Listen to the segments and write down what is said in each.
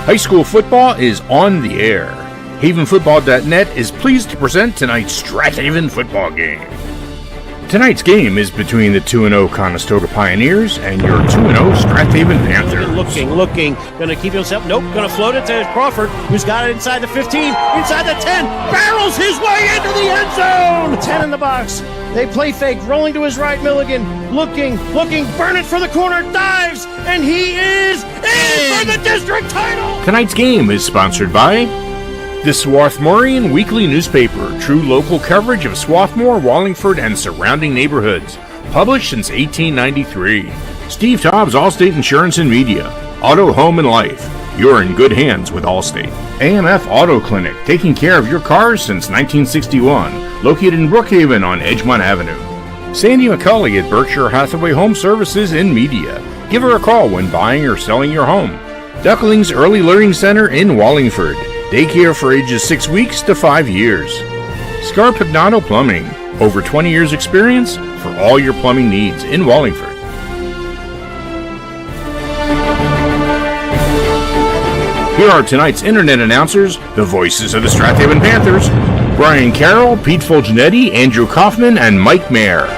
High school football is on the air. HavenFootball.net is pleased to present tonight's Strath Haven football game. Tonight's game is between the 2-0 Conestoga Pioneers and your 2-0 Strath Haven Panthers. Looking, going to keep himself, nope, going to float it to Crawford, who's got it inside the 15, inside the 10, barrels his way into the end zone! 10 in the box, they play fake, rolling to his right, Milligan, looking, burn it for the corner, dives, and he is in for the district title! Tonight's game is sponsored by the Swarthmorean Weekly Newspaper, true local coverage of Swarthmore, Wallingford, and surrounding neighborhoods. Published since 1893. Steve Tobbs, Allstate Insurance and Media. Auto, Home, and Life. You're in good hands with Allstate. AMF Auto Clinic, taking care of your cars since 1961. Located in Brookhaven on Edgemont Avenue. Sandy McCulley at Berkshire Hathaway Home Services and Media. Give her a call when buying or selling your home. Duckling's Early Learning Center in Wallingford. Daycare for ages 6 weeks to 5 years. Scarpignato Plumbing. Over 20 years experience for all your plumbing needs in Wallingford. Here are tonight's internet announcers, the voices of the Strath Haven Panthers, Brian Carroll, Pete Fulginiti, Andrew Kauffman, and Mike Mayer.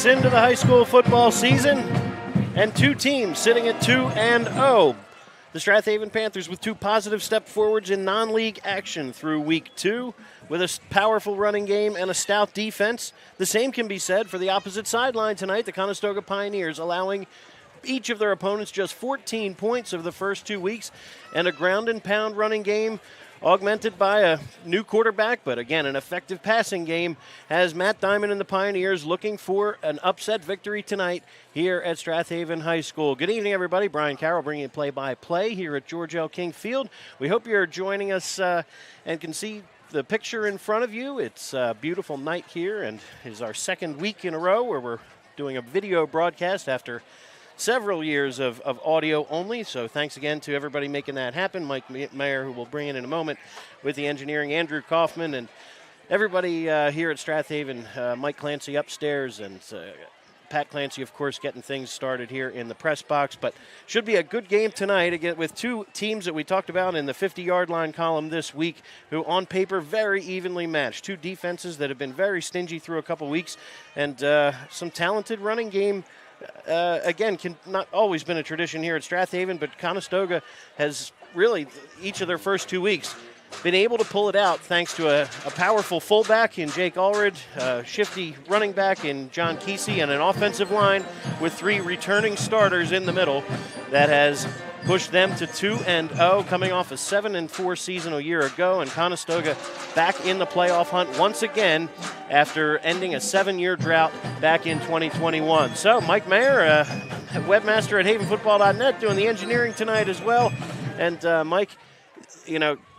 Into the high school football season, and two teams sitting at 2-0. The Strath Haven Panthers with two positive step forwards in non-league action through week 2 with a powerful running game and a stout defense. The same can be said for the opposite sideline tonight, the Conestoga Pioneers, allowing each of their opponents just 14 points of the first 2 weeks, and a ground and pound running game augmented by a new quarterback, but again, an effective passing game, has Matt Diamond and the Pioneers looking for an upset victory tonight here at Strath Haven High School. Good evening, everybody. Brian Carroll bringing you play-by-play here at George L. King Field. We hope you're joining us and can see the picture in front of you. It's a beautiful night here, and it is our second week in a row where we're doing a video broadcast after several years of audio only, so thanks again to everybody making that happen. Mike Mayer, who we'll bring in a moment with the engineering, Andrew Kauffman, and everybody here at Strath Haven, Mike Clancy upstairs, and Pat Clancy, of course, getting things started here in the press box. But should be a good game tonight, again, with two teams that we talked about in the 50-yard line column this week, who on paper very evenly matched. Two defenses that have been very stingy through a couple weeks, and some talented running game. Again, not always been a tradition here at Strath Haven, but Conestoga has really, each of their first 2 weeks, been able to pull it out thanks to a powerful fullback in Jake Allred, a shifty running back in John Kesey, and an offensive line with 3 returning starters in the middle that has pushed them to 2-0, coming off a 7-4 season a year ago, and Conestoga back in the playoff hunt once again after ending a 7-year drought back in 2021. So Mike Mayer, webmaster at HavenFootball.net, doing the engineering tonight as well. And Mike,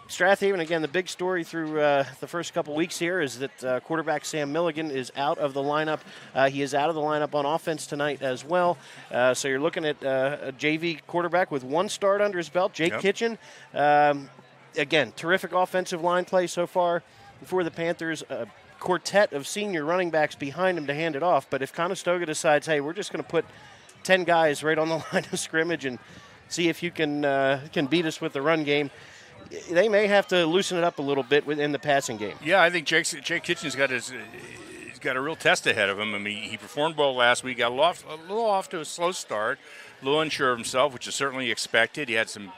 Strath Haven, again, the big story through the first couple weeks here is that quarterback Sam Milligan is out of the lineup. He is out of the lineup on offense tonight as well. So you're looking at a JV quarterback with 1 start under his belt, Jake Kitchen. Again, terrific offensive line play so far for the Panthers. A quartet of senior running backs behind him to hand it off. But if Conestoga decides, hey, we're just going to put 10 guys right on the line of scrimmage and see if you can beat us with the run game, they may have to loosen it up a little bit within the passing game. Yeah, I think Jake Kitchen's got a real test ahead of him. I mean, he performed well last week, got a little off to a slow start, a little unsure of himself, which is certainly expected. He had some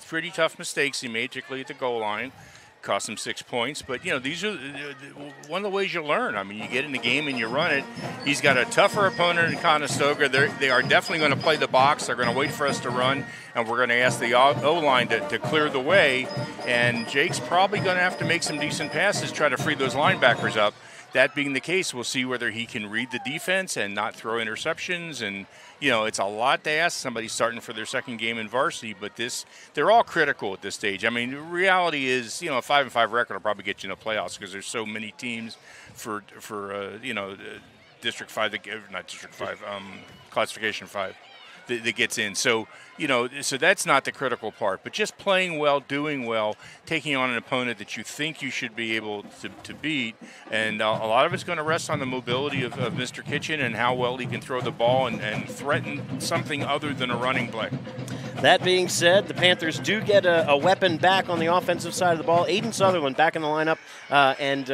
pretty tough mistakes he made, particularly at the goal line. Cost him 6 points, but these are one of the ways you learn. I mean, you get in the game and you run it. He's got a tougher opponent in Conestoga. They are definitely going to play the box. They're going to wait for us to run, and we're going to ask the O-line to clear the way. And Jake's probably going to have to make some decent passes, try to free those linebackers up. That being the case, we'll see whether he can read the defense and not throw interceptions. And it's a lot to ask somebody starting for their second game in varsity, but they're all critical at this stage. I mean, the reality is, a 5-5 record will probably get you in the playoffs because there's so many teams for District 5, not District 5, Classification 5. that gets in. So, so that's not the critical part. But just playing well, doing well, taking on an opponent that you think you should be able to beat. And a lot of it's going to rest on the mobility of Mr. Kitchen and how well he can throw the ball and threaten something other than a running play. That being said, the Panthers do get a weapon back on the offensive side of the ball. Aiden Sutherland back in the lineup, and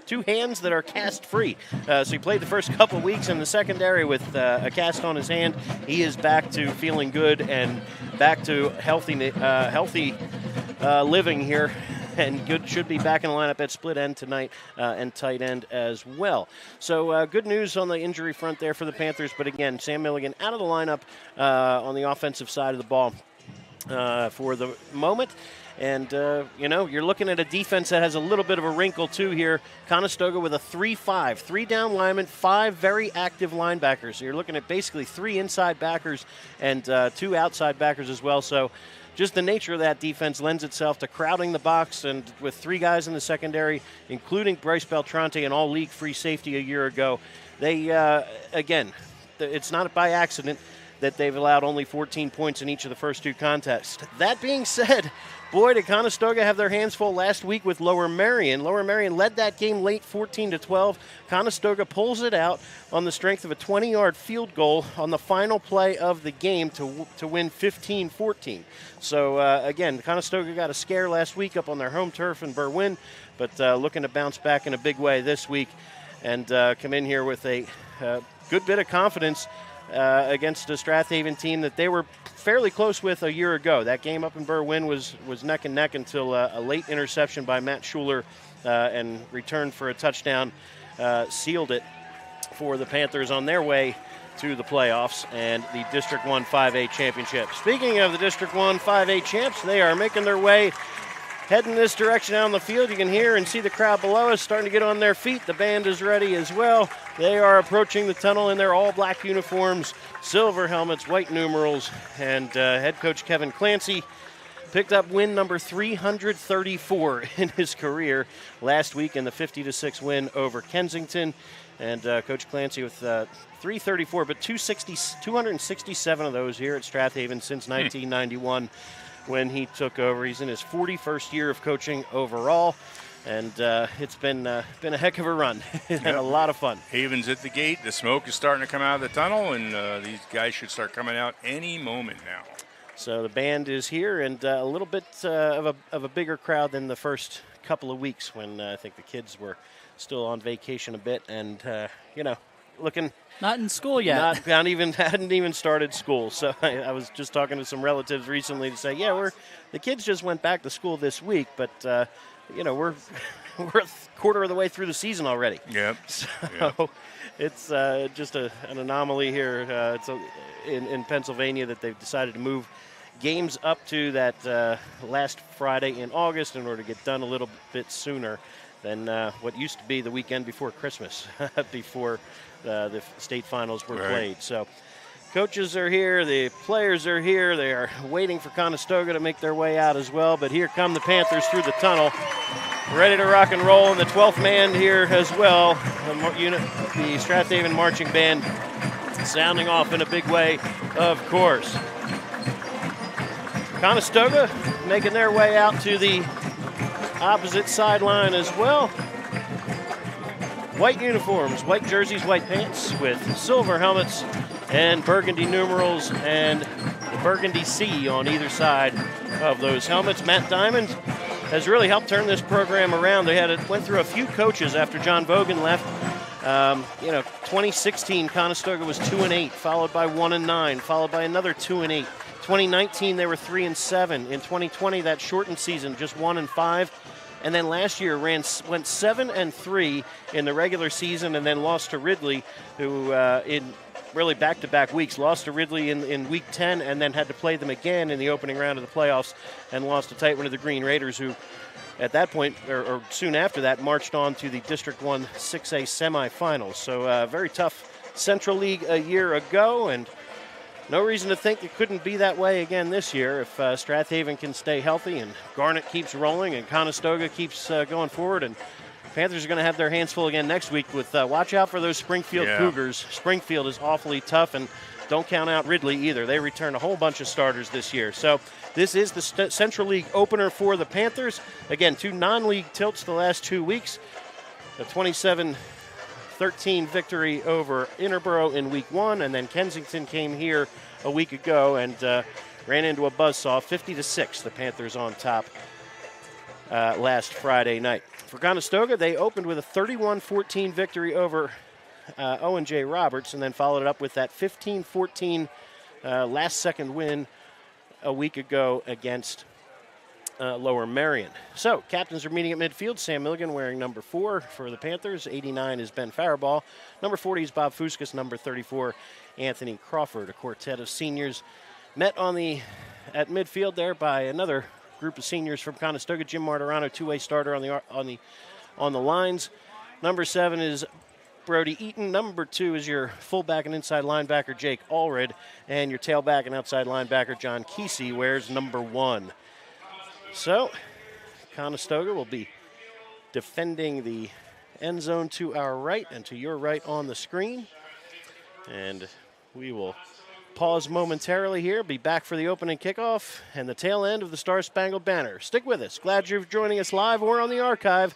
two hands that are cast free. So he played the first couple of weeks in the secondary with a cast on his hand. He is back to feeling good and back to healthy living here. And good should be back in the lineup at split end tonight and tight end as well. So good news on the injury front there for the Panthers. But again, Sam Milligan out of the lineup on the offensive side of the ball for the moment. And, you're looking at a defense that has a little bit of a wrinkle, too, here. Conestoga with a 3-5, 3 down linemen, 5 very active linebackers. So you're looking at basically 3 inside backers and 2 outside backers as well. So just the nature of that defense lends itself to crowding the box, and with 3 guys in the secondary, including Bryce Beltrante, an all-league free safety a year ago. They, again, it's not by accident that they've allowed only 14 points in each of the first 2 contests. That being said, boy, did Conestoga have their hands full last week with Lower Merion. Lower Merion led that game late 14-12. Conestoga pulls it out on the strength of a 20-yard field goal on the final play of the game to win 15-14. So, again, Conestoga got a scare last week up on their home turf in Berwyn, but looking to bounce back in a big way this week and come in here with a good bit of confidence against a Strath Haven team that they were fairly close with a year ago. That game up in Berwyn was neck and neck until a late interception by Matt Schuler and return for a touchdown sealed it for the Panthers on their way to the playoffs and the District 1 5A championship. Speaking of the District 1 5A champs, they are making their way heading this direction out on the field. You can hear and see the crowd below us starting to get on their feet. The band is ready as well. They are approaching the tunnel in their all-black uniforms, silver helmets, white numerals, and head coach Kevin Clancy picked up win number 334 in his career last week in the 50-6 win over Kensington. And Coach Clancy with 334, but 267 of those here at Strath Haven since 1991. When he took over. He's in his 41st year of coaching overall, and it's been a heck of a run. And a lot of fun. Haven's at the gate. The smoke is starting to come out of the tunnel, and these guys should start coming out any moment now. So the band is here, and a little bit of a bigger crowd than the first couple of weeks when I think the kids were still on vacation a bit, and looking. Not in school yet. Hadn't even started school. So I was just talking to some relatives recently to say, the kids just went back to school this week, but we're a quarter of the way through the season already. Yep. So it's just an anomaly here. It's in Pennsylvania that they've decided to move games up to that last Friday in August in order to get done a little bit sooner than what used to be the weekend before Christmas, before the state finals were played. So coaches are here, the players are here, they are waiting for Conestoga to make their way out as well, but here come the Panthers through the tunnel, ready to rock and roll, and the 12th man here as well, the Strath Haven Marching Band sounding off in a big way, of course. Conestoga making their way out to the opposite sideline as well. White uniforms, white jerseys, white pants with silver helmets and burgundy numerals and the burgundy C on either side of those helmets. Matt Diamond has really helped turn this program around. They went through a few coaches after John Vogan left. 2016 Conestoga was 2-8, followed by 1-9, followed by another 2-8. 2019 they were 3-7. In 2020 that shortened season, just 1-5. And then last year went 7-3 in the regular season, and then lost to Ridley, who in really back-to-back weeks lost to Ridley in Week 10, and then had to play them again in the opening round of the playoffs, and lost a tight one to the Green Raiders, who at that point or soon after that marched on to the District 1 6A semifinals. So very tough Central League a year ago, and no reason to think it couldn't be that way again this year if Strath Haven can stay healthy and Garnet keeps rolling and Conestoga keeps going forward. And Panthers are going to have their hands full again next week with watch out for those Springfield Cougars. Springfield is awfully tough, and don't count out Ridley either. They returned a whole bunch of starters this year. So this is the Central League opener for the Panthers. Again, 2 non-league tilts the last 2 weeks. A 27-13 victory over Interborough in week 1, and then Kensington came here a week ago and ran into a buzzsaw, 50-6. The Panthers on top last Friday night. For Conestoga, they opened with a 31-14 victory over Owen J. Roberts, and then followed it up with that 15-14 last-second win a week ago against Lower Merion. So, captains are meeting at midfield. Sam Milligan wearing number 4 for the Panthers. 89 is Ben Faribault. Number 40 is Bob Fuskas. Number 34, Anthony Crawford. A quartet of seniors met at midfield there by another group of seniors from Conestoga. Jim Martirano, two-way starter on the lines. Number 7 is Brody Eaton. Number 2 is your fullback and inside linebacker Jake Allred, and your tailback and outside linebacker John Kesey wears number 1. So Conestoga will be defending the end zone to our right and to your right on the screen, and we will pause momentarily here, be back for the opening kickoff and the tail end of the Star-Spangled Banner. Stick with us. Glad you're joining us live or on the archive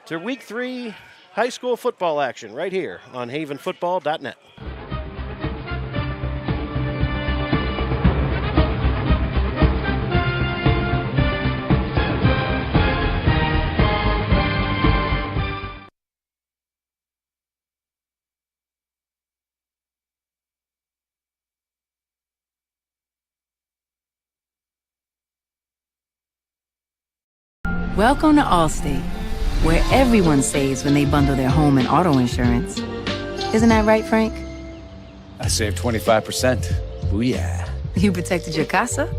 to Week 3 high school football action right here on havenfootball.net. Welcome to Allstate, where everyone saves when they bundle their home and auto insurance. Isn't that right, Frank? I saved 25%. Booyah. You protected your casa?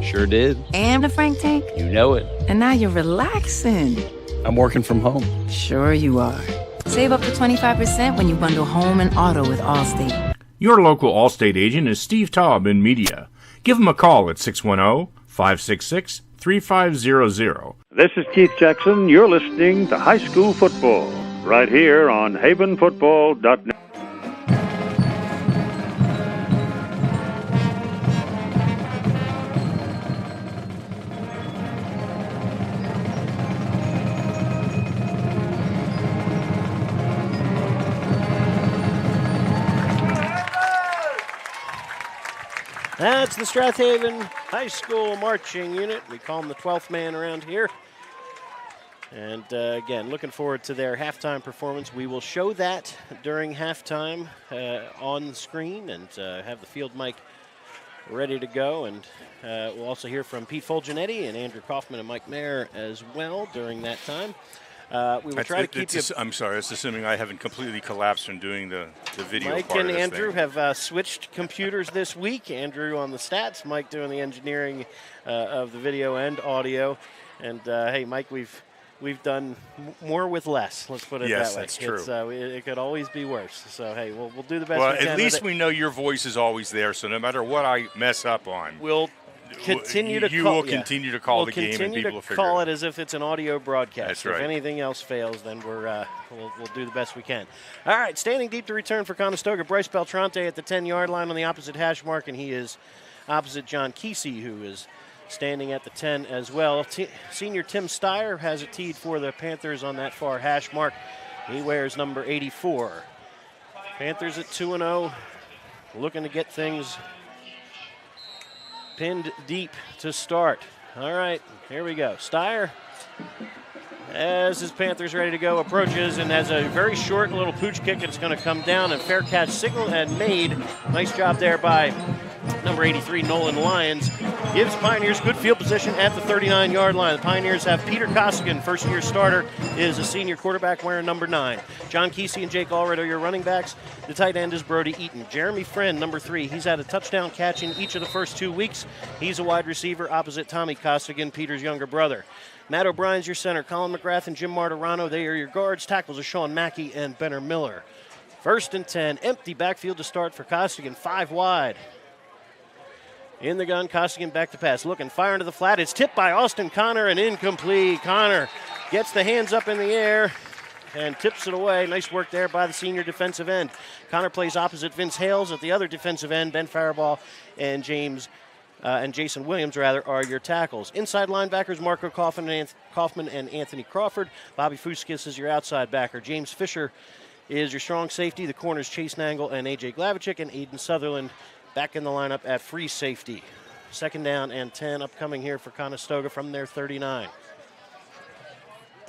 Sure did. And the Frank tank? You know it. And now you're relaxing. I'm working from home. Sure you are. Save up to 25% when you bundle home and auto with Allstate. Your local Allstate agent is Steve Taub in media. Give him a call at 610-566-3500. This is Keith Jackson. You're listening to High School Football right here on havenfootball.net. That's the Strath Haven High School Marching Unit. We call them the 12th man around here. And again, looking forward to their halftime performance. We will show that during halftime on the screen and have the field mic ready to go. And we'll also hear from Pete Fulginiti and Andrew Kauffman and Mike Mayer as well during that time. We will try to keep you... I'm sorry, it's assuming I haven't completely collapsed from doing the video Mike part and of this Andrew thing. have switched computers this week. Andrew on the stats, Mike doing the engineering of the video and audio. And hey, Mike, we've done more with less. Let's put it that way. Yes, that's true. It could always be worse. So hey, we'll do the best Well, we can. at least we know your voice is always there, so no matter what I mess up on, we'll continue to you call, will continue to call the game, and people will figure call it out. it as if it's an audio broadcast. That's If right. anything else fails, then we'll do the best we can. All right, standing deep to return for Conestoga, Bryce Beltrante at the 10-yard line on the opposite hash mark, and he is opposite John Kesey, who is standing at the 10 as well. Senior Tim Steyer has it teed for the Panthers on that far hash mark. He wears number 84. Panthers at 2-0, looking to get things pinned deep to start. All right, here we go. Steyer, as his Panthers ready to go, approaches and has a very short little pooch kick. It's going to come down, and fair catch signal and made. Nice job there by number 83, Nolan Lyons. Gives Pioneers good field position at the 39-yard line. The Pioneers have Peter Costigan, first-year starter, is a senior quarterback wearing number 9. John Kesey and Jake Allred are your running backs. The tight end is Brody Eaton. Jeremy Friend, number 3. He's had a touchdown catch in each of the first 2 weeks. He's a wide receiver opposite Tommy Costigan, Peter's younger brother. Matt O'Brien's your center. Colin McGrath and Jim Martirano, they are your guards. Tackles are Sean Mackey and Benner Miller. 1st and 10, empty backfield to start for Costigan, 5 wide. In the gun, Costigan back to pass. Looking, fire into the flat. It's tipped by Austin Connor and incomplete. Connor gets the hands up in the air, and tips it away. Nice work there by the senior defensive end. Connor plays opposite Vince Hales at the other defensive end. Ben Faribault and Jason Williams are your tackles. Inside linebackers, Marco Kauffman and Anthony Crawford. Bobby Fuskis is your outside backer. James Fisher is your strong safety. The corners, Chase Nangle and A.J. Glavichik, and Aiden Sutherland back in the lineup at free safety. 2nd down and 10 upcoming here for Conestoga from their 39.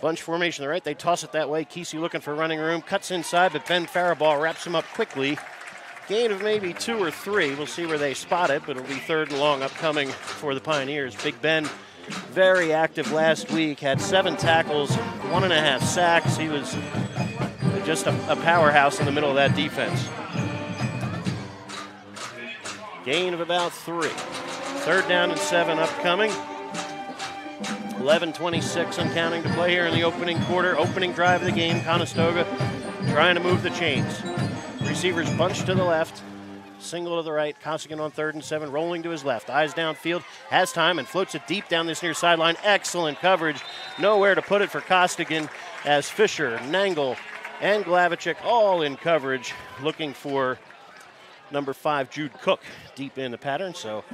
Bunch formation, right? They toss it that way. Kesey looking for running room. Cuts inside, but Ben Faribault wraps him up quickly. Gain of maybe 2 or 3. We'll see where they spot it, but it'll be 3rd and long upcoming for the Pioneers. Big Ben, very active last week. Had 7 tackles, 1.5 sacks. He was just a powerhouse in the middle of that defense. Gain of about 3. 3rd down and 7 upcoming. 11:26 and counting to play here in the opening quarter. Opening drive of the game. Conestoga trying to move the chains. Receivers bunch to the left. Single to the right. Costigan on 3rd and 7. Rolling to his left. Eyes downfield. Has time and floats it deep down this near sideline. Excellent coverage. Nowhere to put it for Costigan as Fisher, Nangle, and Glavichik all in coverage. Looking for number 5, Jude Cook, deep in the pattern. So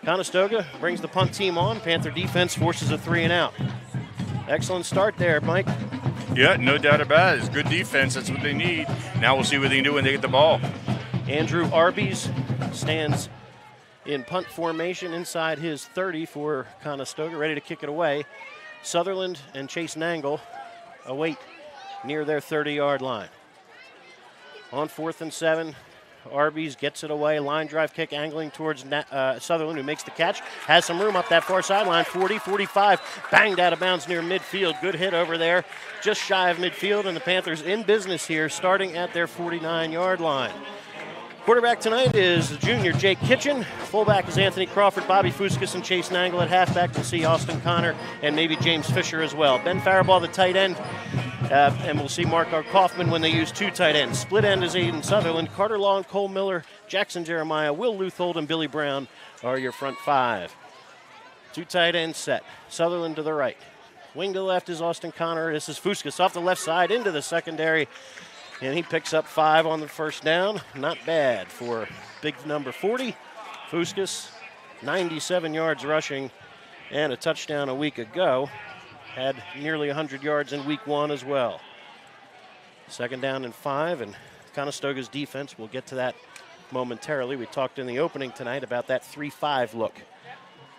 Conestoga brings the punt team on. Panther defense forces a 3 and out. Excellent start there, Mike. Yeah, no doubt about it. It's good defense. That's what they need. Now we'll see what they can do when they get the ball. Andrew Arby's stands in punt formation inside his 30 for Conestoga, ready to kick it away. Sutherland and Chase Nangle await near their 30-yard line. On 4th and 7, Arby's gets it away. Line drive kick angling towards Sutherland, who makes the catch. Has some room up that far sideline. 40, 45. Banged out of bounds near midfield. Good hit over there. Just shy of midfield, and the Panthers in business here, starting at their 49-yard line. Quarterback tonight is the junior Jake Kitchen. Fullback is Anthony Crawford, Bobby Fuskis, and Chase Nangle. At halfback, you'll see Austin Connor and maybe James Fisher as well. Ben Faribault, the tight end. And we'll see Marco Kauffman when they use 2 tight ends. Split end is Aiden Sutherland. Carter Long, Cole Miller, Jackson Jeremiah, Will Luthold, and Billy Brown are your front 5. 2 tight ends set. Sutherland to the right. Wing to the left is Austin Connor. This is Fuskis off the left side into the secondary. And he picks up 5 on the 1st down. Not bad for big number 40. Fuskis, 97 yards rushing and a touchdown a week ago. Had nearly 100 yards in week 1 as well. 2nd down and 5, and Conestoga's defense, we'll get to that momentarily. We talked in the opening tonight about that 3-5 look.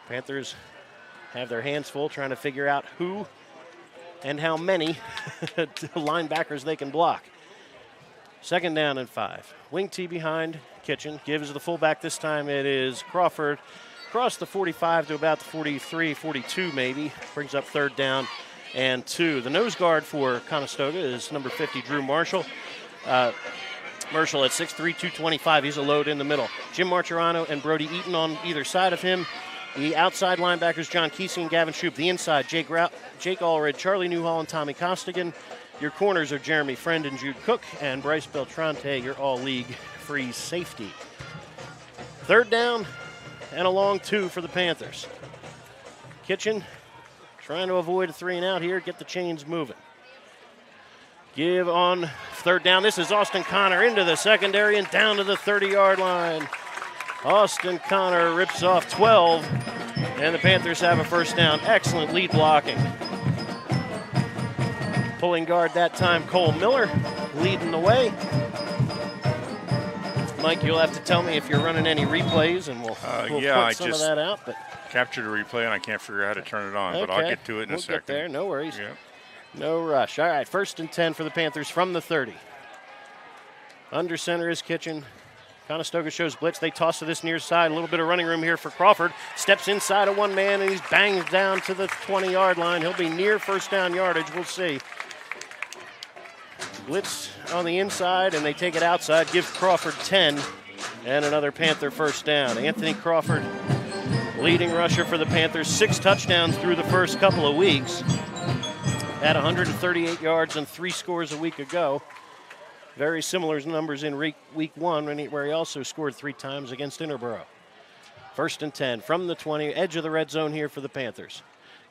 Panthers have their hands full trying to figure out who and how many linebackers they can block. 2nd down and 5. Wing T behind Kitchen. Gives the fullback this time. It is Crawford. Across the 45 to about the 43, 42 maybe. Brings up 3rd down and 2. The nose guard for Conestoga is number 50, Drew Marshall. Marshall at 6'3", 225. He's a load in the middle. Jim Marcherano and Brody Eaton on either side of him. The outside linebackers, John Kesey and Gavin Shoup. The inside, Jake Allred, Charlie Newhall, and Tommy Costigan. Your corners are Jeremy Friend and Jude Cook, and Bryce Beltrante, your all-league free safety. 3rd down and a long 2 for the Panthers. Kitchen trying to avoid a 3 and out here, get the chains moving. Give on 3rd down. This is Austin Connor into the secondary and down to the 30-yard line. Austin Connor rips off 12, and the Panthers have a 1st down. Excellent lead blocking. Pulling guard that time, Cole Miller leading the way. Mike, you'll have to tell me if you're running any replays, and we'll point some of that out. But captured a replay, and I can't figure out how to turn it on, okay. but I'll get to it in a second. We'll get there, no worries. Yep. No rush. All right, 1st and 10 for the Panthers from the 30. Under center is Kitchen. Conestoga shows blitz. They toss to this near side. A little bit of running room here for Crawford. Steps inside of one man, and he's banged down to the 20-yard line. He'll be near 1st down yardage. We'll see. Blitz on the inside, and they take it outside. Gives Crawford 10, and another Panther 1st down. Anthony Crawford, leading rusher for the Panthers. 6 touchdowns through the first couple of weeks. Had 138 yards and 3 scores a week ago. Very similar numbers in week 1, where he also scored 3 times against Interborough. 1st and 10 from the 20, edge of the red zone here for the Panthers.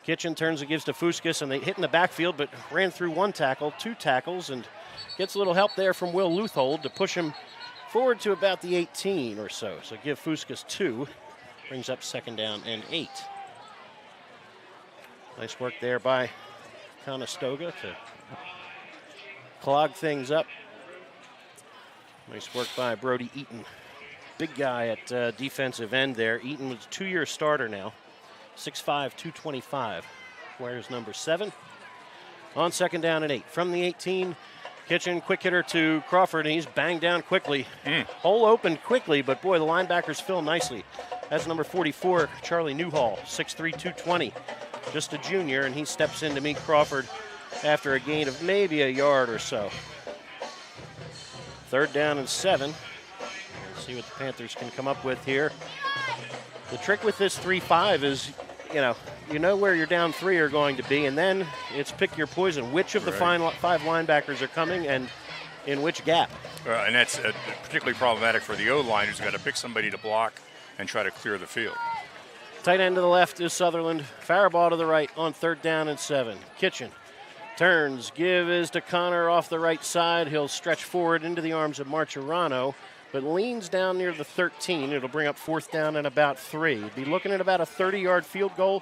Kitchen turns and gives to Fuskas, and they hit in the backfield, but ran through 1 tackle, 2 tackles, and gets a little help there from Will Luthold to push him forward to about the 18 or so. So give Fuskas 2, brings up 2nd down and 8. Nice work there by Conestoga to clog things up. Nice work by Brody Eaton. Big guy at defensive end there. Eaton was a 2-year starter now. 6'5", 225. Wears number 7. On 2nd down and 8. From the 18, Kitchen, quick hitter to Crawford, and he's banged down quickly. Hole open quickly, but boy, the linebackers fill nicely. That's number 44, Charlie Newhall, 6'3", 220. Just a junior, and he steps in to meet Crawford after a gain of maybe a yard or so. 3rd down and 7. Let's see what the Panthers can come up with here. The trick with this 3-5 is, you know where your down 3 are going to be, and then it's pick your poison. Which of the 5 linebackers are coming and in which gap? And that's particularly problematic for the O-line, who's got to pick somebody to block and try to clear the field. Tight end to the left is Sutherland. Faribault to the right on 3rd down and 7. Kitchen turns, give is to Connor off the right side. He'll stretch forward into the arms of Marchirano, but leans down near the 13. It'll bring up 4th down and about 3. Be looking at about a 30-yard field goal.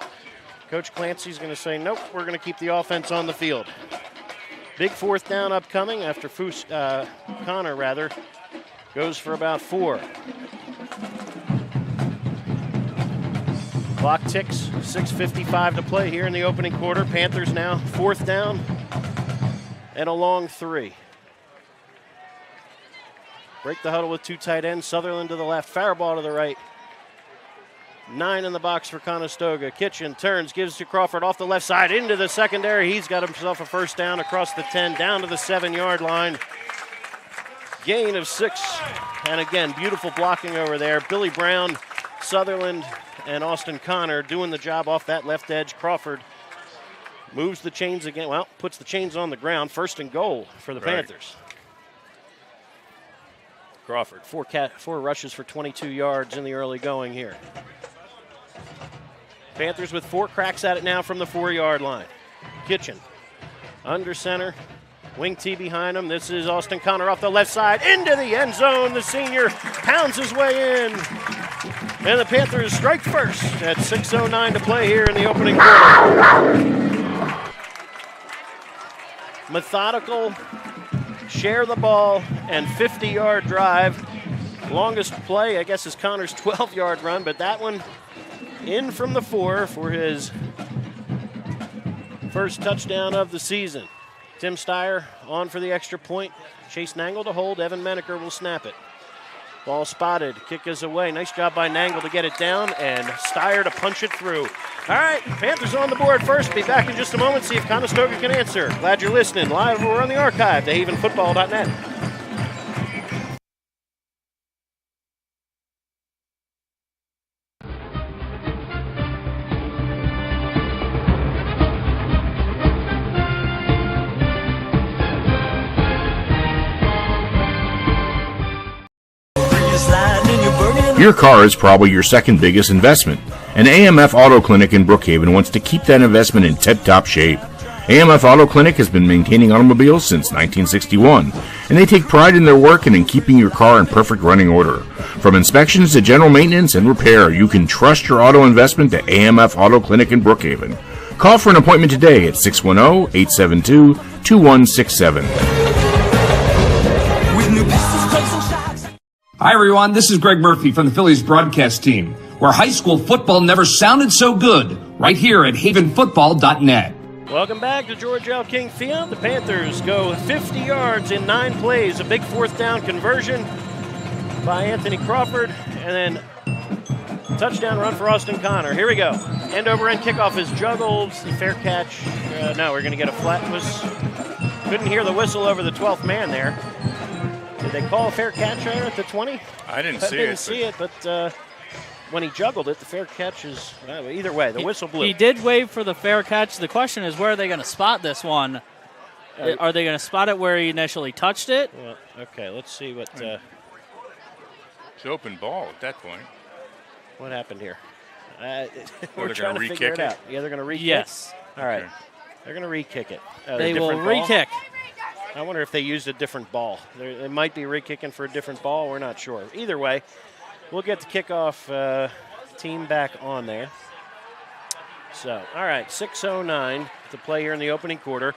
Coach Clancy's going to say, nope, we're going to keep the offense on the field. Big 4th down upcoming after Connor goes for about 4. Clock ticks, 6:55 to play here in the opening quarter. Panthers now 4th down and a long 3. Break the huddle with 2 tight ends. Sutherland to the left, Faribault to the right. 9 in the box for Conestoga. Kitchen turns, gives to Crawford off the left side into the secondary. He's got himself a 1st down across the 10, down to the 7-yard line. Gain of 6. And again, beautiful blocking over there. Billy Brown, Sutherland, and Austin Connor doing the job off that left edge. Crawford moves the chains again. Well, puts the chains on the ground. 1st and goal for the Panthers. Crawford, 4 rushes for 22 yards in the early going here. Panthers with 4 cracks at it now from the 4-yard line. Kitchen under center. Wing T behind him. This is Austin Connor off the left side into the end zone. The senior pounds his way in. And the Panthers strike first at 6:09 to play here in the opening quarter. Methodical, share the ball, and 50-yard drive. Longest play, I guess, is Connor's 12-yard run, but that one in from the 4 for his first touchdown of the season. Tim Steyer on for the extra point. Chase Nangle to hold. Evan Menaker will snap it. Ball spotted. Kick is away. Nice job by Nangle to get it down, and Steyer to punch it through. All right, Panthers on the board first. Be back in just a moment, see if Conestoga can answer. Glad you're listening. Live or on the archive, thehavenfootball.net. Your car is probably your second biggest investment, and AMF Auto Clinic in Brookhaven wants to keep that investment in tip-top shape. AMF Auto Clinic has been maintaining automobiles since 1961, and they take pride in their work and in keeping your car in perfect running order. From inspections to general maintenance and repair, you can trust your auto investment to AMF Auto Clinic in Brookhaven. Call for an appointment today at 610-872-2167. Hi, everyone. This is Greg Murphy from the Phillies broadcast team, where high school football never sounded so good, right here at havenfootball.net. Welcome back to George L. King Field. The Panthers go 50 yards in 9 plays. A big 4th down conversion by Anthony Crawford, and then touchdown run for Austin Connor. Here we go. End over end kickoff is juggled. Fair catch. No, we're going to get a flat. Couldn't hear the whistle over the 12th man there. Did they call a fair catch there at the 20? I didn't see it, but when he juggled it, the fair catch is either way. The whistle blew. He did wave for the fair catch. The question is, where are they going to spot this one? Are they going to spot it where he initially touched it? Well, okay, let's see what. It's open ball at that point. What happened here? We're trying to figure it out. Yeah, they're going to re-kick? Yes. All right. Okay. They're going to re-kick it. They will re-kick. I wonder if they used a different ball. They might be re-kicking for a different ball. We're not sure. Either way, we'll get the kickoff team back on there. So, all right, 6:09 to play here in the opening quarter.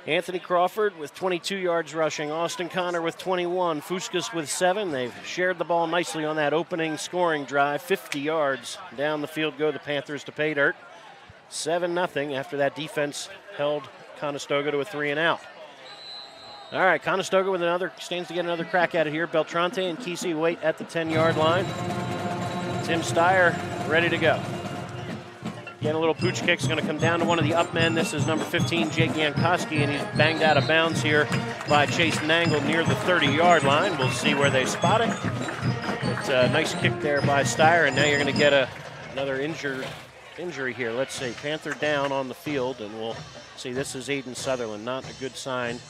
Anthony Crawford with 22 yards rushing. Austin Connor with 21. Fuskas with 7. They've shared the ball nicely on that opening scoring drive. 50 yards down the field go the Panthers to pay dirt. 7-0 after that defense held Conestoga to a 3-and-out. All right, Conestoga stands to get another crack at it here. Beltrante and Kesey wait at the 10-yard line. Tim Steyer ready to go. Again, a little pooch kick is going to come down to one of the up men. This is number 15, Jake Jankowski, and he's banged out of bounds here by Chase Nangle near the 30-yard line. We'll see where they spot it. It's a nice kick there by Steyer, and now you're going to get another injury here. Let's see, Panther down on the field, and we'll see this is Aiden Sutherland. Not a good sign,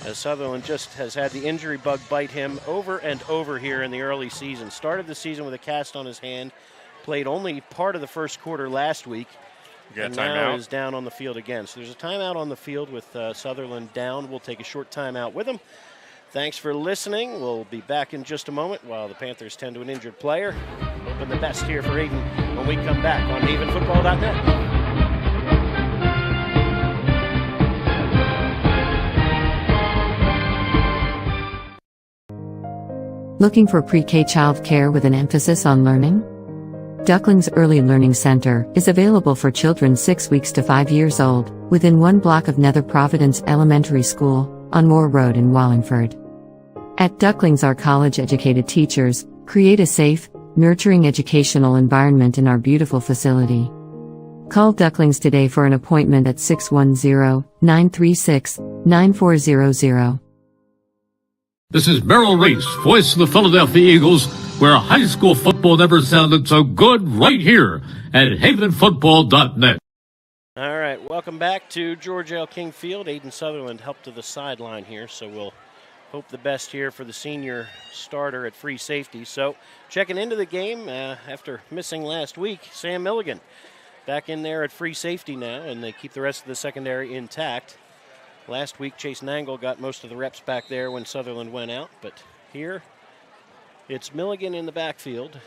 as Sutherland just has had the injury bug bite him over and over here in the early season. Started the season with a cast on his hand, played only part of the first quarter last week, and now is down on the field again. So there's a timeout on the field with Sutherland down. We'll take a short timeout with him. Thanks for listening. We'll be back in just a moment while the Panthers tend to an injured player. Hoping the best here for Aiden when we come back on havenfootball.net. Looking for pre-K childcare with an emphasis on learning? Ducklings Early Learning Center is available for children 6 weeks to 5 years old, within 1 block of Nether Providence Elementary School, on Moore Road in Wallingford. At Ducklings, our college-educated teachers create a safe, nurturing educational environment in our beautiful facility. Call Ducklings today for an appointment at 610-936-9400. This is Merrill Reese, voice of the Philadelphia Eagles, where high school football never sounded so good, right here at havenfootball.net. All right, welcome back to George L. King Field. Aiden Sutherland helped to the sideline here, so we'll hope the best here for the senior starter at free safety. So checking into the game after missing last week, Sam Milligan back in there at free safety now, and they keep the rest of the secondary intact. Last week, Chase Nangle got most of the reps back there when Sutherland went out, but here it's Milligan in the backfield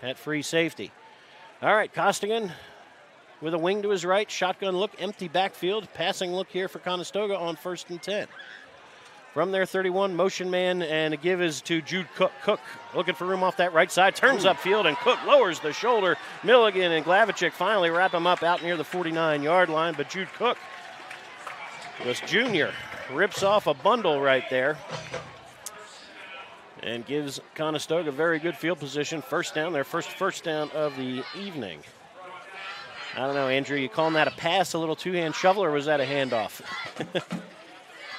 at free safety. All right, Costigan with a wing to his right, shotgun look, empty backfield, passing look here for Conestoga on 1st and 10. From their 31, motion man, and a give is to Jude Cook. Cook looking for room off that right side, turns upfield, and Cook lowers the shoulder. Milligan and Glavichik finally wrap him up out near the 49-yard line, but Jude Cook, this junior, rips off a bundle right there and gives Conestoga very good field position. First down, their first down of the evening. I don't know, Andrew, you calling that a pass, a little two-hand shovel, or was that a handoff?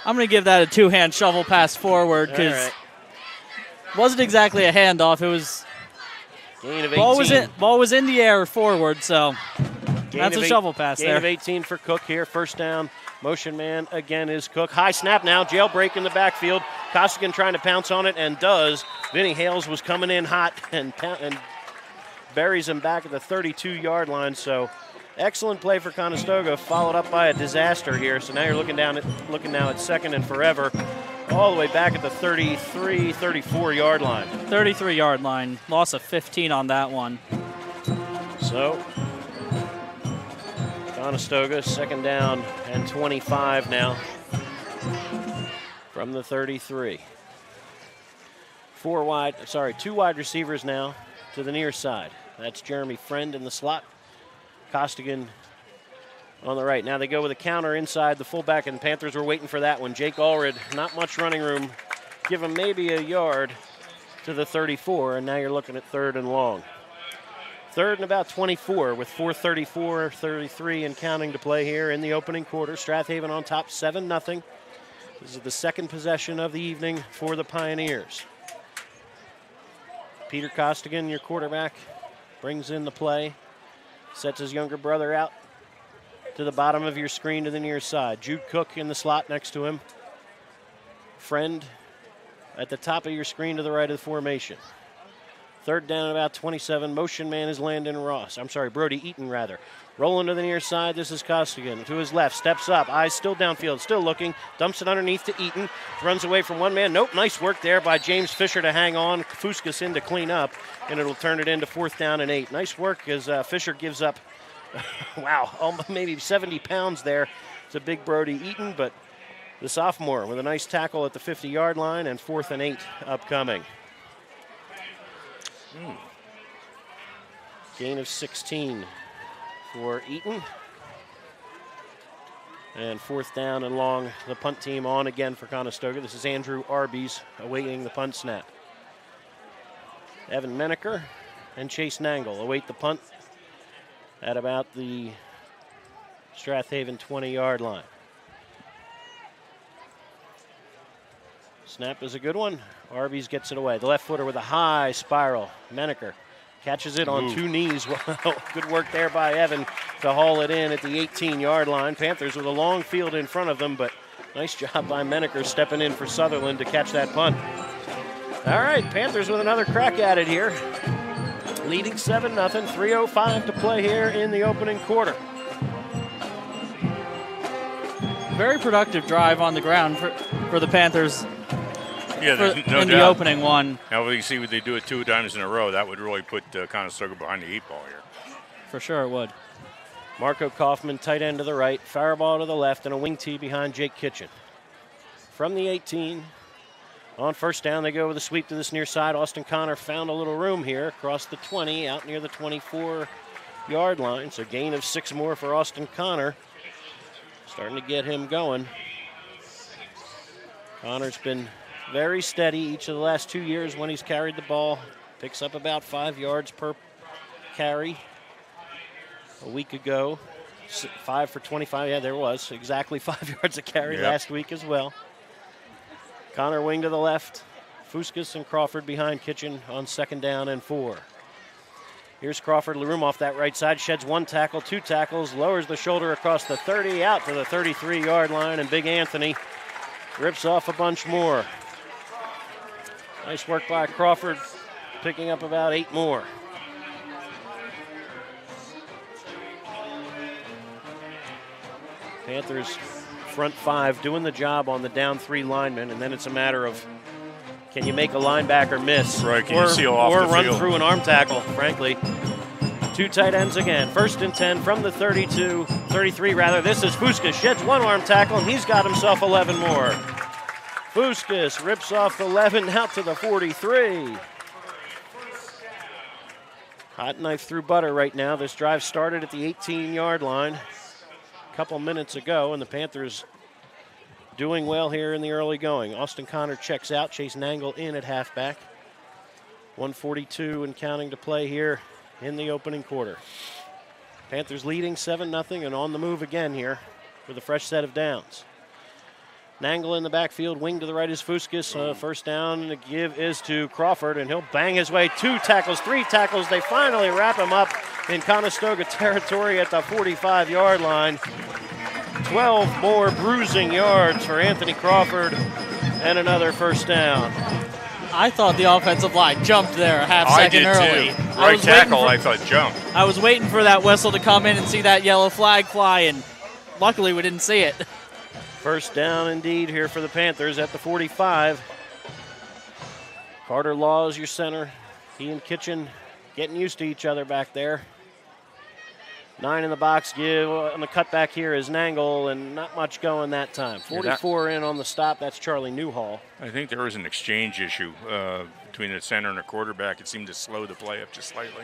I'm going to give that a two-hand shovel pass forward because it wasn't exactly a handoff. It was gain of 18. Ball was in the air forward, so that's a shovel pass there. Gain of 18 for Cook here, first down. Motion man again is Cook. High snap now, jailbreak in the backfield. Costigan trying to pounce on it and does. Vinny Hales was coming in hot and buries him back at the 32-yard line. So excellent play for Conestoga, followed up by a disaster here. So now you're looking now at second and forever, all the way back at the 33, 34-yard line. 33-yard line, loss of 15 on that one. So Conestoga, second down and 25 now from the 33. Two wide receivers now to the near side. That's Jeremy Friend in the slot. Costigan on the right. Now they go with a counter inside the fullback, and Panthers were waiting for that one. Jake Allred, not much running room. Give him maybe a yard to the 34, and now you're looking at 3rd and long. 3rd and about 24 with 4:34, 33 and counting to play here in the opening quarter. Strath Haven on top 7-0. This is the second possession of the evening for the Pioneers. Peter Costigan, your quarterback, brings in the play. Sets his younger brother out to the bottom of your screen to the near side. Jude Cook in the slot next to him. Friend at the top of your screen to the right of the formation. Third down, about 27. Motion man is Brody Eaton, rather. Rolling to the near side, this is Costigan. To his left, steps up, eyes still downfield, still looking. Dumps it underneath to Eaton. Runs away from one man. Nope, nice work there by James Fisher to hang on. Fuskas in to clean up, and it'll turn it into 4th down and 8. Nice work as Fisher gives up, wow, maybe 70 pounds there. It's a big Brody Eaton, but the sophomore with a nice tackle at the 50-yard line, and 4th and 8 upcoming. Gain of 16 for Eaton. And 4th down and long. The punt team on again for Conestoga. This is Andrew Arby's awaiting the punt snap. Evan Menaker and Chase Nangle await the punt at about the Strath Haven 20-yard line. Snap is a good one. Arby's gets it away. The left footer with a high spiral. Menaker catches it on 2 knees. Well, good work there by Evan to haul it in at the 18-yard line. Panthers with a long field in front of them, but nice job by Menaker stepping in for Sutherland to catch that punt. All right, Panthers with another crack at it here. Leading 7-0, 3:05 to play here in the opening quarter. Very productive drive on the ground for the Panthers. Yeah, there's no doubt. In the opening one. Now, you see, when they do it 2 times in a row, that would really put Conestoga behind the 8 ball here. For sure it would. Marco Kauffman, tight end to the right, Faribault to the left, and a wing tee behind Jake Kitchen. From the 18, on 1st down, they go with a sweep to this near side. Austin Connor found a little room here across the 20, out near the 24-yard line. So gain of 6 more for Austin Connor. Starting to get him going. Connor's been very steady each of the last 2 years when he's carried the ball. Picks up about 5 yards per carry. A week ago, 5 for 25. Yeah, there was exactly 5 yards a carry last week as well. Connor wing to the left. Fuskas and Crawford behind Kitchen on 2nd down and 4. Here's Crawford, room off that right side, sheds 1 tackle, 2 tackles, lowers the shoulder across the 30, out to the 33-yard line, and Big Anthony rips off a bunch more. Nice work by Crawford, picking up about 8 more. Panthers front 5 doing the job on the down 3 linemen, and then it's a matter of can you make a linebacker miss? Right, can you seal off the field? Or run through an arm tackle, frankly. 2 tight ends again. 1st and 10 from the 33 rather. This is Fuskas, sheds 1 arm tackle, and he's got himself 11 more. Fuskas rips off 11 out to the 43. Hot knife through butter right now. This drive started at the 18-yard line a couple minutes ago, and the Panthers doing well here in the early going. Austin Connor checks out. Chase Nangle in at halfback. 1:42 and counting to play here in the opening quarter. Panthers leading 7-0 and on the move again here with a fresh set of downs. Nangle in the backfield, wing to the right is Fuskas. 1st down, the give is to Crawford, and he'll bang his way. 2 tackles, 3 tackles. They finally wrap him up in Conestoga territory at the 45-yard line. 12 more bruising yards for Anthony Crawford, and another 1st down. I thought the offensive line jumped there a half second early. Too. Right tackle, I thought jumped. I was waiting for that whistle to come in and see that yellow flag fly, and luckily we didn't see it. 1st down indeed here for the Panthers at the 45. Carter Law is your center. He and Kitchen getting used to each other back there. 9 in the box. Give on the cutback here is Nangle, and not much going that time. 44 in on the stop. That's Charlie Newhall. I think there was an exchange issue between the center and the quarterback. It seemed to slow the play up just slightly.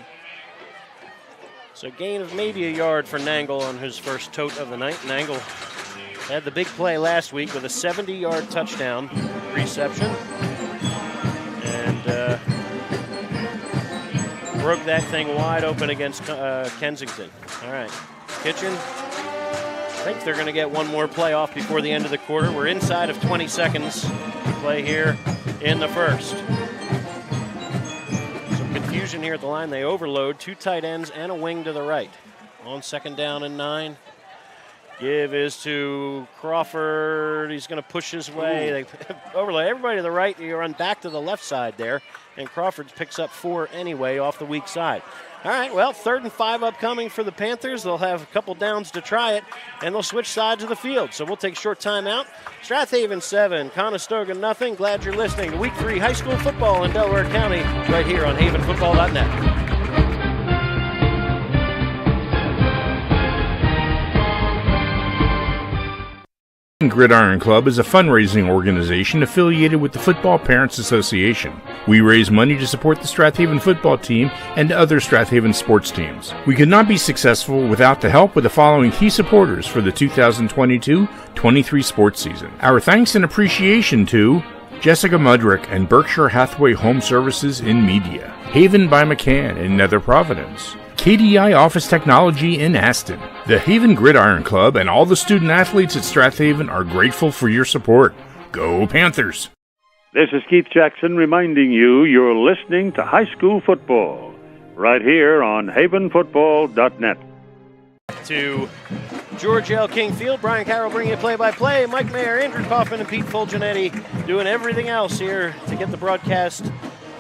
So gain of maybe a yard for Nangle on his first tote of the night. Nangle had the big play last week with a 70-yard touchdown reception. And broke that thing wide open against Kensington. All right, Kitchen. I think they're going to get one more play off before the end of the quarter. We're inside of 20 seconds to play here in the first. Some confusion here at the line. They overload 2 tight ends and a wing to the right. On 2nd down and 9. Give is to Crawford. He's going to push his way. They overlay everybody to the right. You run back to the left side there, and Crawford picks up 4 anyway off the weak side. All right, well, 3rd and 5 upcoming for the Panthers. They'll have a couple downs to try it, and they'll switch sides of the field. So we'll take a short timeout. Strath Haven 7, Conestoga nothing. Glad you're listening to Week 3 high school football in Delaware County right here on havenfootball.net. Gridiron Club is a fundraising organization affiliated with the Football Parents Association. We raise money to support the Strath Haven football team and other Strath Haven sports teams. We could not be successful without the help of the following key supporters for the 2022-23 sports season. Our thanks and appreciation to Jessica Mudrick and Berkshire Hathaway Home Services in Media, Haven by McCann in Nether Providence, KDI Office Technology in Aston. The Haven Gridiron Club and all the student athletes at Strath Haven are grateful for your support. Go Panthers! This is Keith Jackson reminding you you're listening to high school football right here on havenfootball.net. To George L. King Field, Brian Carroll bringing you play-by-play. Mike Mayer, Andrew Kauffman, and Pete Fulginiti doing everything else here to get the broadcast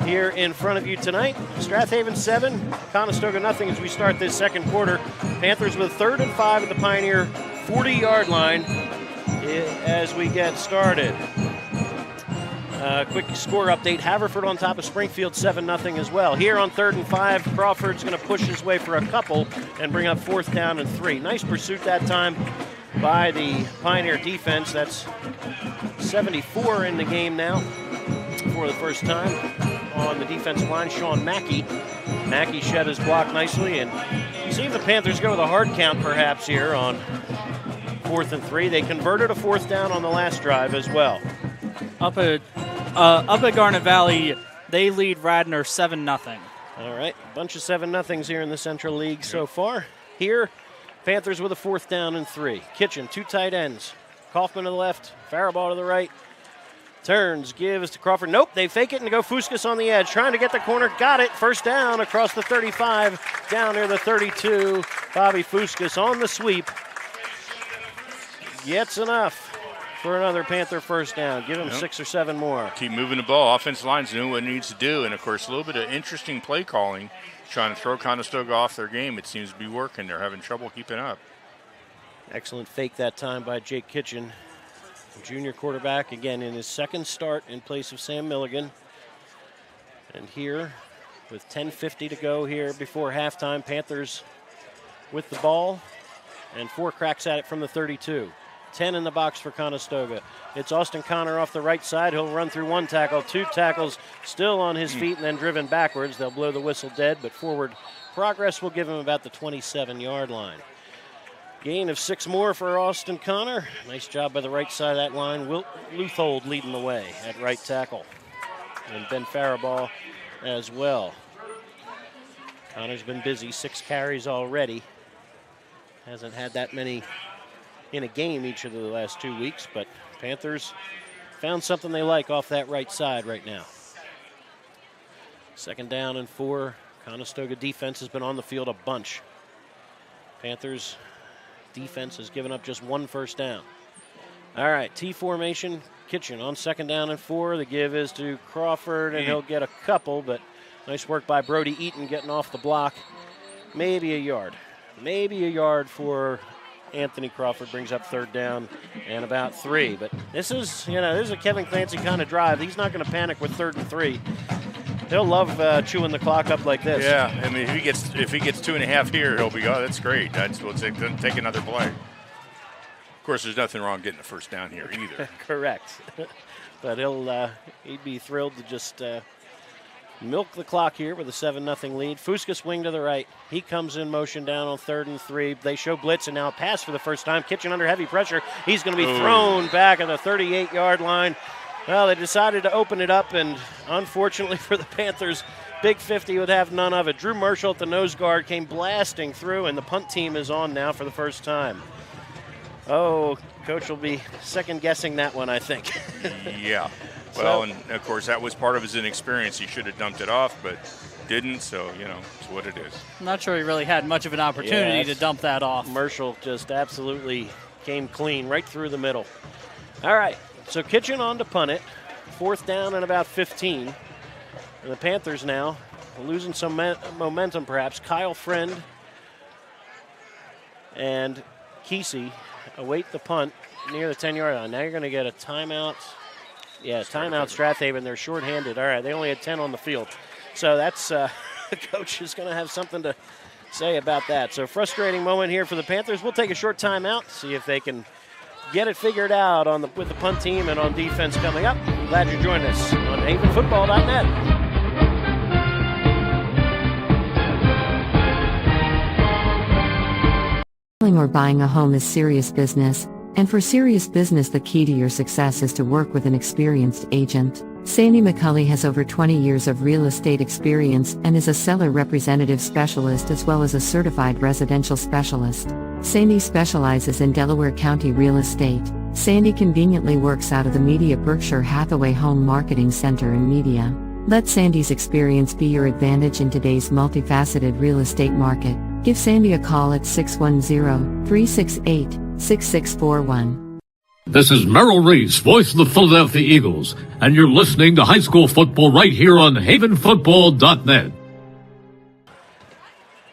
here in front of you tonight. Strath Haven 7, Conestoga nothing as we start this second quarter. Panthers with 3rd and 5 at the Pioneer 40-yard line as we get started. Quick score update. Haverford on top of Springfield 7-0 as well. Here on 3rd and 5, Crawford's going to push his way for a couple and bring up 4th down and 3. Nice pursuit that time by the Pioneer defense. That's 74 in the game now for the first time. On the defensive line, Sean Mackey. Mackey shed his block nicely, and you see if the Panthers go with a hard count perhaps here on 4th and 3. They converted a 4th down on the last drive as well. Up at Garnet Valley, they lead Radnor 7-0. All right, a bunch of 7-0s here in the Central League so far. Here, Panthers with a 4th down and 3. Kitchen, 2 tight ends. Kauffman to the left, Faribault to the right. Turns, gives to Crawford. Nope, they fake it and go Fuskas on the edge. Trying to get the corner, got it. First down across the 35, down near the 32. Bobby Fuskas on the sweep. Gets enough for another Panther first down. Give him 6 or 7 more. Keep moving the ball. Offensive line's doing what it needs to do. And, of course, a little bit of interesting play calling, trying to throw Conestoga off their game. It seems to be working. They're having trouble keeping up. Excellent fake that time by Jake Kitchen. Junior quarterback, again, in his second start in place of Sam Milligan. And here, with 10:50 to go here before halftime, Panthers with the ball and 4 cracks at it from the 32. 10 in the box for Conestoga. It's Austin Connor off the right side. He'll run through 1 tackle, 2 tackles, still on his feet and then driven backwards. They'll blow the whistle dead, but forward progress will give him about the 27-yard line. Gain of 6 more for Austin Connor. Nice job by the right side of that line. Wilt Luthold leading the way at right tackle. And Ben Faribault as well. Connor's been busy, 6 carries already. Hasn't had that many in a game each of the last 2 weeks, but Panthers found something they like off that right side right now. 2nd down and 4. Conestoga defense has been on the field a bunch. Panthers defense has given up just 1 first down. All right, T formation. Kitchen on 2nd down and 4. The give is to Crawford, and he'll get a couple, but nice work by Brody Eaton getting off the block. Maybe a yard. Maybe a yard for Anthony Crawford. Brings up 3rd down and about 3. But this is a Kevin Clancy kind of drive. He's not going to panic with 3rd and 3. He'll love chewing the clock up like this. Yeah, I mean, if he gets 2.5 here, he'll be, oh, that's great. We'll take another play. Of course, there's nothing wrong getting the first down here either. Correct. But he'd be thrilled to just milk the clock here with a 7-0 lead. Fuskas wing to the right. He comes in motion down on 3rd and 3. They show blitz and now a pass for the first time. Kitchen under heavy pressure. He's going to be thrown back at the 38-yard line. Well, they decided to open it up, and unfortunately for the Panthers, Big 50 would have none of it. Drew Marshall at the nose guard came blasting through, and the punt team is on now for the first time. Oh, Coach will be second-guessing that one, I think. Yeah. Well, and, of course, that was part of his inexperience. He should have dumped it off, but didn't, so, it's what it is. I'm not sure he really had much of an opportunity to dump that off. Marshall just absolutely came clean right through the middle. All right, so Kitchen on to punt it. 4th down and about 15. And the Panthers now losing some momentum perhaps. Kyle Friend and Kesey await the punt near the 10-yard line. Now you're going to get a timeout. Yeah, timeout Strath Haven. They're shorthanded. All right, they only had 10 on the field. So that's the coach is going to have something to say about that. So frustrating moment here for the Panthers. We'll take a short timeout, see if they can get it figured out with the punt team and on defense coming up. Glad you joined us on havenfootball.net. Selling or buying a home is serious business, and for serious business the key to your success is to work with an experienced agent. Sandy McCulley has over 20 years of real estate experience and is a seller representative specialist as well as a certified residential specialist. Sandy specializes in Delaware County real estate. Sandy conveniently works out of the Media Berkshire Hathaway Home Marketing Center in Media. Let Sandy's experience be your advantage in today's multifaceted real estate market. Give Sandy a call at 610-368-6641. This is Merrill Reese, voice of the Philadelphia Eagles, and you're listening to high school football right here on havenfootball.net.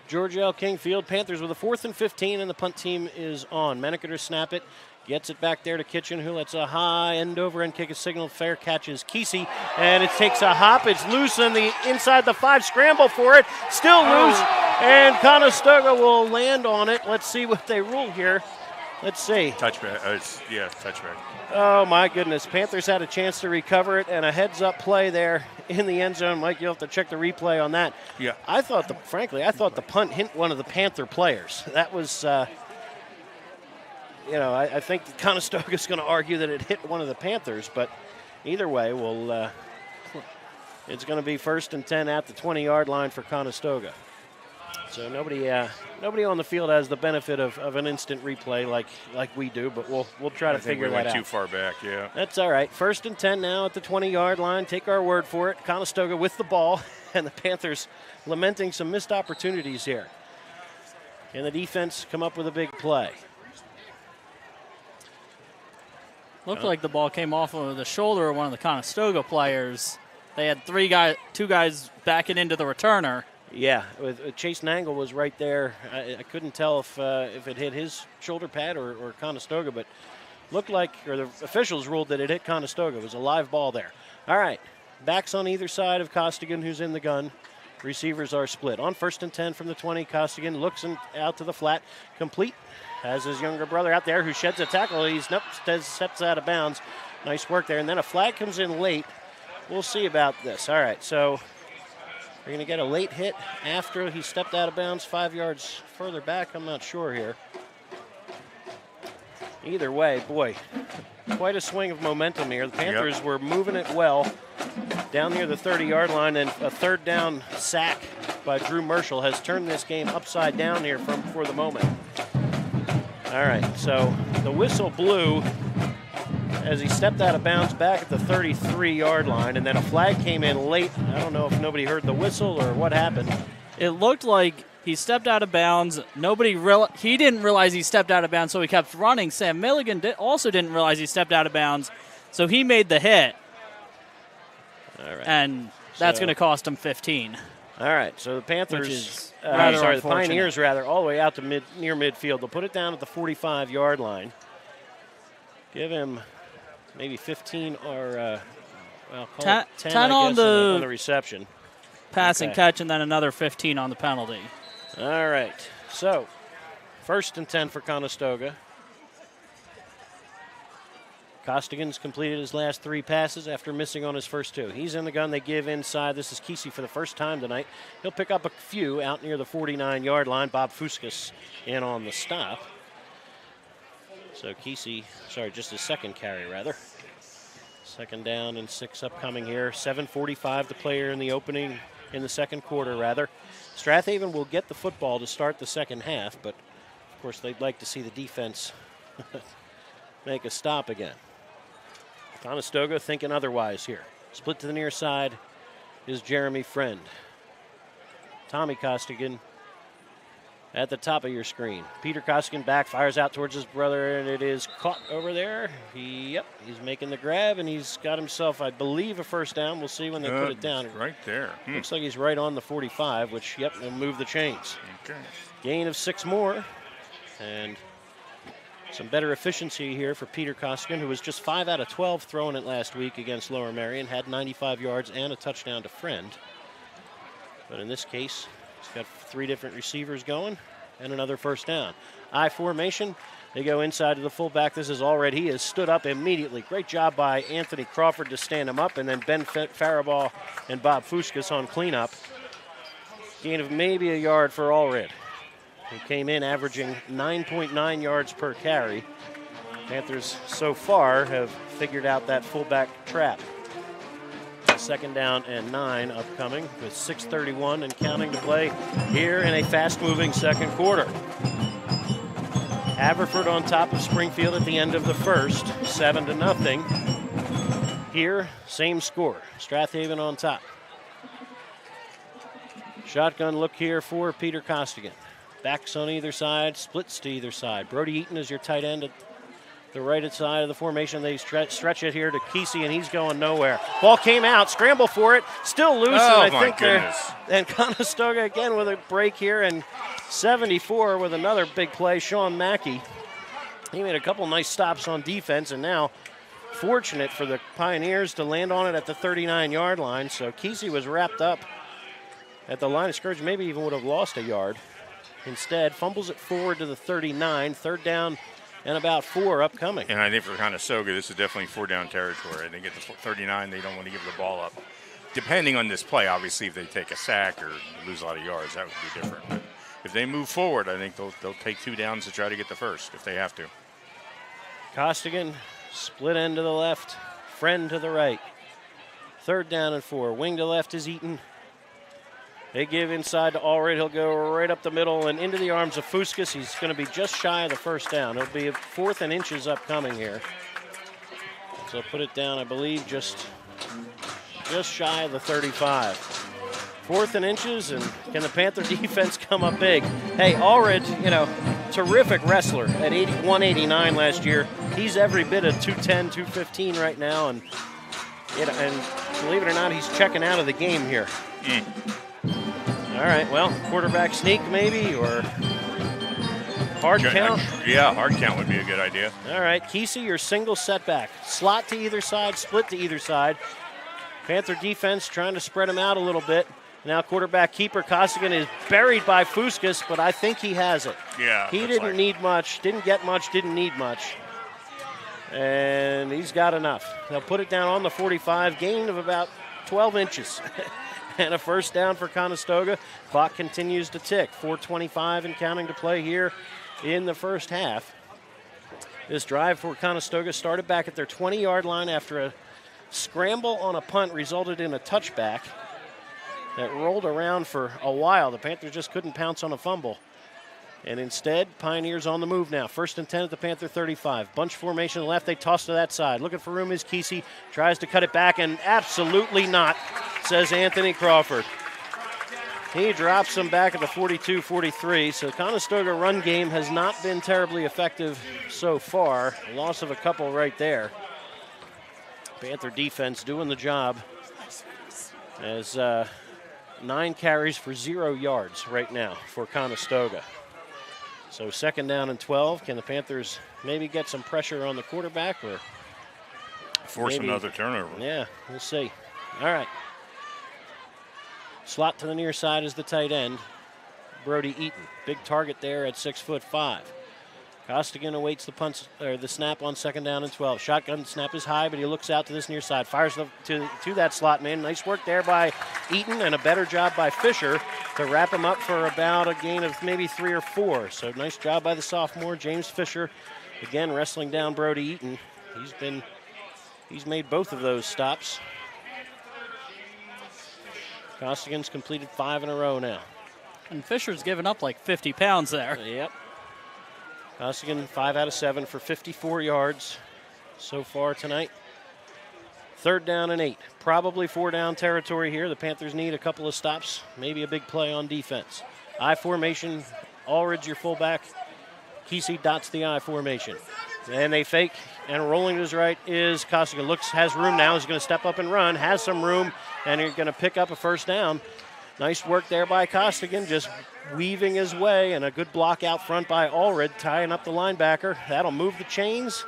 George L. King Field, Panthers with a 4th and 15, and the punt team is on. Menaker to snap it, gets it back there to Kitchen, who lets a high end-over-end kick, a signal, fair catches Kesey, and it takes a hop. It's loose in the inside the 5, scramble for it, still loose, and Conestoga will land on it. Let's see what they rule here. Let's see. Touchback. Touchback. Oh, my goodness. Panthers had a chance to recover it, and a heads-up play there in the end zone. Mike, you'll have to check the replay on that. Yeah. I thought the punt hit one of the Panther players. That was, I think Conestoga's going to argue that it hit one of the Panthers, but either way, it's going to be 1st and 10 at the 20-yard line for Conestoga. So nobody on the field has the benefit of an instant replay like we do, but we'll try to figure that out. I think we went too far back, yeah. That's all right. 1st and 10 now at the 20-yard line. Take our word for it. Conestoga with the ball, and the Panthers lamenting some missed opportunities here. Can the defense come up with a big play? Looked like the ball came off of the shoulder of one of the Conestoga players. They had two guys backing into the returner. Yeah, with Chase Nangle was right there. I couldn't tell if it hit his shoulder pad or Conestoga, but looked like, or the officials ruled that it hit Conestoga. It was a live ball there. All right, backs on either side of Costigan, who's in the gun. Receivers are split. On 1st and 10 from the 20, Costigan looks out to the flat, complete. Has his younger brother out there who sheds a tackle. Steps out of bounds. Nice work there. And then a flag comes in late. We'll see about this. All right, so we're going to get a late hit after he stepped out of bounds 5 yards further back. I'm not sure here. Either way, boy, quite a swing of momentum here. The Panthers were moving it well down near the 30-yard line, and a 3rd down sack by Drew Marshall has turned this game upside down here for the moment. All right, so the whistle blew as he stepped out of bounds back at the 33-yard line, and then a flag came in late. I don't know if nobody heard the whistle or what happened. It looked like he stepped out of bounds. He didn't realize he stepped out of bounds, so he kept running. Sam Milligan also didn't realize he stepped out of bounds, so he made the hit. All right. And that's going to cost him 15. All right, so the Panthers, the Pioneers all the way out to near midfield. They'll put it down at the 45-yard line. Give him maybe 15 or, call it 10 on the reception. Pass and catch, and then another 15 on the penalty. All right, so 1st and 10 for Conestoga. Costigan's completed his last 3 passes after missing on his first 2. He's in the gun. They give inside. This is Kesey for the first time tonight. He'll pick up a few out near the 49-yard line. Bob Fuskas in on the stop. So Kesey, just his second carry, rather. 2nd down and 6 upcoming here. 7:45 to play here in the second quarter, rather. Strath Haven will get the football to start the second half, but, of course, they'd like to see the defense make a stop again. Conestoga thinking otherwise here. Split to the near side is Jeremy Friend. Tommy Costigan at the top of your screen. Peter Costigan back, fires out towards his brother, and it is caught over there. He's making the grab, and he's got himself, I believe, a first down. We'll see when they put it down. Right there. Looks like he's right on the 45, which, will move the chains. Okay. Gain of 6 more, and some better efficiency here for Peter Costigan, who was just 5 out of 12 throwing it last week against Lower Merion, had 95 yards and a touchdown to Friend. But in this case, he's got 3 different receivers going and another first down. I formation. They go inside to the fullback. This is Allred. He has stood up immediately. Great job by Anthony Crawford to stand him up, and then Ben Faribault and Bob Fuskas on cleanup. Gain of maybe a yard for Allred, who came in averaging 9.9 yards per carry. Panthers so far have figured out that fullback trap. 2nd down and 9 upcoming with 6:31 and counting to play here in a fast-moving second quarter. Haverford on top of Springfield at the end of the first, 7-0. Here, same score. Strath Haven on top. Shotgun look here for Peter Costigan. Backs on either side, splits to either side. Brody Eaton is your tight end at the right side of the formation. They stretch it here to Kesey, and he's going nowhere. Ball came out, scramble for it, still loose, and I think goodness. And Conestoga again with a break here, and 74 with another big play. Sean Mackey, he made a couple nice stops on defense, and now fortunate for the Pioneers to land on it at the 39-yard line. So Kesey was wrapped up at the line of scrimmage, maybe even would have lost a yard. Instead, fumbles it forward to the 39, 3rd down and about 4 upcoming. And I think for Conestoga, this is definitely 4-down territory. I think at the 39, they don't want to give the ball up. Depending on this play, obviously, if they take a sack or lose a lot of yards, that would be different. But if they move forward, I think they'll take 2 downs to try to get the first if they have to. Costigan, split end to the left, Friend to the right. 3rd down and 4. Wing to left is Eaton. They give inside to Allred. He'll go right up the middle and into the arms of Fuskas. He's going to be just shy of the first down. It'll be a 4th and inches upcoming here. So put it down, I believe, just shy of the 35. 4th and inches, and can the Panther defense come up big? Hey, Allred, terrific wrestler at 189 last year. He's every bit of 210, 215 right now, and believe it or not, he's checking out of the game here. All right, well, quarterback sneak maybe, or hard count? Yeah, hard count would be a good idea. All right, Kesey, your single setback. Slot to either side, split to either side. Panther defense trying to spread him out a little bit. Now quarterback keeper Costigan is buried by Fuskas, but I think he has it. Yeah. He didn't need much, didn't get much, didn't need much. And he's got enough. They'll put it down on the 45, gain of about 12 inches. And a first down for Conestoga. Clock continues to tick. 4:25 and counting to play here in the first half. This drive for Conestoga started back at their 20-yard line after a scramble on a punt resulted in a touchback that rolled around for a while. The Panthers just couldn't pounce on a fumble. And instead, Pioneers on the move now. 1st and 10 at the Panther 35. Bunch formation left, they toss to that side. Looking for room is Kesey. Tries to cut it back, and absolutely not, says Anthony Crawford. He drops him back at the 42-43. So Conestoga run game has not been terribly effective so far. A loss of a couple right there. Panther defense doing the job as 9 carries for 0 yards right now for Conestoga. So 2nd down and 12. Can the Panthers maybe get some pressure on the quarterback or force another turnover? Yeah, we'll see. All right. Slot to the near side is the tight end, Brody Eaton. Big target there at 6'5". Costigan awaits the snap on 2nd down and 12. Shotgun snap is high, but he looks out to this near side. Fires to that slot man. Nice work there by Eaton, and a better job by Fisher to wrap him up for about a gain of maybe 3 or 4. So nice job by the sophomore, James Fisher. Again, wrestling down Brody Eaton. He's made both of those stops. Costigan's completed 5 in a row now. And Fisher's given up like 50 pounds there. Yep. Costigan 5 out of 7 for 54 yards so far tonight. 3rd down and 8. Probably 4-down territory here. The Panthers need a couple of stops, maybe a big play on defense. I formation, Allred's your fullback. Kesey dots the I formation. And they fake, and rolling to his right is Costigan. Has room now. He's going to step up and run. Has some room, and he's going to pick up a first down. Nice work there by Costigan, just weaving his way, and a good block out front by Allred, tying up the linebacker. That'll move the chains.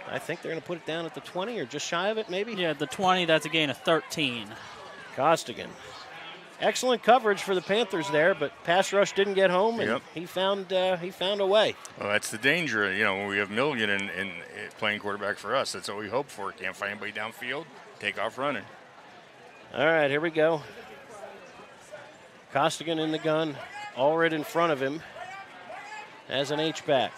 I think they're going to put it down at the 20 or just shy of it, maybe? Yeah, the 20, that's a gain of 13. Costigan. Excellent coverage for the Panthers there, but pass rush didn't get home, and he found a way. Well, that's the danger, when we have Milligan and playing quarterback for us. That's what we hope for. Can't find anybody downfield, take off running. All right, here we go. Costigan in the gun, Allred in front of him as an H-back.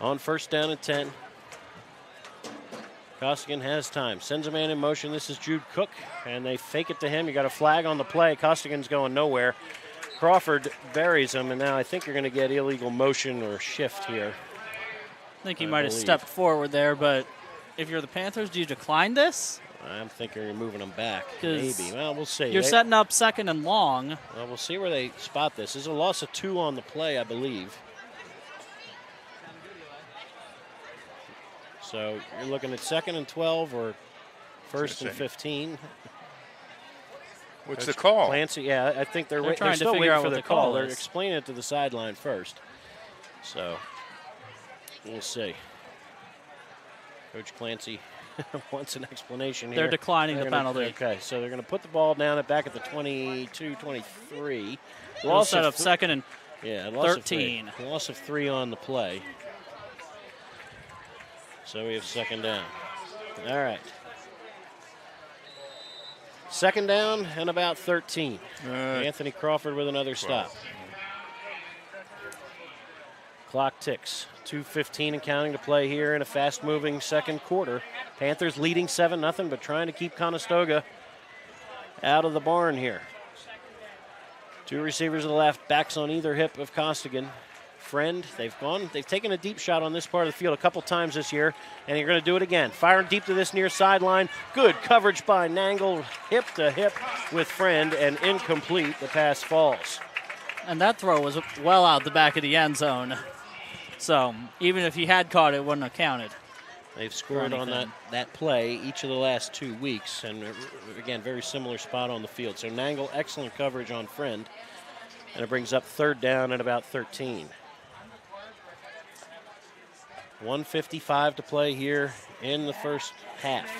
On first down and 10. Costigan has time. Sends a man in motion. This is Jude Cook, and they fake it to him. You got a flag on the play. Costigan's going nowhere. Crawford buries him, and now I think you're going to get illegal motion or shift here. I think he might have stepped forward there, but if you're the Panthers, do you decline this? I'm thinking you're moving them back. Maybe. Well, we'll see. You're setting up second and long. Well, we'll see where they spot this. There's a loss of 2 on the play, I believe. So you're looking at 2nd and 12 or 1st and 15. What's the call? Clancy, yeah, I think they're trying still to figure waiting out for what the the call. call They're is. explaining it to the sideline first. So we'll see. Coach Clancy wants an explanation here. They're declining the penalty. Okay, so they're going to put the ball down back at the 22-23. We'll set up 2nd and loss 13. Of 3. Loss of 3 on the play. So we have 2nd down. All right. 2nd down and about 13. Anthony Crawford with another stop. Clock ticks. 2:15 and counting to play here in a fast-moving second quarter. Panthers leading 7-0, but trying to keep Conestoga out of the barn here. 2 receivers to the left, backs on either hip of Costigan. Friend, they've taken a deep shot on this part of the field a couple times this year, and you're going to do it again. Firing deep to this near sideline. Good coverage by Nangle, hip to hip with Friend, and incomplete. The pass falls. And that throw was well out the back of the end zone. So even if he had caught it, it wouldn't have counted. They've scored on that play each of the last 2 weeks, and again, very similar spot on the field. So Nangle, excellent coverage on Friend, and it brings up 3rd down at about 13. 1:55 to play here in the first half.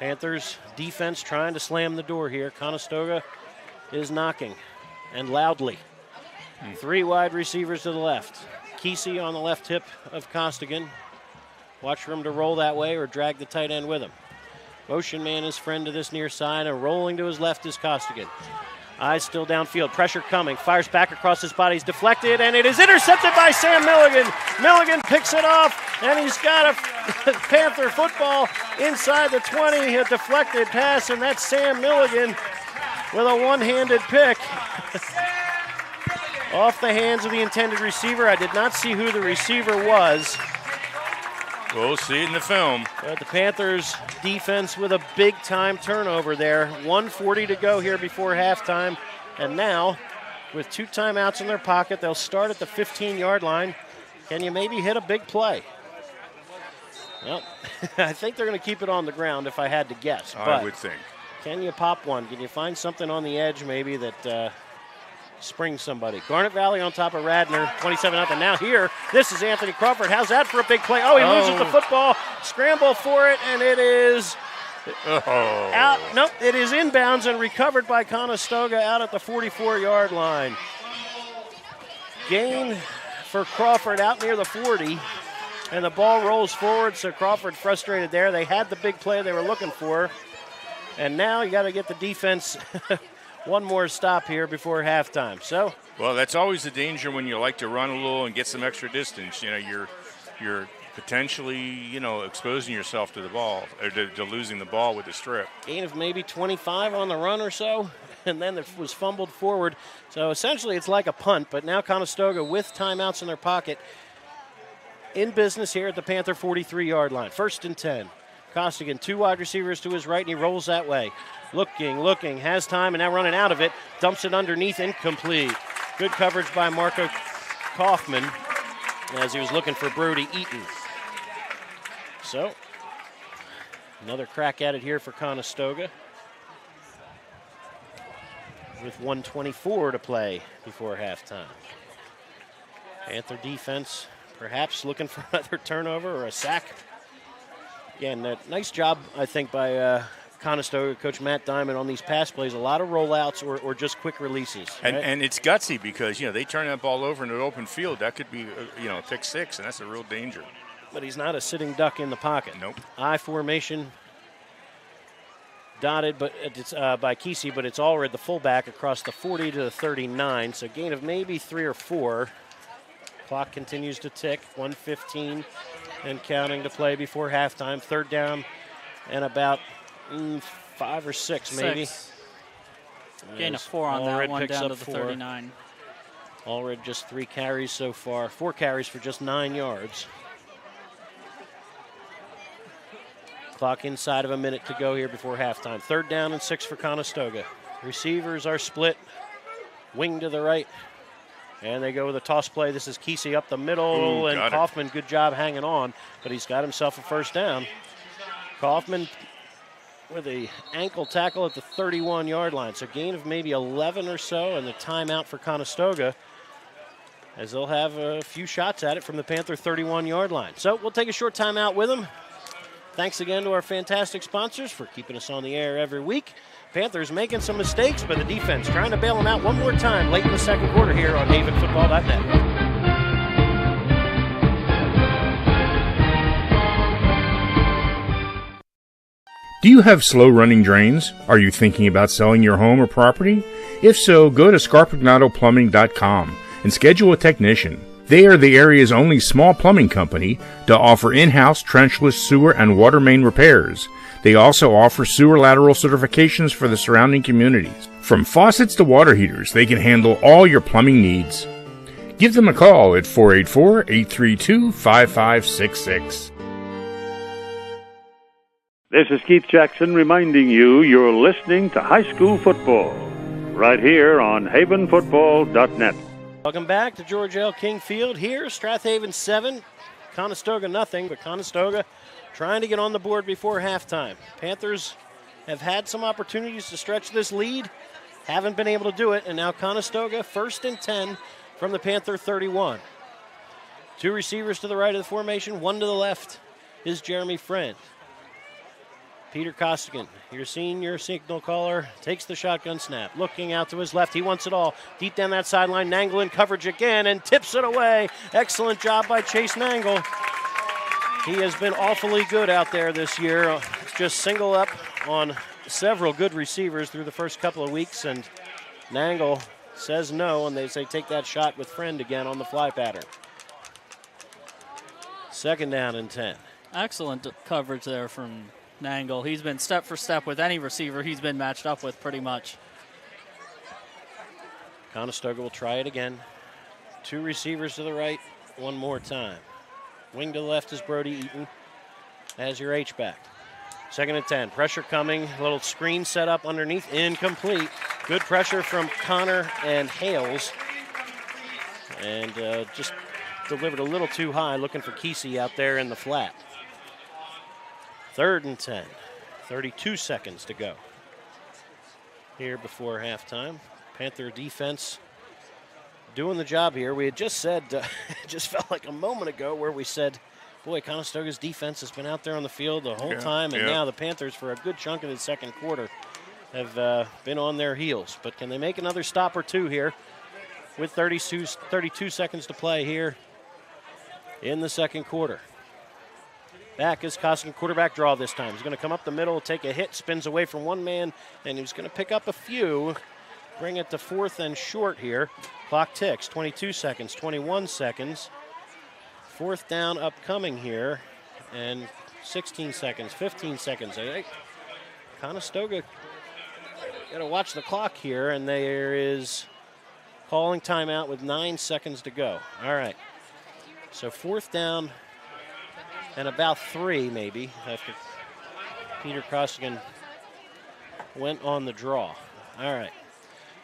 Panthers defense trying to slam the door here. Conestoga is knocking, and loudly. 3 wide receivers to the left. Kesey on the left hip of Costigan. Watch for him to roll that way or drag the tight end with him. Motion man is Friend to this near side, and rolling to his left is Costigan. Eyes still downfield. Pressure coming. Fires back across his body. He's deflected, and it is intercepted by Sam Milligan. Milligan picks it off, and he's got a Panther football inside the 20. A deflected pass, and that's Sam Milligan with a one-handed pick. Off the hands of the intended receiver. I did not see who the receiver was. We'll see it in the film. But the Panthers defense with a big-time turnover there. 1:40 to go here before halftime. And now, with 2 timeouts in their pocket, they'll start at the 15-yard line. Can you maybe hit a big play? Well, I think they're going to keep it on the ground if I had to guess. I would think. Can you pop one? Can you find something on the edge maybe that springs somebody? Garnet Valley on top of Radnor, 27-0. Now here, this is Anthony Crawford. How's that for a big play? Oh, he loses the football. Scramble for it, and it is out. Nope, it is inbounds and recovered by Conestoga out at the 44-yard line. Gain for Crawford out near the 40, and the ball rolls forward, so Crawford frustrated there. They had the big play they were looking for, and now you got to get the defense one more stop here before halftime. So, well, that's always the danger when you like to run a little and get some extra distance. You're potentially, exposing yourself to the ball, or to losing the ball with the strip. Gain of maybe 25 on the run or so, and then it was fumbled forward. So essentially it's like a punt, but now Conestoga with timeouts in their pocket in business here at the Panther 43-yard line. 1st and 10. Costigan, 2 wide receivers to his right, and he rolls that way. Looking, has time, and now running out of it. Dumps it underneath, incomplete. Good coverage by Marco Kauffman as he was looking for Brody Eaton. So, another crack at it here for Conestoga, with 1:24 to play before halftime. Panther defense perhaps looking for another turnover or a sack. Again, nice job, I think, by Conestoga, Coach Matt Diamond, on these pass plays. A lot of rollouts or just quick releases. Right? And it's gutsy because, they turn that ball over in an open field. That could be, a pick 6, and that's a real danger. But he's not a sitting duck in the pocket. Nope. I formation dotted but it's by Kesey, but it's Allred, the fullback, across the 40 to the 39. So gain of maybe 3 or 4. Clock continues to tick. 1:15 and counting to play before halftime. 3rd down and about 5 or 6 maybe. Gain of 4 on that one, down to the 39. Allred just 3 carries so far. 4 carries for just 9 yards. Clock inside of a minute to go here before halftime. 3rd down and 6 for Conestoga. Receivers are split. Wing to the right. And they go with a toss play. This is Kesey up the middle. And Kauffman, good job hanging on. But he's got himself a 1st down. Kauffman with a ankle tackle at the 31-yard line. So gain of maybe 11 or so, and the timeout for Conestoga, as they'll have a few shots at it from the Panther 31-yard line. So we'll take a short timeout with them. Thanks again to our fantastic sponsors for keeping us on the air every week. Panthers making some mistakes, but the defense trying to bail them out one more time late in the 2nd quarter here on havenfootball.net. Do you have slow-running drains? Are you thinking about selling your home or property? If so, go to scarpignatoplumbing.com and schedule a technician. They are the area's only small plumbing company to offer in-house trenchless sewer and water main repairs. They also offer sewer lateral certifications for the surrounding communities. From faucets to water heaters, they can handle all your plumbing needs. Give them a call at 484-832-5566. This is Keith Jackson reminding you you're listening to high school football right here on havenfootball.net. Welcome back to George L. King Field. Here, Strath Haven 7, Conestoga nothing, but Conestoga trying to get on the board before halftime. Panthers have had some opportunities to stretch this lead, haven't been able to do it, and now Conestoga 1st and 10 from the Panther 31. 2 receivers to the right of the formation, 1 to the left is Jeremy Friend. Peter Costigan, your senior signal caller, takes the shotgun snap. Looking out to his left, he wants it all. Deep down that sideline, Nangle in coverage again and tips it away. Excellent job by Chase Nangle. He has been awfully good out there this year. Just single up on several good receivers through the first couple of weeks, and Nangle says no, and they say take that shot with Friend again on the fly pattern. 2nd down and 10. Excellent coverage there from Nangle. He's been step for step with any receiver he's been matched up with pretty much. Conestoga will try it again. 2 receivers to the right, 1 more time. Wing to the left is Brody Eaton as your H-back. 2nd and 10. Pressure coming. A little screen set up underneath. Incomplete. Good pressure from Connor and Hales. And just delivered a little too high, looking for Kesey out there in the flat. 3rd and 10. 32 seconds to go here before halftime. Panther defense doing the job here. We had just said, it just felt like a moment ago where we said, boy, Conestoga's defense has been out there on the field the whole time, and now the Panthers, for a good chunk of the 2nd quarter, have been on their heels. But can they make another stop or 2 here with 32 seconds to play here in the 2nd quarter? Back is Costigan, quarterback draw this time. He's going to come up the middle, take a hit, spins away from one man, and he's going to pick up a few, bring it to 4th and short here. Clock ticks, 22 seconds, 21 seconds. 4th down upcoming here, and 16 seconds, 15 seconds. Conestoga got to watch the clock here, and there is calling timeout with 9 seconds to go. All right, so 4th down and about 3 maybe after Peter Costigan went on the draw. All right.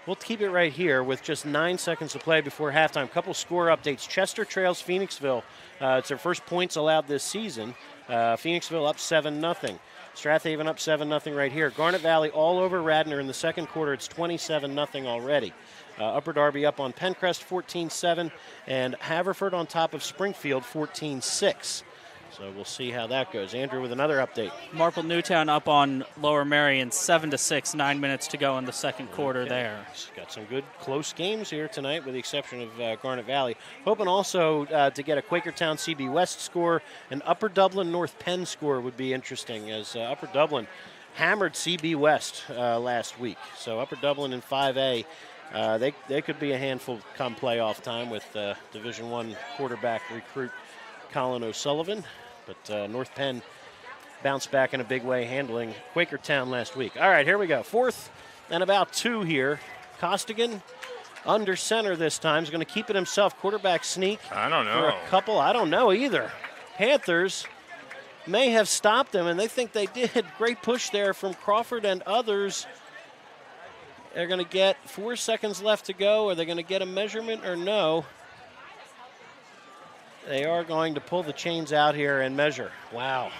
We'll keep it right here with just 9 seconds to play before halftime. Couple score updates. Chester trails Phoenixville. It's their first points allowed this season. Phoenixville up 7-0. Strath Haven up 7-0 right here. Garnet Valley all over Radnor in the second quarter. It's 27-0 already. Upper Darby up on Pencrest 14-7. And Haverford on top of Springfield 14-6. So we'll see how that goes. Andrew with another update. Marple Newtown up on Lower Merion 7-6, 9 minutes to go in the second quarter there. Got some good close games here tonight with the exception of Garnet Valley. Hoping also to get a Quakertown CB West score. An Upper Dublin North Penn score would be interesting as Upper Dublin hammered CB West last week. So Upper Dublin in 5A, they could be a handful come playoff time with Division I quarterback recruit Colin O'Sullivan. But North Penn bounced back in a big way, handling Quakertown last week. All right, here we go. 4th and about 2 here. Costigan under center this time. Is going to keep it himself. Quarterback sneak. I don't know. For a couple. I don't know either. Panthers may have stopped him, and they think they did. Great push there from Crawford and others. They're going to get 4 seconds left to go. Are they going to get a measurement or no? They are going to pull the chains out here and measure. Wow.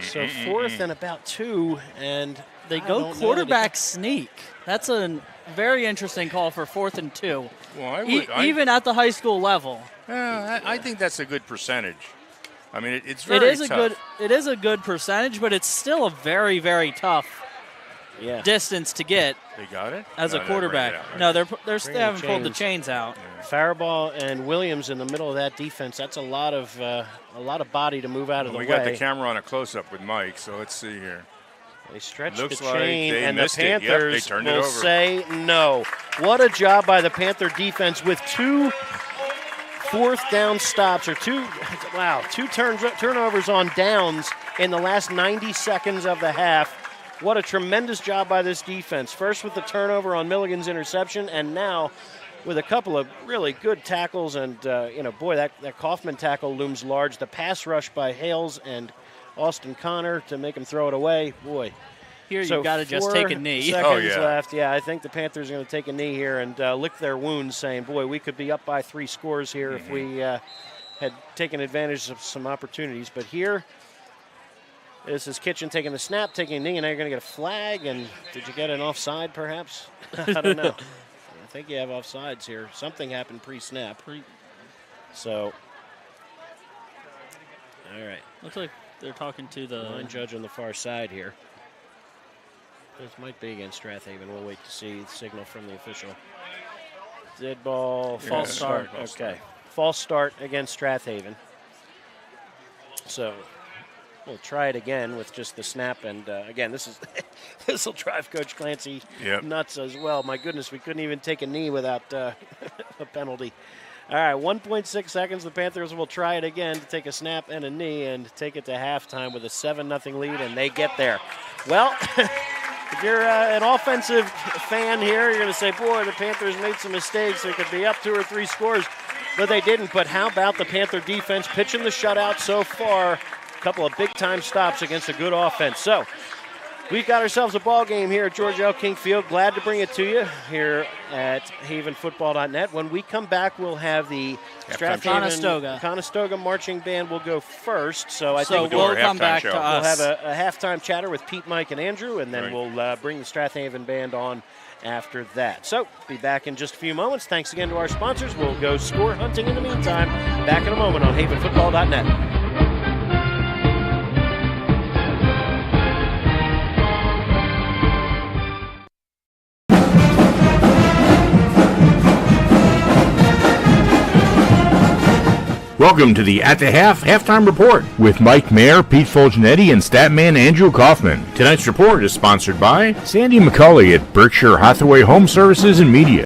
So 4th and about 2, and they go quarterback sneak. That's a very interesting call for 4th and 2. Well, even at the high school level. I think that's a good percentage. I mean, it's very tough. It is a good percentage, but it's still a very, very tough distance to get. They got it as a quarterback. No, they haven't pulled the chains out. Yeah. Faribault and Williams in the middle of that defense. That's a lot of body to move out of the way. We got the camera on a close-up with Mike, so let's see here. They stretched Looks the like chain, they and the missed it. Yep, Panthers they turned it will over. say no. What a job by the Panther defense with 2 4th down stops, or two turnovers on downs in the last 90 seconds of the half. What a tremendous job by this defense. First with the turnover on Milligan's interception, and now with a couple of really good tackles. And, boy, that Kauffman tackle looms large. The pass rush by Hales and Austin Connor to make him throw it away. Boy. Here you've got to just take a knee. 4 seconds left. Yeah, I think the Panthers are going to take a knee here and lick their wounds, saying, boy, we could be up by 3 scores here if we had taken advantage of some opportunities. But here, this is Kitchen taking the snap, taking a knee, and now you're going to get a flag. And did you get an offside, perhaps? I don't know. I think you have offsides here. Something happened pre-snap. So, all right. Looks like they're talking to the line judge on the far side here. This might be against Strath Haven. We'll wait to see the signal from the official. Dead ball, false start. Okay. False start against Strath Haven. So we'll try it again with just the snap. And again, this will drive Coach Clancy nuts as well. My goodness, we couldn't even take a knee without a penalty. All right, 1.6 seconds. The Panthers will try it again to take a snap and a knee and take it to halftime with a 7-0 lead, and they get there. Well, if you're an offensive fan here, you're going to say, boy, the Panthers made some mistakes. They could be up 2 or 3 scores, but they didn't. But how about the Panther defense pitching the shutout so far? A couple of big-time stops against a good offense. So we've got ourselves a ball game here at George L. King Field. Glad to bring it to you here at havenfootball.net. When we come back, we'll have the Strath Haven Conestoga marching band will go first. So I think we'll come back to us. We'll have a halftime chatter with Pete, Mike, and Andrew, and then we'll bring the Strath Haven band on after that. So be back in just a few moments. Thanks again to our sponsors. We'll go score hunting in the meantime. Back in a moment on havenfootball.net. Welcome to the At the Halftime Report with Mike Mayer, Pete Fulginiti, and Statman Andrew Kauffman. Tonight's report is sponsored by Sandy McCulley at Berkshire Hathaway Home Services and Media.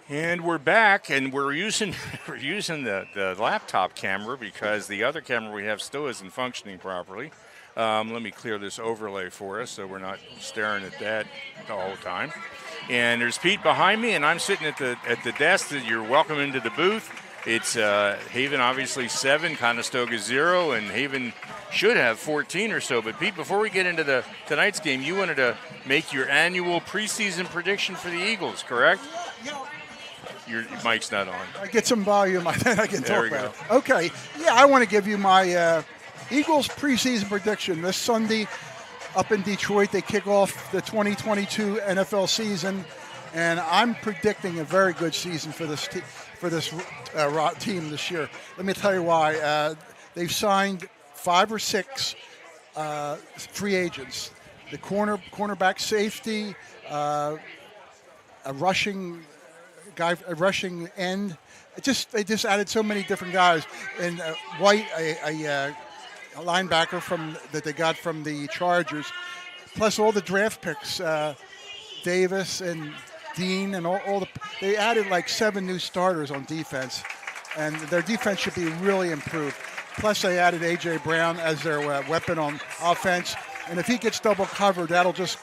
And we're back, and we're using the laptop camera because the other camera we have still isn't functioning properly. Let me clear this overlay for us so we're not staring at that the whole time. And there's Pete behind me, and I'm sitting at the desk. You're welcome into the booth. It's Haven obviously 7, Conestoga 0, and Haven should have 14 or so. But Pete, before we get into tonight's game, you wanted to make your annual preseason prediction for the Eagles, correct? Your mic's not on. I get some volume, then I can There talk we about it. Okay, yeah, I want to give you my Eagles preseason prediction. This Sunday up in Detroit, they kick off the 2022 NFL season, and I'm predicting a very good season for this team this year. Let me tell you why. They've signed 5 or 6 free agents. The cornerback, safety, a rushing end. They just added so many different guys. And White, a linebacker that they got from the Chargers, plus all the draft picks, Davis and Dean, and they added like 7 new starters on defense, and their defense should be really improved. Plus, they added A.J. Brown as their weapon on offense, and if he gets double covered, that'll just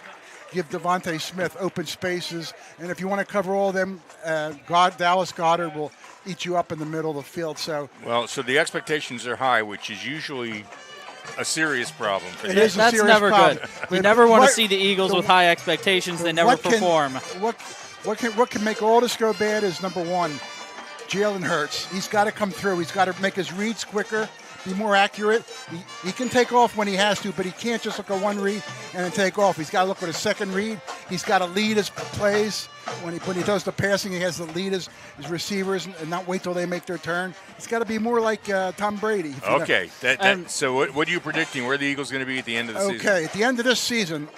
give Devontae Smith open spaces. And if you want to cover all of them, Dallas Goedert will eat you up in the middle of the field. So the expectations are high, which is usually a serious problem for them. That's never good. You never want to see the Eagles with high expectations. They never perform. What can make all this go bad is, number one, Jalen Hurts. He's got to come through. He's got to make his reads quicker, be more accurate. He can take off when he has to, but he can't just look at one read and then take off. He's got to look at a second read. He's got to lead his plays. When he does the passing, he has to lead his receivers and not wait till they make their turn. He's got to be more like Tom Brady. Okay. So what are you predicting? Where are the Eagles going to be at the end of the season? Okay, at the end of this season,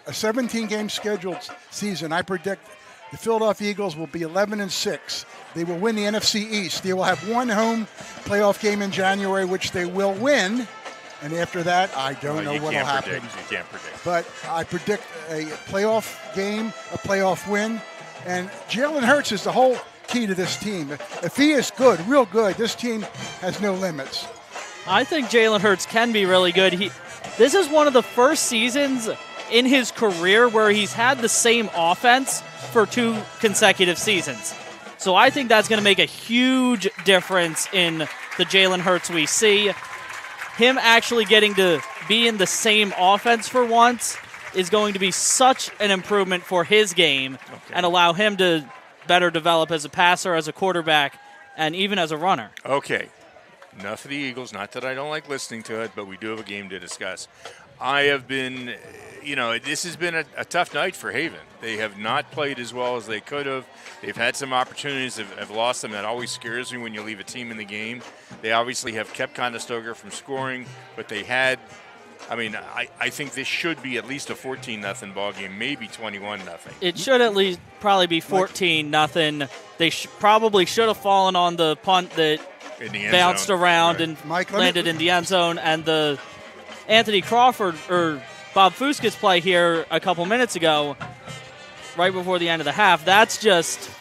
a 17-game scheduled season, I predict the Philadelphia Eagles will be 11-6. They will win the NFC East. They will have one home playoff game in January, which they will win. And after that, I don't know what will happen. You can't predict. But I predict a playoff game, a playoff win. And Jalen Hurts is the whole key to this team. If he is good, real good, this team has no limits. I think Jalen Hurts can be really good. This is one of the first seasons in his career where he's had the same offense for 2 consecutive seasons. So I think that's going to make a huge difference in the Jalen Hurts we see. Him actually getting to be in the same offense for once is going to be such an improvement for his game and allow him to better develop as a passer, as a quarterback, and even as a runner. Okay. Enough of the Eagles. Not that I don't like listening to it, but we do have a game to discuss. I have been, this has been a tough night for Haven. They have not played as well as they could have. They've had some opportunities, have lost them. That always scares me when you leave a team in the game. They obviously have kept Conestoga from scoring, but they had, I think this should be at least a 14-0 ball game, maybe 21-0. It should at least probably be 14-0. They probably should have fallen on the punt that bounced around and landed in the end zone, and the Anthony Crawford or Bob Fuske's play here a couple minutes ago, right before the end of the half. That's just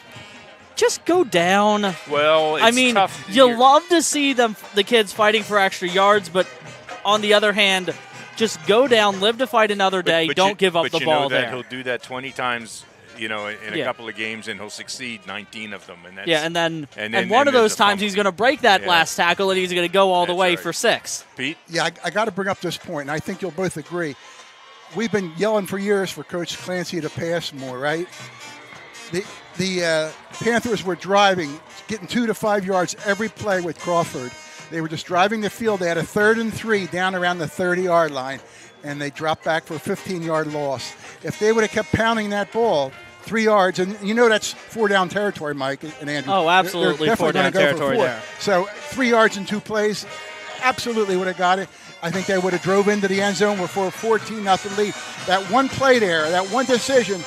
go down. Well, it's tough. You love to see the kids fighting for extra yards, but on the other hand, just go down, live to fight another day. Don't give up the ball there. He'll do that 20 times. In a couple of games, and he'll succeed 19 of them. And then one of those times he's going to break that last tackle, and he's going to go all the way for 6. Pete? Yeah, I got to bring up this point, and I think you'll both agree. We've been yelling for years for Coach Clancy to pass more, right? The Panthers were driving, getting 2 to 5 yards every play with Crawford. They were just driving the field. They had a 3rd and 3 down around the 30-yard line, and they dropped back for a 15-yard loss. If they would have kept pounding that ball 3 yards, and that's 4-down territory, Mike and Andrew. Oh, absolutely, 4-down territory there. So 3 yards in 2 plays, absolutely would have got it. I think they would have drove into the end zone for a 14-0 lead. That one play there, that one decision,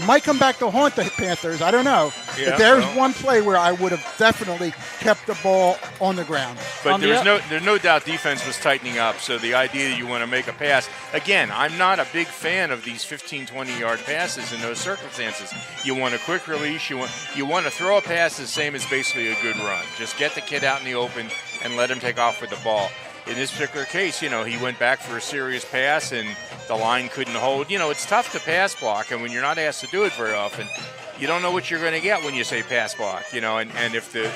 might come back to haunt the Panthers. I don't know. But there's one play where I would have definitely kept the ball on the ground. But there's no doubt defense was tightening up, so the idea that you want to make a pass, again, I'm not a big fan of these 15, 20-yard passes in those circumstances. You want a quick release. You want to throw a pass the same as basically a good run. Just get the kid out in the open and let him take off with the ball. In this particular case, he went back for a serious pass, and the line couldn't hold. It's tough to pass block, and when you're not asked to do it very often, you don't know what you're going to get when you say pass block. And if the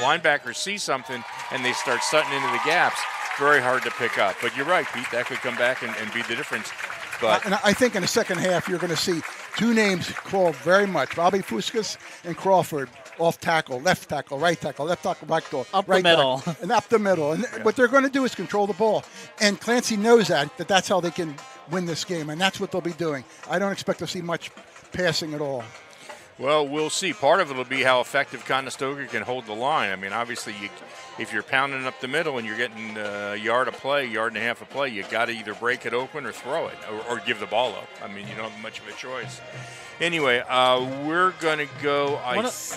linebackers see something and they start stunting into the gaps, very hard to pick up. But you're right, Pete. That could come back and be the difference. But and I think in the second half you're going to see two names called very much: Bobby Fuskas and Crawford. Off tackle, left tackle, right tackle, left tackle, right tackle, up right the middle, tackle, and up the middle. And what they're going to do is control the ball. And Clancy knows that's how they can win this game, and that's what they'll be doing. I don't expect to see much passing at all. Well, we'll see. Part of it will be how effective Conestoga can hold the line. I mean, obviously, if you're pounding up the middle and you're getting a yard a play, yard and a half a play, you got to either break it open or throw it or give the ball up. I mean, you don't have much of a choice. Anyway, we're going to go, let's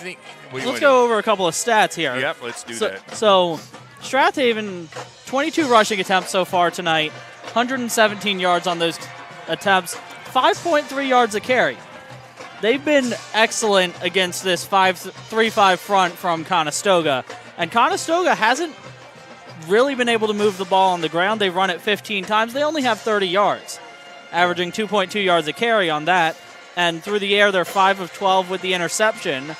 go over a couple of stats here. Yep, let's do that. So, Strath Haven, 22 rushing attempts so far tonight, 117 yards on those attempts, 5.3 yards a carry. They've been excellent against this 3-5 front from Conestoga. And Conestoga hasn't really been able to move the ball on the ground. They run it 15 times. They only have 30 yards, averaging 2.2 yards a carry on that. And through the air, they're 5 of 12 with the interception.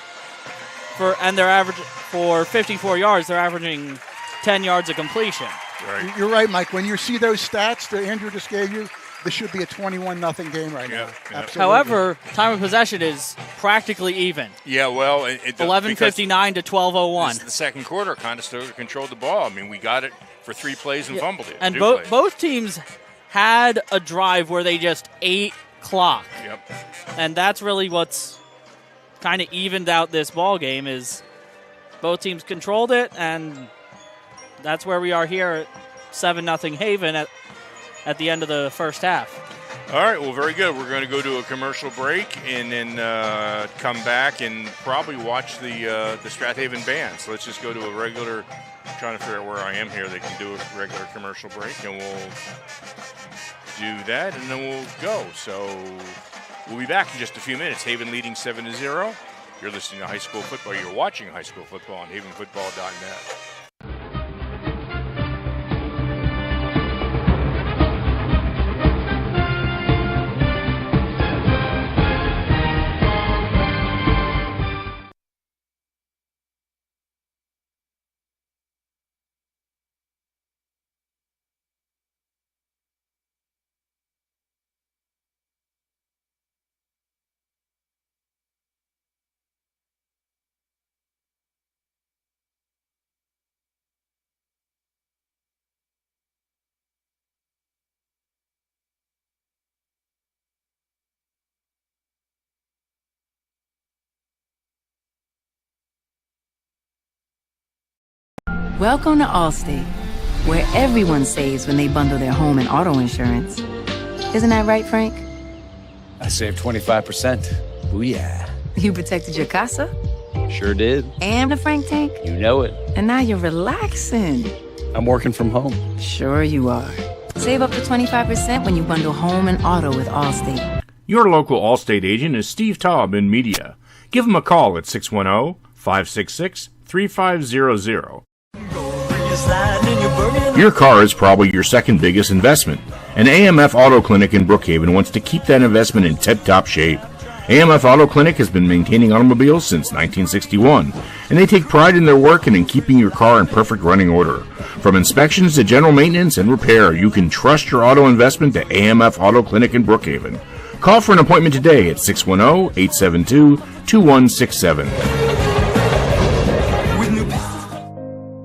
And they're average for 54 yards. They're averaging 10 yards of completion. Right. You're right, Mike. When you see those stats that Andrew just gave you, this should be a 21-0 game right now. Absolutely. However, time of possession is practically even. Yeah, well, 11:59 to 12:01. The second quarter, Conestoga controlled the ball. I mean, we got it for 3 plays and fumbled it. And both teams had a drive where they just ate clock. Yep. And that's really what's kind of evened out this ball game, is both teams controlled it, and that's where we are here at 7-0 Haven at the end of the first half. All right, well, very good. We're going to go to a commercial break and then come back and probably watch the Strath Haven band. So let's just go to a regular, I'm trying to figure out where I am here. They can do a regular commercial break, and we'll do that, and then we'll go. So we'll be back in just a few minutes. Haven leading 7-0. You're listening to high school football. You're watching high school football on havenfootball.net. Welcome to Allstate, where everyone saves when they bundle their home and auto insurance. Isn't that right, Frank? I saved 25%. Booyah. You protected your casa? Sure did. And the Frank tank? You know it. And now you're relaxing. I'm working from home. Sure you are. Save up to 25% when you bundle home and auto with Allstate. Your local Allstate agent is Steve Taub in media. Give him a call at 610-566-3500. Your car is probably your second biggest investment, and AMF Auto Clinic in Brookhaven wants to keep that investment in tip-top shape. AMF Auto Clinic has been maintaining automobiles since 1961, and they take pride in their work and in keeping your car in perfect running order. From inspections to general maintenance and repair, you can trust your auto investment to AMF Auto Clinic in Brookhaven. Call for an appointment today at 610-872-2167.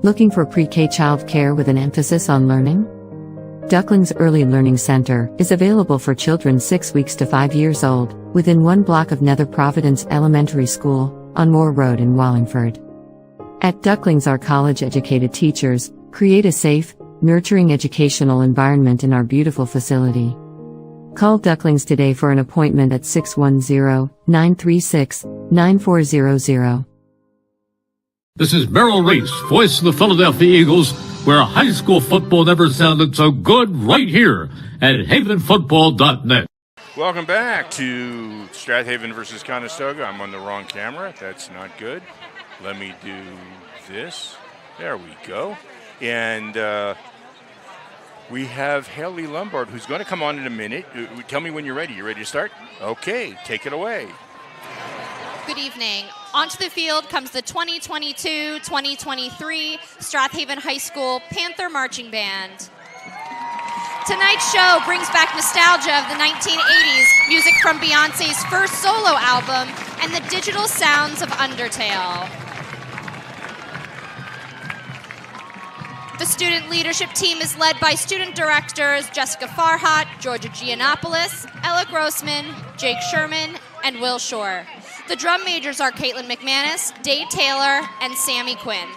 Looking for pre-K child care with an emphasis on learning? Duckling's Early Learning Center is available for children 6 weeks to 5 years old, within 1 block of Nether Providence Elementary School, on Moore Road in Wallingford. At Ducklings, our college-educated teachers create a safe, nurturing educational environment in our beautiful facility. Call Ducklings today for an appointment at 610-936-9400. This is Merrill Reese, voice of the Philadelphia Eagles, where high school football never sounded so good, right here at havenfootball.net. Welcome back to Strath Haven versus Conestoga. I'm on the wrong camera. That's not good. Let me do this. There we go. And we have Haley Lombard, who's going to come on in a minute. Tell me when you're ready. You ready to start? Okay, take it away. Good evening. Onto the field comes the 2022-2023 Strath Haven High School Panther Marching Band. Tonight's show brings back nostalgia of the 1980s, music from Beyoncé's first solo album, and the digital sounds of Undertale. The student leadership team is led by student directors Jessica Farhat, Georgia Giannopoulos, Ella Grossman, Jake Sherman, and Will Shore. The drum majors are Caitlin McManus, Dave Taylor, and Sammy Quinn.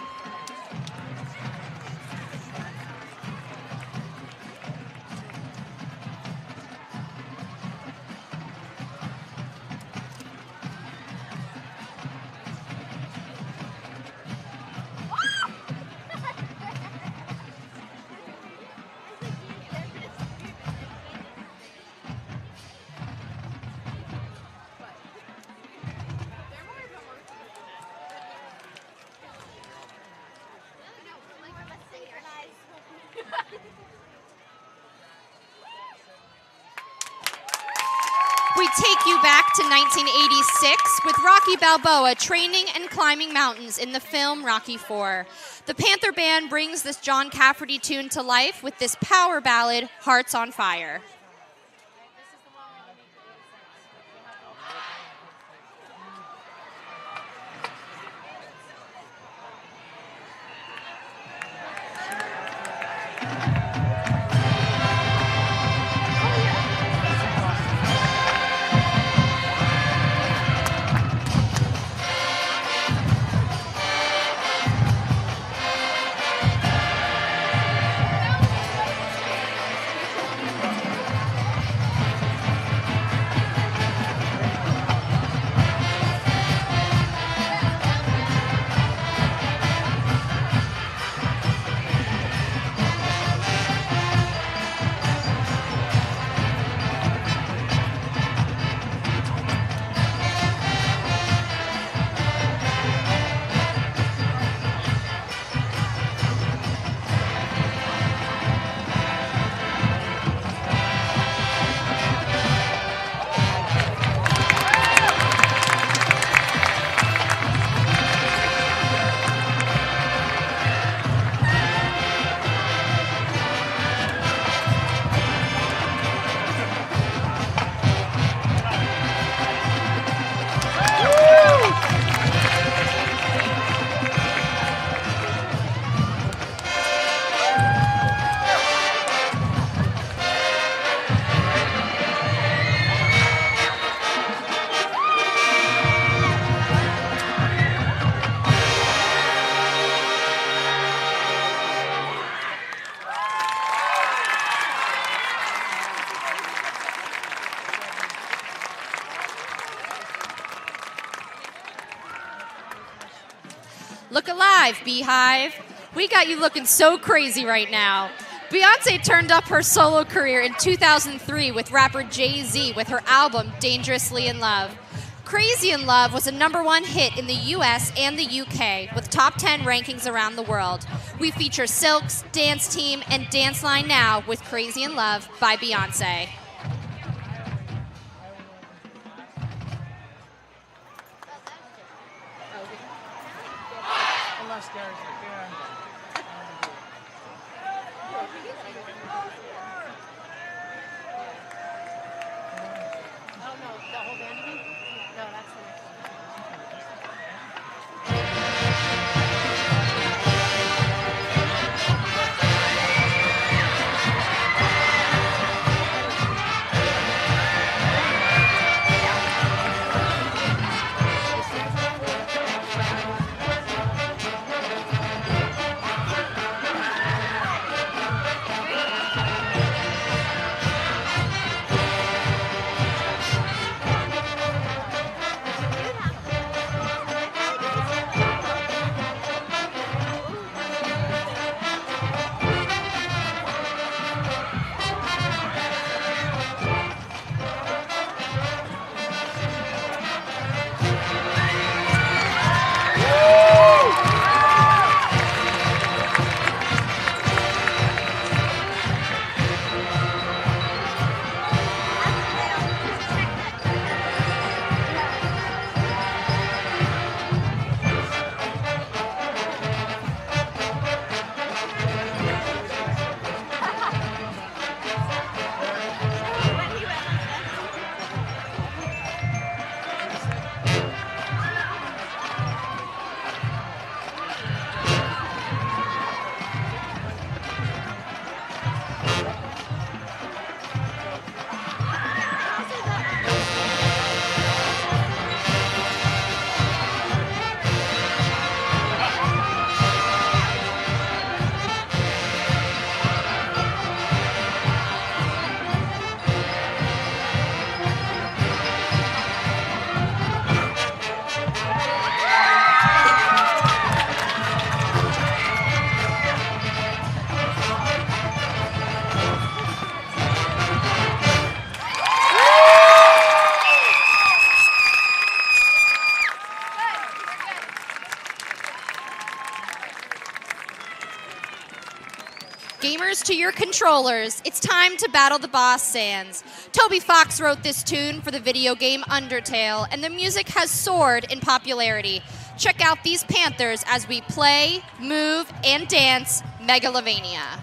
We take you back to 1986 with Rocky Balboa training and climbing mountains in the film Rocky IV. The Panther Band brings this John Cafferty tune to life with this power ballad, Hearts on Fire. Look alive, Beehive. We got you looking so crazy right now. Beyoncé turned up her solo career in 2003 with rapper Jay-Z with her album Dangerously in Love. Crazy in Love was a #1 hit in the US and the UK with top 10 rankings around the world. We feature Silk's, Dance Team, and Dance Line Now with Crazy in Love by Beyoncé. Gamers to your controllers, it's time to battle the boss sands. Toby Fox wrote this tune for the video game Undertale, and the music has soared in popularity. Check out these Panthers as we play, move, and dance Megalovania.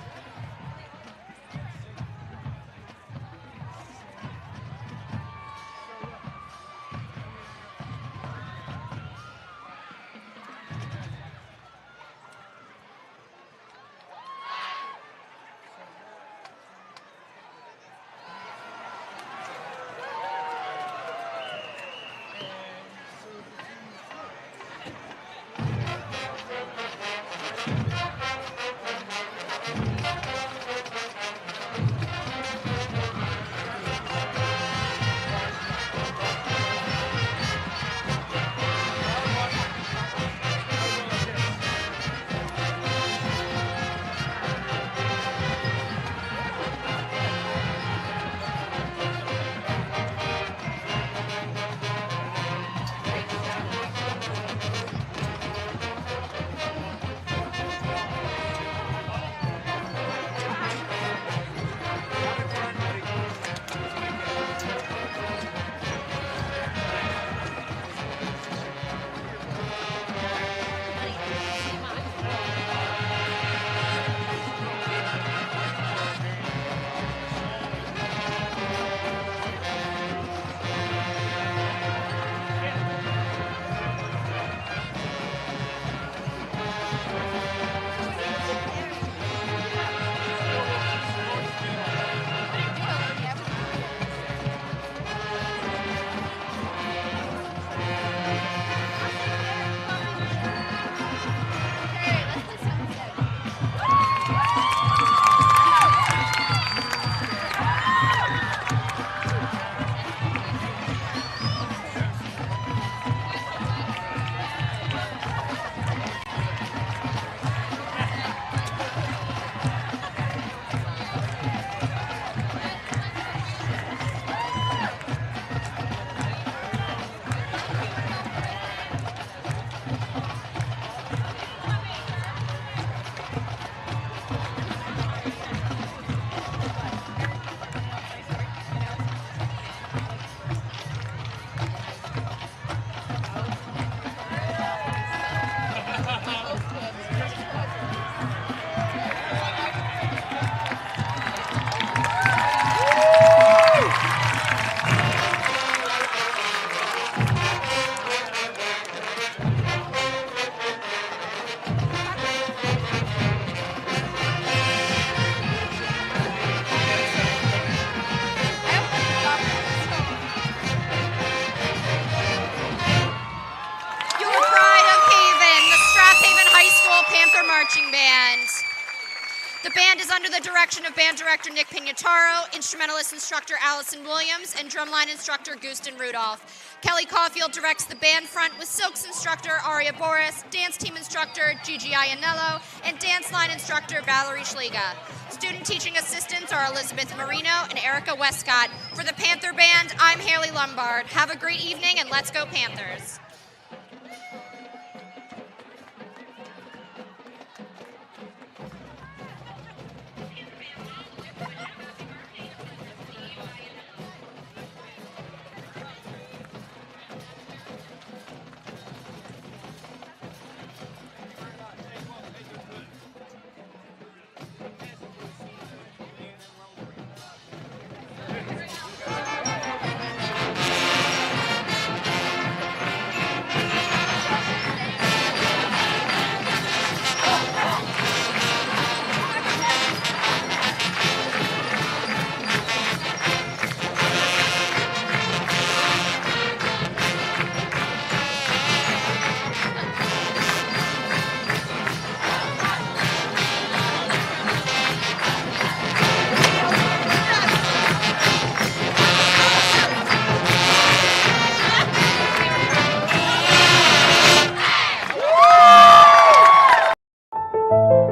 Direction of band director Nick Pignataro, instrumentalist instructor Allison Williams, and drumline instructor Gustin Rudolph. Kelly Caulfield directs the band front with Silks instructor Aria Boris, dance team instructor Gigi Iannello, and dance line instructor Valerie Schliga. Student teaching assistants are Elizabeth Marino and Erica Westcott. For the Panther Band, I'm Haley Lombard. Have a great evening and let's go Panthers.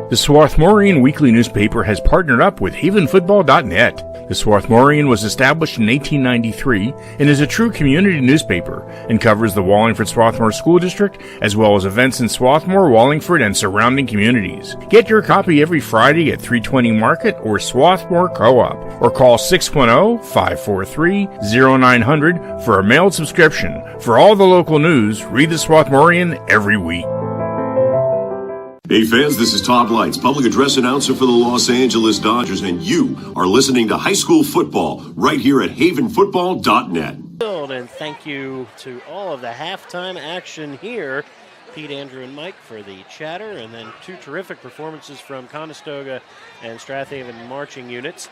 The Swarthmorean Weekly Newspaper has partnered up with HavenFootball.net. The Swarthmorean was established in 1893 and is a true community newspaper and covers the Wallingford-Swarthmore School District as well as events in Swarthmore, Wallingford, and surrounding communities. Get your copy every Friday at 320 Market or Swarthmore Co-op, or call 610-543-0900 for a mailed subscription. For all the local news, read the Swarthmorean every week. Hey fans, this is Todd Lights, public address announcer for the Los Angeles Dodgers, and you are listening to high school football right here at havenfootball.net. And thank you to all of the halftime action here. Pete, Andrew, and Mike for the chatter, and then two terrific performances from Conestoga and Strath Haven marching units.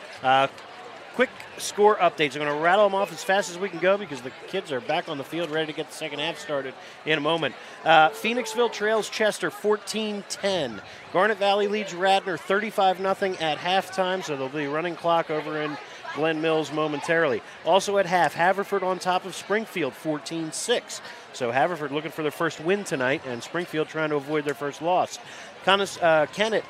Quick score updates. I'm going to rattle them off as fast as we can go because the kids are back on the field ready to get the second half started in a moment. Phoenixville trails Chester 14-10. Garnet Valley leads Radnor 35-0 at halftime, so there'll be running clock over in Glen Mills momentarily. Also at half, Haverford on top of Springfield 14-6. So Haverford looking for their first win tonight, and Springfield trying to avoid their first loss. Kennett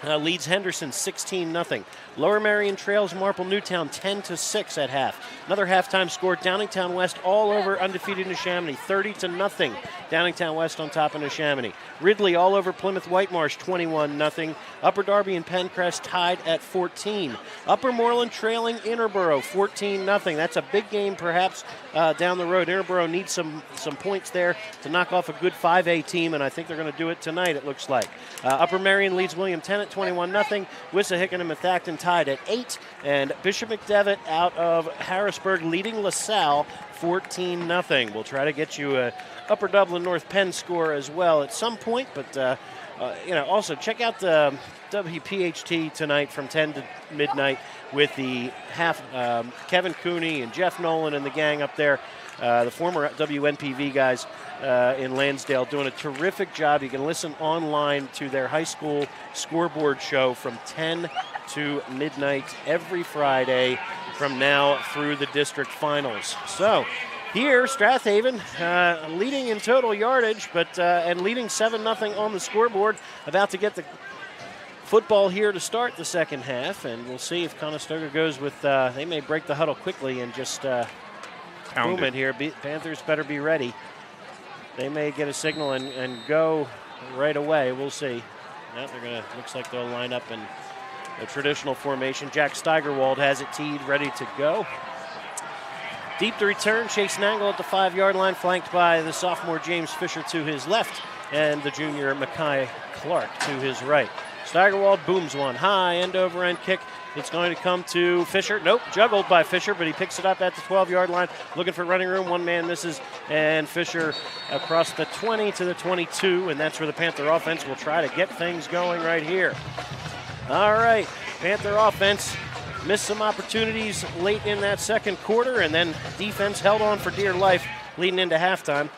leads Henderson 16-0. Lower Marion trails Marple Newtown 10-6 at half. Another halftime score, Downingtown West all over undefeated Neshaminy 30-0. Downingtown West on top of Neshaminy. Ridley all over Plymouth Whitemarsh 21-0. Upper Darby and Pencrest tied at 14. Upper Moreland trailing Interborough 14-0. That's a big game perhaps down the road. Interborough needs some points there to knock off a good 5A team, and I think they're going to do it tonight, it looks like. Upper Marion leads William Tennant 21-0. Wissahickon and Methacton tied at 8. And Bishop McDevitt out of Harrisburg leading LaSalle 14-0. We'll try to get you a Upper Dublin North Penn score as well at some point, but also check out the WPHT tonight from 10 to midnight with the Kevin Cooney and Jeff Nolan and the gang up there, the former WNPV guys in Lansdale, doing a terrific job. You can listen online to their high school scoreboard show from 10 to midnight every Friday from now through the district finals. So here, Strath Haven leading in total yardage, but and leading 7-0 on the scoreboard. About to get the football here to start the second half, and we'll see if Conestoga goes with. They may break the huddle quickly and just boom it here. Panthers better be ready. They may get a signal and go right away. We'll see. Now they're gonna. Looks like they'll line up in a traditional formation. Jack Steigerwald has it teed, ready to go. Deep to return, Chase Nangle at the 5-yard line, flanked by the sophomore James Fisher to his left and the junior Mackay Clark to his right. Steigerwald booms one high, end-over-end kick. It's going to come to Fisher. Nope, juggled by Fisher, but he picks it up at the 12-yard line, looking for running room. One man misses, and Fisher across the 20 to the 22, and that's where the Panther offense will try to get things going right here. All right, Panther offense missed some opportunities late in that second quarter, and then defense held on for dear life leading into halftime.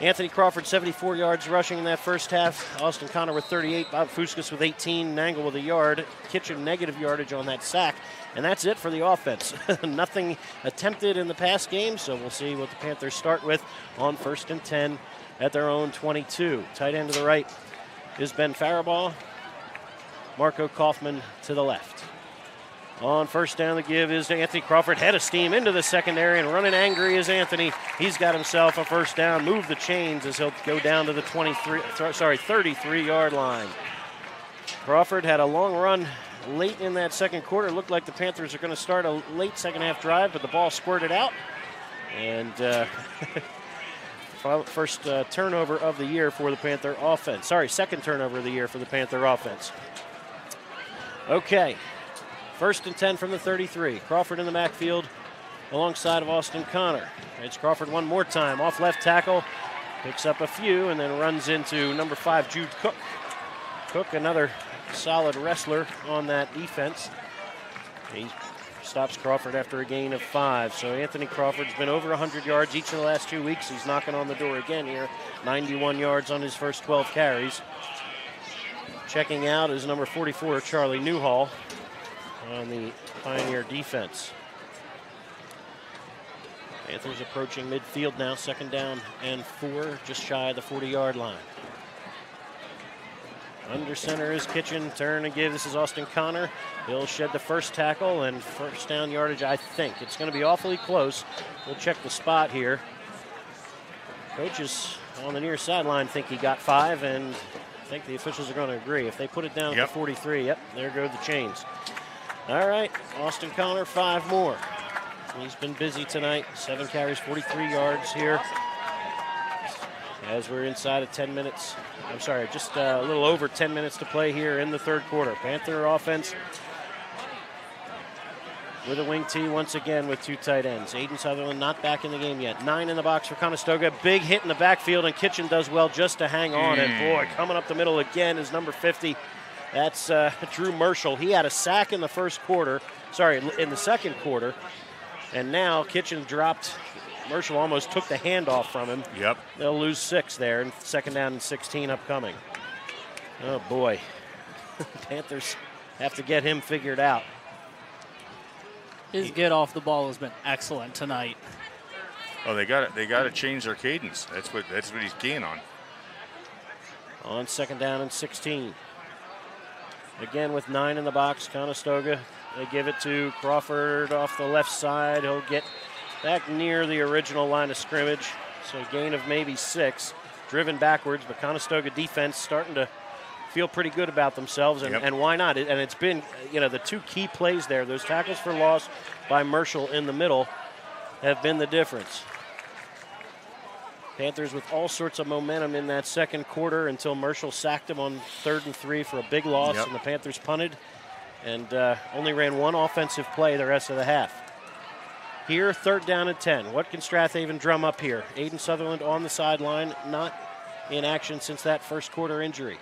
Anthony Crawford, 74 yards rushing in that first half. Austin Connor with 38, Bob Fuskas with 18, Nangle with a yard. Kitchen negative yardage on that sack, and that's it for the offense. Nothing attempted in the past game, so we'll see what the Panthers start with on 1st and 10 at their own 22. Tight end to the right is Ben Faribault. Marco Kauffman to the left. On first down, the give is to Anthony Crawford. Head of steam into the secondary, and running angry is Anthony. He's got himself a first down. Move the chains as he'll go down to the 33-yard line. Crawford had a long run late in that second quarter. Looked like the Panthers are going to start a late second half drive, but the ball squirted out. And first turnover of the year for the Panther offense. Second turnover of the year for the Panther offense. Okay. 1st and 10 from the 33. Crawford in the backfield alongside of Austin Connor. It's Crawford one more time. Off left tackle. Picks up a few and then runs into number 5, Jude Cook. Cook, another solid wrestler on that defense. He stops Crawford after a gain of 5. So Anthony Crawford's been over 100 yards each of the last 2 weeks. He's knocking on the door again here. 91 yards on his first 12 carries. Checking out is number 44, Charlie Newhall, on the Pioneer defense. Panthers approaching midfield now, 2nd down and 4, just shy of the 40-yard line. Under center is Kitchen. Turn and give. This is Austin Connor. He'll shed the first tackle and first down yardage, I think. It's going to be awfully close. We'll check the spot here. Coaches on the near sideline think he got 5, and I think the officials are going to agree. If they put it down at the 43, there go the chains. All right, Austin Connor, 5 more. He's been busy tonight. 7 carries, 43 yards here. As we're inside of 10 minutes. I'm sorry, just a little over 10 minutes to play here in the third quarter. Panther offense with a wing T once again with 2 tight ends. Aiden Sutherland not back in the game yet. 9 in the box for Conestoga. Big hit in the backfield, and Kitchen does well just to hang on. And boy, coming up the middle again is number 50. That's Drew Merschel. He had a sack in the in the second quarter. And now Kitchen dropped. Merschel almost took the handoff from him. Yep. They'll lose 6 there, and second down and 16 upcoming. Oh boy. Panthers have to get him figured out. His get off the ball has been excellent tonight. Oh, they got to change their cadence. That's what he's keen on. On second down and 16. Again with 9 in the box, Conestoga. They give it to Crawford off the left side. He'll get back near the original line of scrimmage. So a gain of maybe 6. Driven backwards, but Conestoga defense starting to feel pretty good about themselves, and why not? And it's been, the 2 key plays there, those tackles for loss by Merschel in the middle have been the difference. Panthers with all sorts of momentum in that second quarter until Merschel sacked him on 3rd and 3 for a big loss, and the Panthers punted and only ran 1 offensive play the rest of the half. Here, 3rd down and 10. What can Strath Haven drum up here? Aiden Sutherland on the sideline, not in action since that first quarter injury.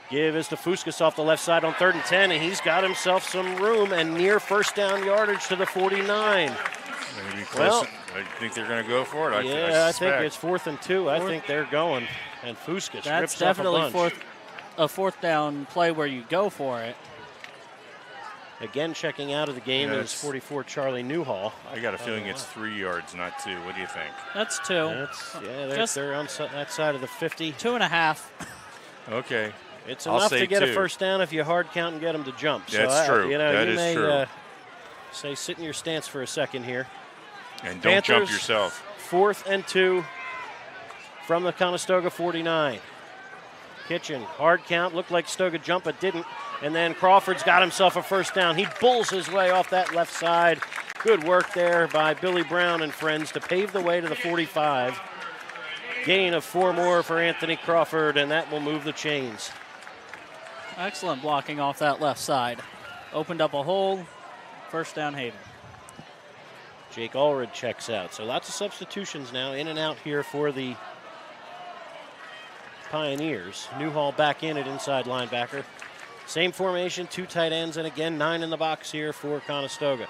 Give is to Fuskas off the left side on 3rd and 10, and he's got himself some room and near first down yardage to the 49. Maybe close. Well, I think they're going to go for it. I think it's 4th and 2. I think they're going, and Fuskas that's rips definitely off a bunch. a fourth down play where you go for it. Again, checking out of the game is 44 Charlie Newhall. I got a feeling it's 3 yards, not 2. What do you think? That's 2. They're on that side of the 50. 2.5. Okay. It's enough to get a first down if you hard count and get them to jump. That's true. That is true. Say sit in your stance for a second here. And don't jump yourself. 4th and 2 from the Conestoga 49. Kitchen, hard count. Looked like Stoga jumped, but didn't. And then Crawford's got himself a first down. He bulls his way off that left side. Good work there by Billy Brown and friends to pave the way to the 45. Gain of 4 more for Anthony Crawford, and that will move the chains. Excellent blocking off that left side. Opened up a hole. First down, Haven. Jake Allred checks out. So lots of substitutions now in and out here for the Pioneers. Newhall back in at inside linebacker. Same formation, 2 tight ends, and again, 9 in the box here for Conestoga.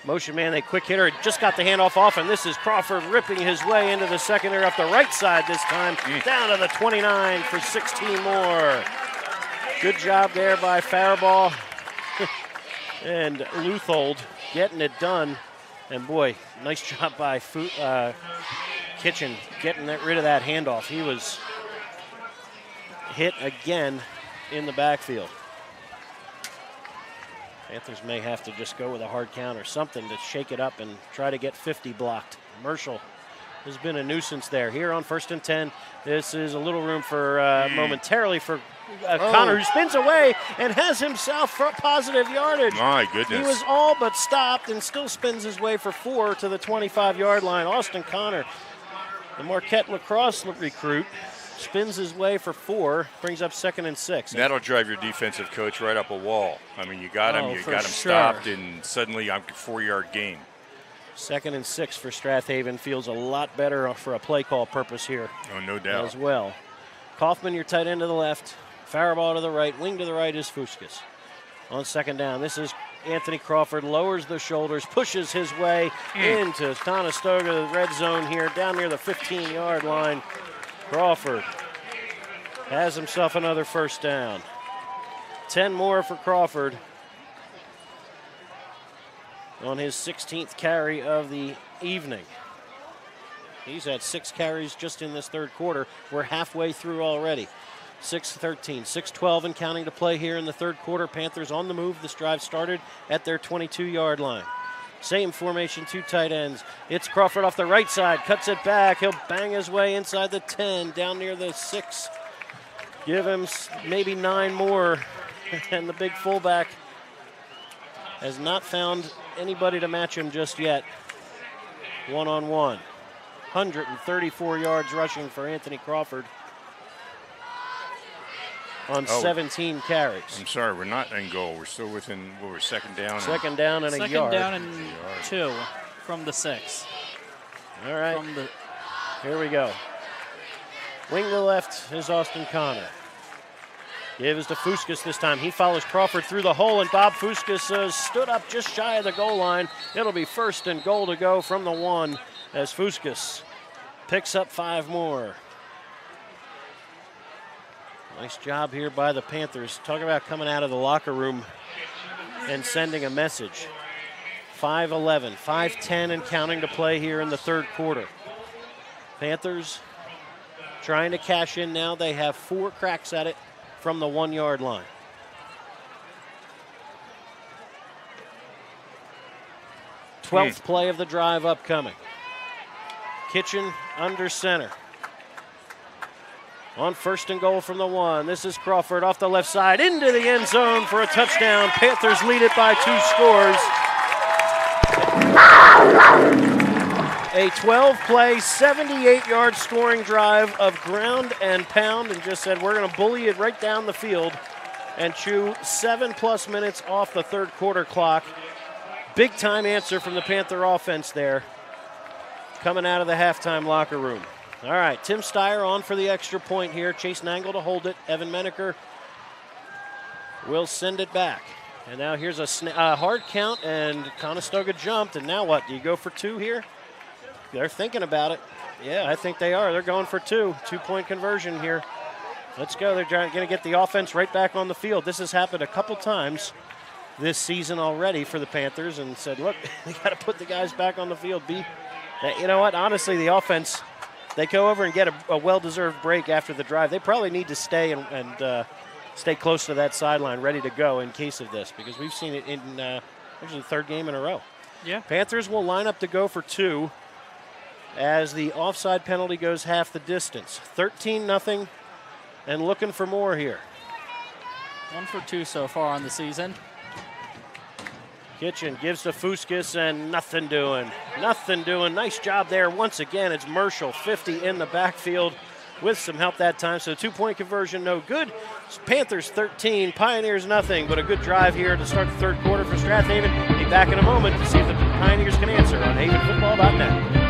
Motion man, they quick hitter, just got the handoff off, and this is Crawford ripping his way into the secondary up the right side this time, down to the 29 for 16 more. Good job there by Faribault and Luthold getting it done. And boy, nice job by Kitchen getting rid of that handoff. He was hit again in the backfield. Panthers may have to just go with a hard count or something to shake it up and try to get 50 blocked. Merschel has been a nuisance there. Here on 1st and 10, this is a little room for momentarily for Connor, who spins away and has himself for positive yardage. My goodness. He was all but stopped and still spins his way for 4 to the 25-yard line. Austin Connor, the Marquette lacrosse recruit, spins his way for 4, brings up 2nd and 6. That'll drive your defensive coach right up a wall. I mean, you got him, stopped, and suddenly I'm 4-yard gain. 2nd and 6 for Strath Haven feels a lot better for a play call purpose here. Oh, no doubt. As well. Kauffman, your tight end to the left. Faribault to the right. Wing to the right is Fuskas. On 2nd down, this is Anthony Crawford. Lowers the shoulders, pushes his way into Conestoga, the red zone here, down near the 15-yard line. Crawford has himself another first down. 10 more for Crawford on his 16th carry of the evening. He's had 6 carries just in this third quarter. We're halfway through already. 6:13, 6:12 and counting to play here in the third quarter. Panthers on the move. This drive started at their 22-yard line. Same formation, 2 tight ends. It's Crawford off the right side, cuts it back. He'll bang his way inside the 10, down near the 6. Give him maybe 9 more. And the big fullback has not found anybody to match him just yet. One-on-one. 134 yards rushing for Anthony Crawford on 17 carries. I'm sorry, we're not in goal. We're still within, we're second down. Second down and a yard. Second down and 2 from the 6. All right, here we go. Wing to the left is Austin Connor. Gives to Fuskas this time. He follows Crawford through the hole, and Bob Fuskas stood up just shy of the goal line. It'll be first and goal to go from the 1 as Fuskas picks up 5 more. Nice job here by the Panthers. Talk about coming out of the locker room and sending a message. 5:11, 5:10 and counting to play here in the third quarter. Panthers trying to cash in now. They have 4 cracks at it from the 1-yard line. Twelfth play of the drive upcoming. Kitchen under center. On first and goal from the 1. This is Crawford off the left side into the end zone for a touchdown. Panthers lead it by 2 scores. A 12-play, 78-yard scoring drive of ground and pound, and just said we're going to bully it right down the field and chew 7+ minutes off the third quarter clock. Big time answer from the Panther offense there, coming out of the halftime locker room. All right, Tim Steyer on for the extra point here. Chase Nangle to hold it. Evan Menaker will send it back. And now here's a hard count, and Conestoga jumped. And now what? Do you go for 2 here? They're thinking about it. Yeah, I think they are. They're going for 2. 2-point conversion here. Let's go. They're going to get the offense right back on the field. This has happened a couple times this season already for the Panthers, and said, look, they got to put the guys back on the field. You know what? Honestly, the offense, they go over and get a well-deserved break after the drive. They probably need to stay and stay close to that sideline, ready to go in case of this, because we've seen it in actually the 3rd game in a row. Yeah. Panthers will line up to go for 2 as the offside penalty goes half the distance. 13-0 and looking for more here. 1 for 2 so far on the season. Kitchen gives to Fuskas and nothing doing. Nothing doing. Nice job there. Once again, it's Marshall, 50 in the backfield with some help that time. So 2-point conversion, no good. Panthers 13, Pioneers nothing, but a good drive here to start the third quarter for Strath Haven. Be back in a moment to see if the Pioneers can answer on havenfootball.net.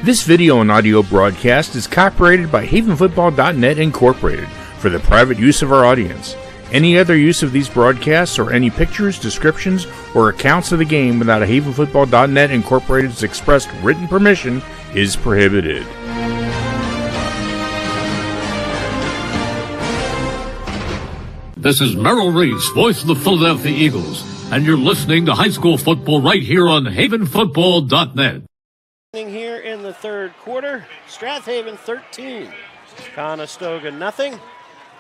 This video and audio broadcast is copyrighted by havenfootball.net Incorporated for the private use of our audience. Any other use of these broadcasts or any pictures, descriptions, or accounts of the game without a havenfootball.net Incorporated's expressed written permission is prohibited. This is Merrill Reese, voice of the Philadelphia Eagles, and you're listening to high school football right here on havenfootball.net. Here in the third quarter, Strath Haven 13, Conestoga nothing,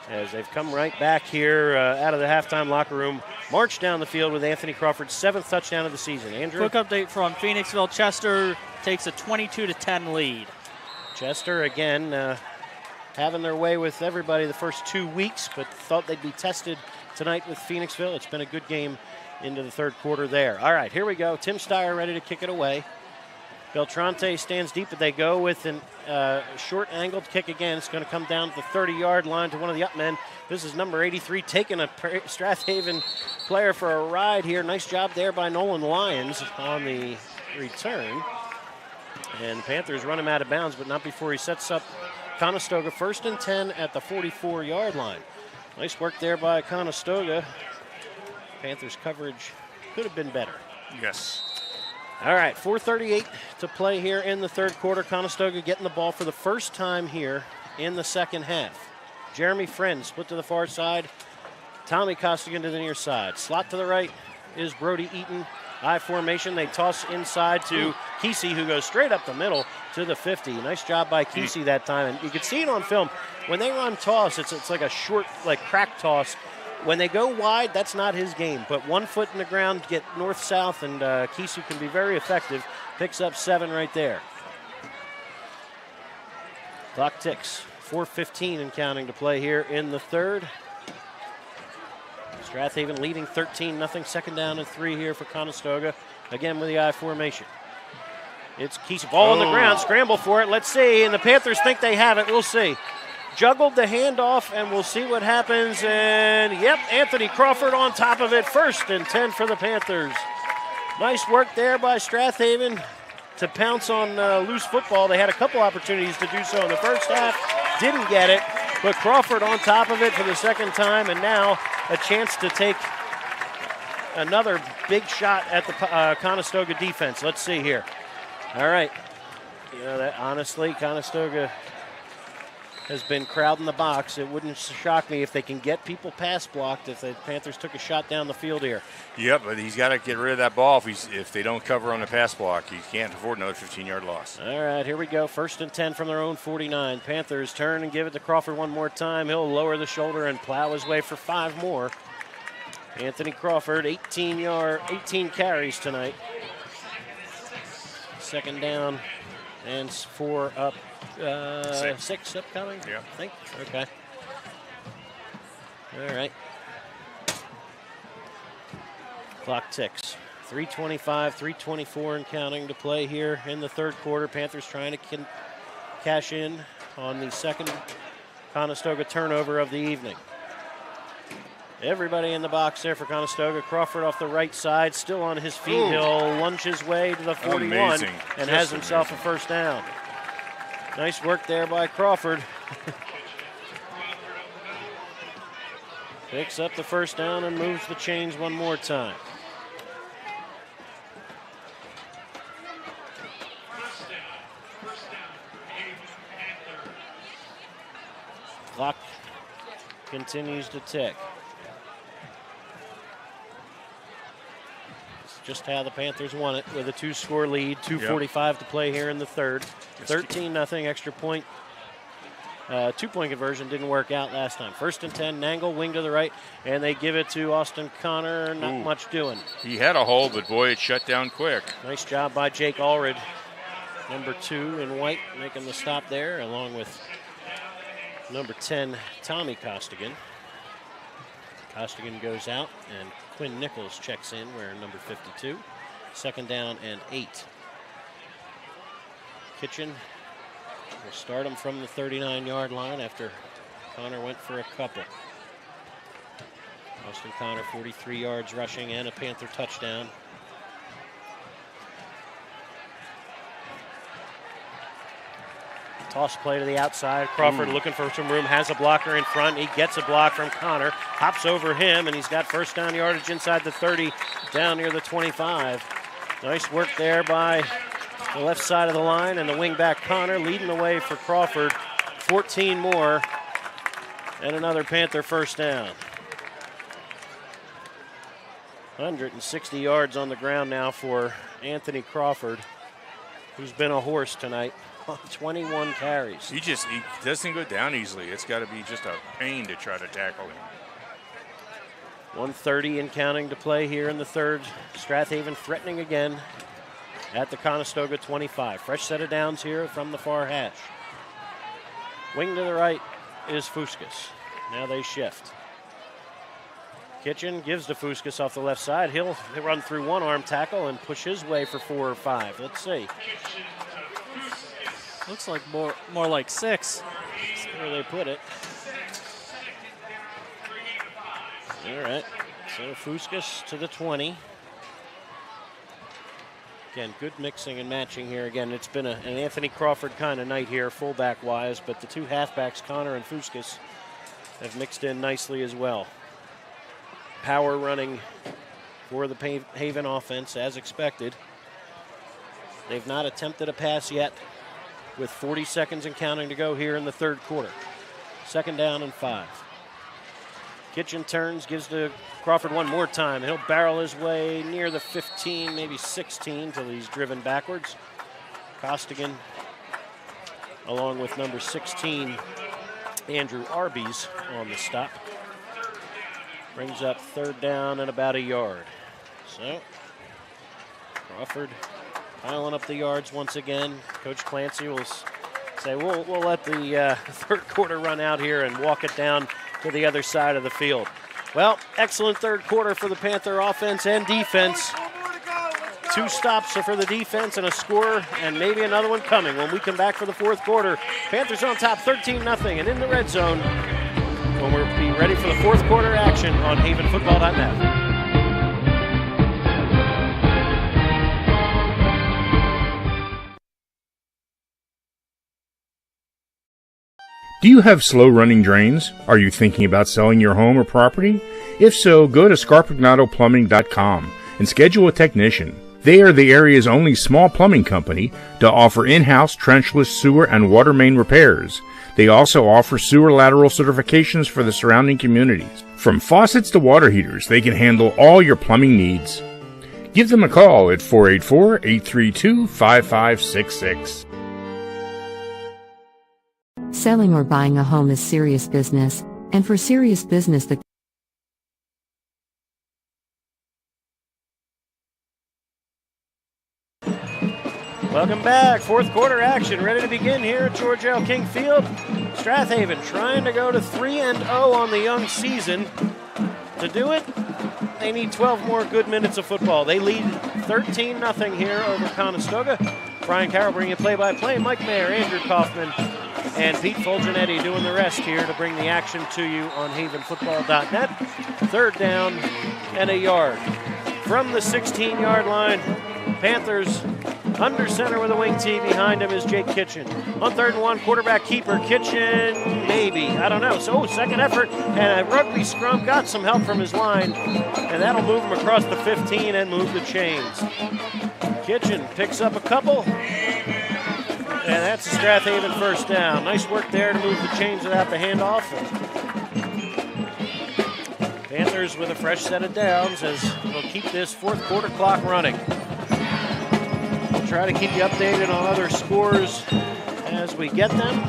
as they've come right back here out of the halftime locker room, marched down the field with Anthony Crawford's 7th touchdown of the season. Andrew? Quick update from Phoenixville. Chester takes a 22-10 lead. Chester, again, having their way with everybody the first 2 weeks, but thought they'd be tested tonight with Phoenixville. It's been a good game into the third quarter there. All right, here we go. Tim Steyer ready to kick it away. Beltrante stands deep, but they go with a short angled kick again. It's going to come down to the 30-yard line to one of the up men. This is number 83, taking a Strath Haven player for a ride here. Nice job there by Nolan Lyons on the return. And the Panthers run him out of bounds, but not before he sets up Conestoga 1st and 10 at the 44-yard line. Nice work there by Conestoga. Panthers coverage could have been better. Yes. All right, 4:38 to play here in the third quarter. Conestoga getting the ball for the first time here in the second half. Jeremy Friend split to the far side. Tommy Costigan to the near side. Slot to the right is Brody Eaton. I formation. They toss inside to Kesey, who goes straight up the middle to the 50. Nice job by Kesey that time. And you can see it on film. When they run toss, it's like a short, like crack toss. When they go wide, that's not his game. But 1 foot in the ground, get north-south, and Kesey can be very effective. Picks up 7 right there. Clock ticks. 4:15 and counting to play here in the third. Strath Haven leading 13-0. Second down and 3 here for Conestoga. Again with the I formation. It's Kesey. Ball on the ground. Scramble for it. Let's see. And the Panthers think they have it. We'll see. Juggled the handoff, and we'll see what happens. And, yep, Anthony Crawford on top of it. 1st and 10 for the Panthers. Nice work there by Strath Haven to pounce on loose football. They had a couple opportunities to do so in the first half. Didn't get it, but Crawford on top of it for the second time, and now a chance to take another big shot at the Conestoga defense. Let's see here. All right. You know, that honestly, Conestoga has been crowding the box. It wouldn't shock me if they can get people pass blocked if the Panthers took a shot down the field here. Yep, but he's got to get rid of that ball if they don't cover on the pass block. He can't afford another 15-yard loss. All right, here we go. 1st and 10 from their own 49. Panthers turn and give it to Crawford one more time. He'll lower the shoulder and plow his way for 5 more. Anthony Crawford, 18 carries tonight. Second down and 4 up. 6 upcoming? Yeah. I think. Okay. All right. Clock ticks. 3:25, 3:24 and counting to play here in the third quarter. Panthers trying to cash in on the second Conestoga turnover of the evening. Everybody in the box there for Conestoga. Crawford off the right side, still on his feet. Ooh. He'll lunge his way to the 41 Amazing. and Just has himself amazing. a first down. Nice work there by Crawford. Picks up the first down and moves the chains one more time. Clock continues to tick. It's just how the Panthers won it with a 2-score lead. 2:45 to play here in the third. 13-0 extra point. 2-point conversion didn't work out last time. 1st and 10, Nangle, wing to the right, and they give it to Austin Connor. Not much doing. He had a hole, but boy, it shut down quick. Nice job by Jake Allred, number 2 in white, making the stop there, along with number 10, Tommy Costigan. Costigan goes out, and Quinn Nichols checks in, wearing number 52. Second down and 8. Kitchen will start him from the 39-yard line after Connor went for a couple. Austin Connor, 43 yards rushing and a Panther touchdown. Toss play to the outside. Crawford looking for some room, has a blocker in front. He gets a block from Connor, hops over him, and he's got first down yardage inside the 30, down near the 25. Nice work there by the left side of the line, and the wingback Connor leading the way for Crawford. 14 more, and another Panther first down. 160 yards on the ground now for Anthony Crawford, who's been a horse tonight. 21 carries. He doesn't go down easily. It's got to be just a pain to try to tackle him. 1:30 and counting to play here in the third. Strath Haven threatening again at the Conestoga 25. Fresh set of downs here from the far hash. Wing to the right is Fuskas. Now they shift. Kitchen gives to Fuskas off the left side. He'll run through one arm tackle and push his way for 4 or 5. Let's see. Looks like more like 6. That's where they put it. All right. So Fuskas to the 20. Again, good mixing and matching here. Again, it's been an Anthony Crawford kind of night here, fullback-wise, but the 2 halfbacks, Connor and Fuskas, have mixed in nicely as well. Power running for the Haven offense, as expected. They've not attempted a pass yet, with 40 seconds and counting to go here in the third quarter. Second down and 5. Kitchen turns, gives to Crawford one more time. He'll barrel his way near the 15, maybe 16, till he's driven backwards. Costigan, along with number 16, Andrew Arby's, on the stop. Brings up third down and about a yard. So, Crawford piling up the yards once again. Coach Clancy will say, we'll let the third quarter run out here and walk it down to the other side of the field. Well, excellent third quarter for the Panther offense and defense. 2 stops for the defense and a score, and maybe another one coming when we come back for the fourth quarter. Panthers on top 13-0 and in the red zone when we'll be ready for the fourth quarter action on havenfootball.net. Do you have slow-running drains? Are you thinking about selling your home or property? If so, go to scarpagnatoplumbing.com and schedule a technician. They are the area's only small plumbing company to offer in-house trenchless sewer and water main repairs. They also offer sewer lateral certifications for the surrounding communities. From faucets to water heaters, they can handle all your plumbing needs. Give them a call at 484-832-5566. Selling or buying a home is serious business, and for serious business the Welcome back. Fourth quarter action ready to begin here at George L. King Field. Strath Haven trying to go to 3-0 on the young season. To do it, they need 12 more good minutes of football. They lead 13-0 here over Conestoga. Brian Carroll bringing play-by-play. Mike Mayer, Andrew Kauffman, and Pete Fulginiti doing the rest here to bring the action to you on havenfootball.net. Third down and a yard. From the 16-yard line, Panthers under center with a wing tee. Behind him is Jake Kitchen. On 3rd and 1, quarterback keeper. Kitchen, maybe. I don't know. So, second effort, and a rugby scrum. Got some help from his line, and that'll move him across the 15 and move the chains. Kitchen picks up a couple, and that's a Strath Haven first down. Nice work there to move the chains without the handoff. Panthers with a fresh set of downs as they'll keep this fourth quarter clock running. We'll try to keep you updated on other scores as we get them.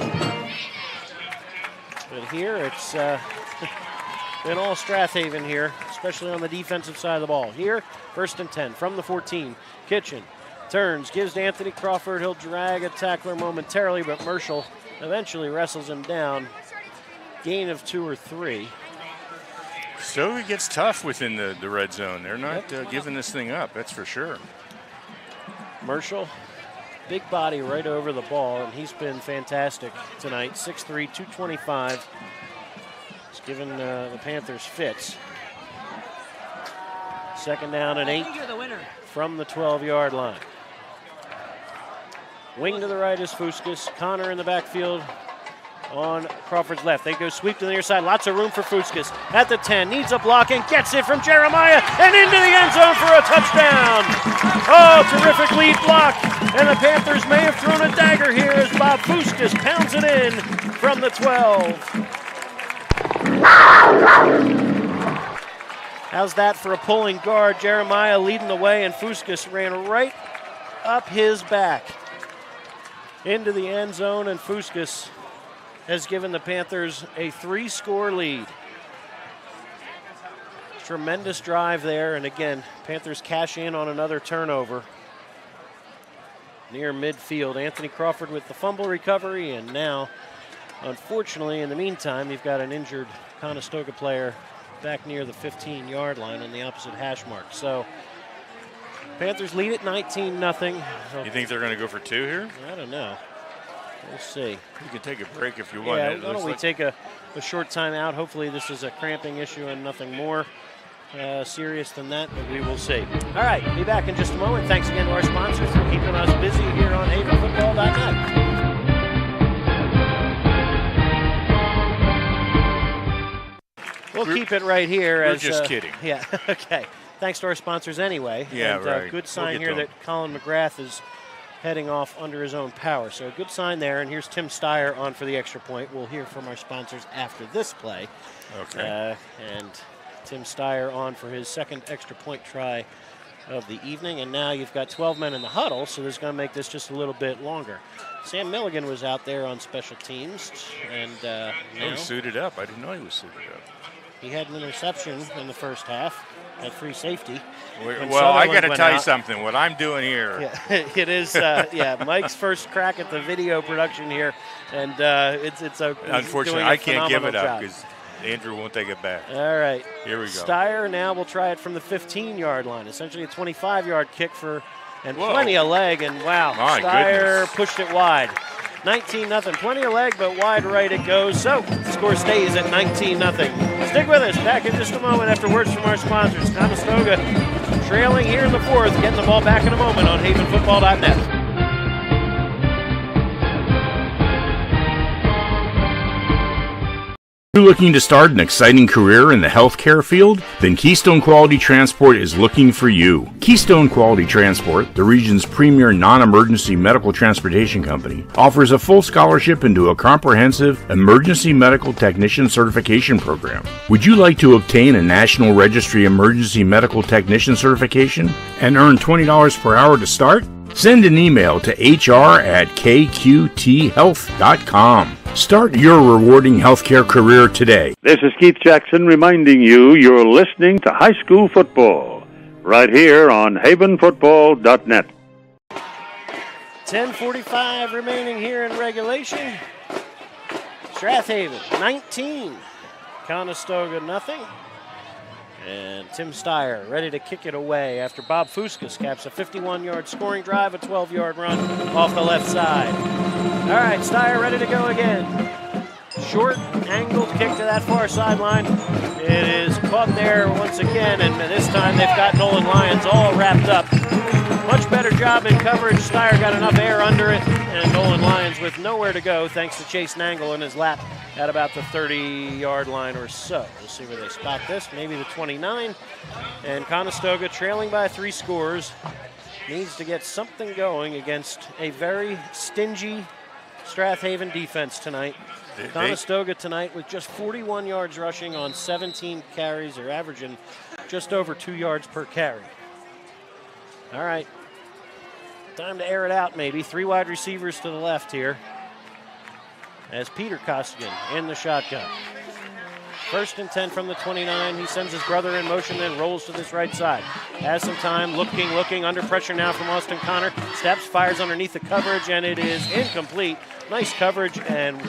But here it's been all Strath Haven here, especially on the defensive side of the ball. Here, 1st and 10 from the 14. Kitchen turns, gives to Anthony Crawford. He'll drag a tackler momentarily, but Marshall eventually wrestles him down. Gain of 2 or 3. So it gets tough within the red zone. They're not giving this thing up, that's for sure. Marshall, big body right over the ball, and he's been fantastic tonight. 6'3", 225. He's given the Panthers fits. 2nd down and 8 from the 12-yard line. Wing to the right is Fuskas. Connor in the backfield on Crawford's left. They go sweep to the near side. Lots of room for Fuskas. At the 10, needs a block and gets it from Jeremiah and into the end zone for a touchdown. Oh, terrific lead block. And the Panthers may have thrown a dagger here as Bob Fuskas pounds it in from the 12. How's that for a pulling guard? Jeremiah leading the way, and Fuskas ran right up his back into the end zone, and Fuskas has given the Panthers a 3-score lead. Tremendous drive there, and again, Panthers cash in on another turnover near midfield. Anthony Crawford with the fumble recovery, and now, unfortunately, in the meantime, you've got an injured Conestoga player back near the 15-yard line on the opposite hash mark. So, Panthers lead at 19-0. You think they're going to go for 2 here? I don't know. We'll see. You can take a break if you want. Yeah, why don't we take a short time out? Hopefully this is a cramping issue and nothing more serious than that, but we will see. All right, be back in just a moment. Thanks again to our sponsors for keeping us busy here on havenfootball.net. We'll keep it right here. We're just kidding. Yeah, okay. Thanks to our sponsors anyway. Yeah, and, right. Good sign here that Colin McGrath is heading off under his own power. So a good sign there. And here's Tim Steyer on for the extra point. We'll hear from our sponsors after this play. Okay. And Tim Steyer on for his second extra point try of the evening. And now you've got 12 men in the huddle, so this is going to make this just a little bit longer. Sam Milligan was out there on special teams. And he was suited up. I didn't know he was suited up. He had an interception in the first half at free safety. Well, I got to tell you something. What I'm doing here. Yeah, it is, Mike's first crack at the video production here. And it's a unfortunately, I can't give it up because Andrew won't take it back. All right. Here we go. Steyer now will try it from the 15-yard line. Essentially a 25-yard kick plenty of leg. And wow, Steyer pushed it wide. 19-0. Plenty of leg, but wide right it goes. So the score stays at 19-0. Stick with us. Back in just a moment after words from our sponsors. Conestoga trailing here in the fourth. Getting the ball back in a moment on havenfootball.net. You're looking to start an exciting career in the healthcare field? Then Keystone Quality Transport is looking for you. Keystone Quality Transport, the region's premier non-emergency medical transportation company, offers a full scholarship into a comprehensive emergency medical technician certification program. Would you like to obtain a National Registry Emergency Medical Technician certification and earn $20 per hour to start? Send an email to hr@kqthealth.com. Start your rewarding healthcare career today. This is Keith Jackson reminding you you're listening to high school football right here on havenfootball.net. 10:45 remaining here in regulation. Strath Haven 19, Conestoga nothing. And Tim Steyer ready to kick it away after Bob Fuskas caps a 51-yard scoring drive, a 12-yard run off the left side. All right, Steyer ready to go again. Short, angled kick to that far sideline. It is caught there once again, and this time they've got Nolan Lyons all wrapped up. Much better job in coverage. Steyer got enough air under it, and Nolan Lyons with nowhere to go thanks to Chase Nangle in his lap at about the 30-yard line or so. We'll see where they spot this, maybe the 29. And Conestoga trailing by 3 scores needs to get something going against a very stingy Strath Haven defense tonight. Conestoga tonight with just 41 yards rushing on 17 carries. They're averaging just over 2 yards per carry. All right, time to air it out maybe. 3 wide receivers to the left here as Peter Costigan in the shotgun. 1st and 10 from the 29. He sends his brother in motion, then rolls to this right side. Has some time, looking, under pressure now from Austin Connor. Steps, fires underneath the coverage, and it is incomplete. Nice coverage and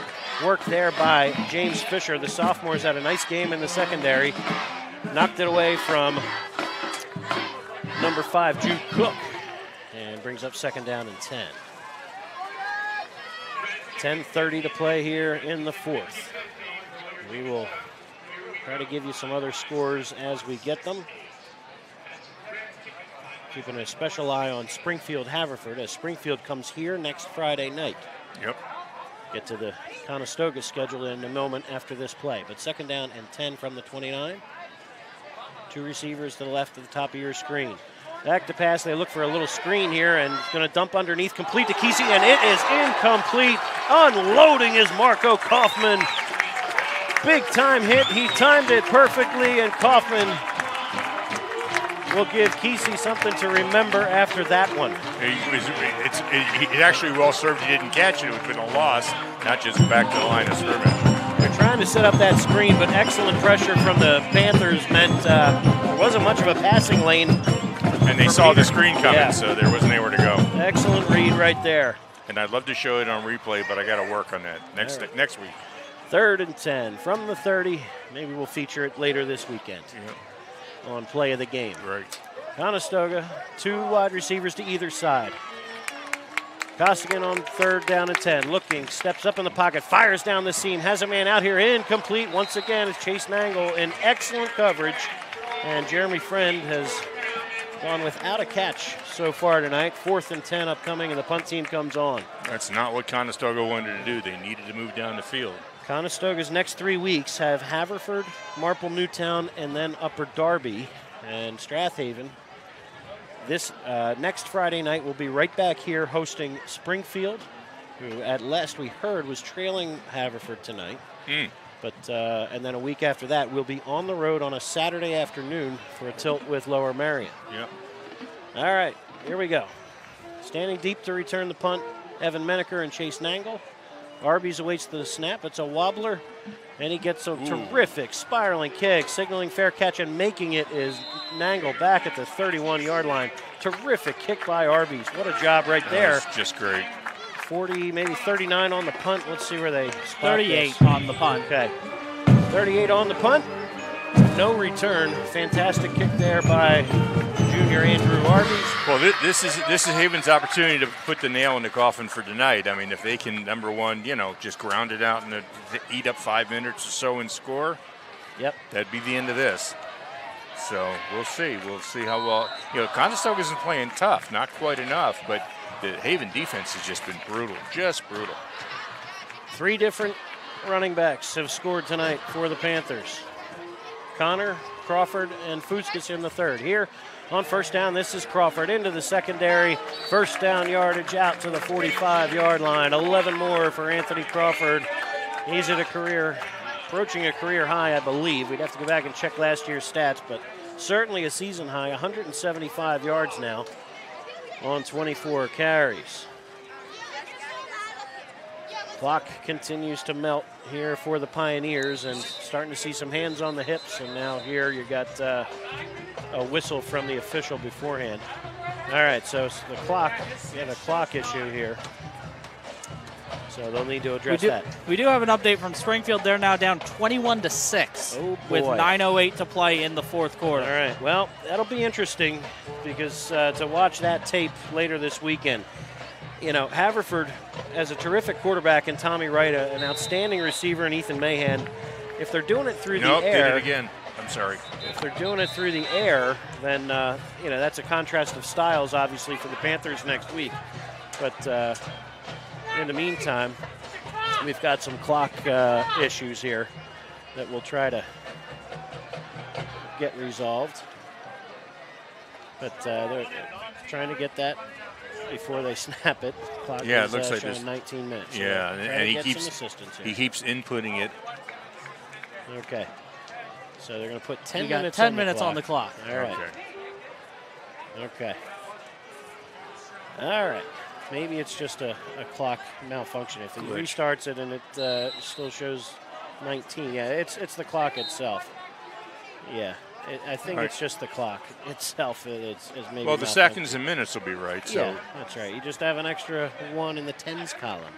work there by James Fisher. The sophomore's had a nice game in the secondary. Knocked it away from number 5, Jude Cook, and brings up 2nd down and 10. 10:30 to play here in the 4th. We will try to give you some other scores as we get them. Keeping a special eye on Springfield Haverford as Springfield comes here next Friday night. Yep. Get to the Conestoga schedule in a moment after this play. But 2nd down and 10 from the 29. 2 receivers to the left of the top of your screen. Back to pass, they look for a little screen here, and going to dump underneath, complete to Kesey, and it is incomplete. Unloading is Marco Kauffman. Big time hit, he timed it perfectly, and Kauffman will give Kesey something to remember after that one. It actually well served he didn't catch it. It would have been a loss, not just back to the line of scrimmage. They're trying to set up that screen, but excellent pressure from the Panthers meant there wasn't much of a passing lane. And they saw the screen coming, so there wasn't anywhere to go. Excellent read right there. And I'd love to show it on replay, but I got to work on that next week. 3rd and 10 from the 30. Maybe we'll feature it later this weekend on play of the game. Right. Conestoga, 2 wide receivers to either side. Costigan on 3rd down and 10. Looking, steps up in the pocket, fires down the seam, has a man out here, incomplete. Once again, it's Chase Nangle in excellent coverage. And Jeremy Friend has gone without a catch so far tonight. 4th and 10 upcoming, and the punt team comes on. That's not what Conestoga wanted to do. They needed to move down the field. Conestoga's next 3 weeks have Haverford, Marple Newtown, and then Upper Darby. And Strath Haven This next Friday night, we'll be right back here hosting Springfield, who at last we heard was trailing Haverford tonight. But and then a week after that, we'll be on the road on a Saturday afternoon for a tilt with Lower Merion. Yep. All right, here we go. Standing deep to return the punt, Evan Menaker and Chase Nangle. Arby's awaits the snap. It's a wobbler, and he gets a terrific spiraling kick, signaling fair catch, and making it is Nangle back at the 31-yard line. Terrific kick by Arby's. What a job right there. That's just great. 40, maybe 39 on the punt. Let's see where they spot 38 this. on the punt. Okay. 38 on the punt. No return. Fantastic kick there by junior Andrew Arby's. Well, this is Haven's opportunity to put the nail in the coffin for tonight. I mean, if they can, number one, just ground it out and eat up 5 minutes or so and score, that'd be the end of this. So we'll see. We'll see how well. Conestoga isn't playing tough, not quite enough, but the Haven defense has just been brutal, just brutal. 3 different running backs have scored tonight for the Panthers. Connor, Crawford, and Fuskis in the third. Here on first down, this is Crawford into the secondary. First down yardage out to the 45-yard line. 11 more for Anthony Crawford. He's at approaching a career high, I believe. We'd have to go back and check last year's stats, but certainly a season high, 175 yards now on 24 carries. Clock continues to melt here for the Pioneers, and starting to see some hands on the hips, and now here you got a whistle from the official beforehand. All right, so the clock, we have a clock issue here, so they'll need to address that. We do have an update from Springfield. They're now down 21-6 with 9:08 to play in the fourth quarter. All right, well, that'll be interesting because to watch that tape later this weekend. Haverford has a terrific quarterback in Tommy Wright, an outstanding receiver in Ethan Mahan. If they're doing it through the air. Did it again. I'm sorry. If they're doing it through the air, then, that's a contrast of styles, obviously, for the Panthers next week. But in the meantime, we've got some clock issues here that we'll try to get resolved. But they're trying to get that before they snap it. Clock it is, looks like 19 minutes. Yeah, so and he keeps inputting it. Okay. So they're going to put 10 got minutes 10 on minutes the on the clock. All right. Okay. All right. Maybe it's just a clock malfunction. If it restarts it and it still shows 19, it's the clock itself. Yeah. I think it's just the clock itself. It's maybe. Well, the seconds and minutes will be right. So. Yeah, that's right. You just have an extra 1 in the tens column.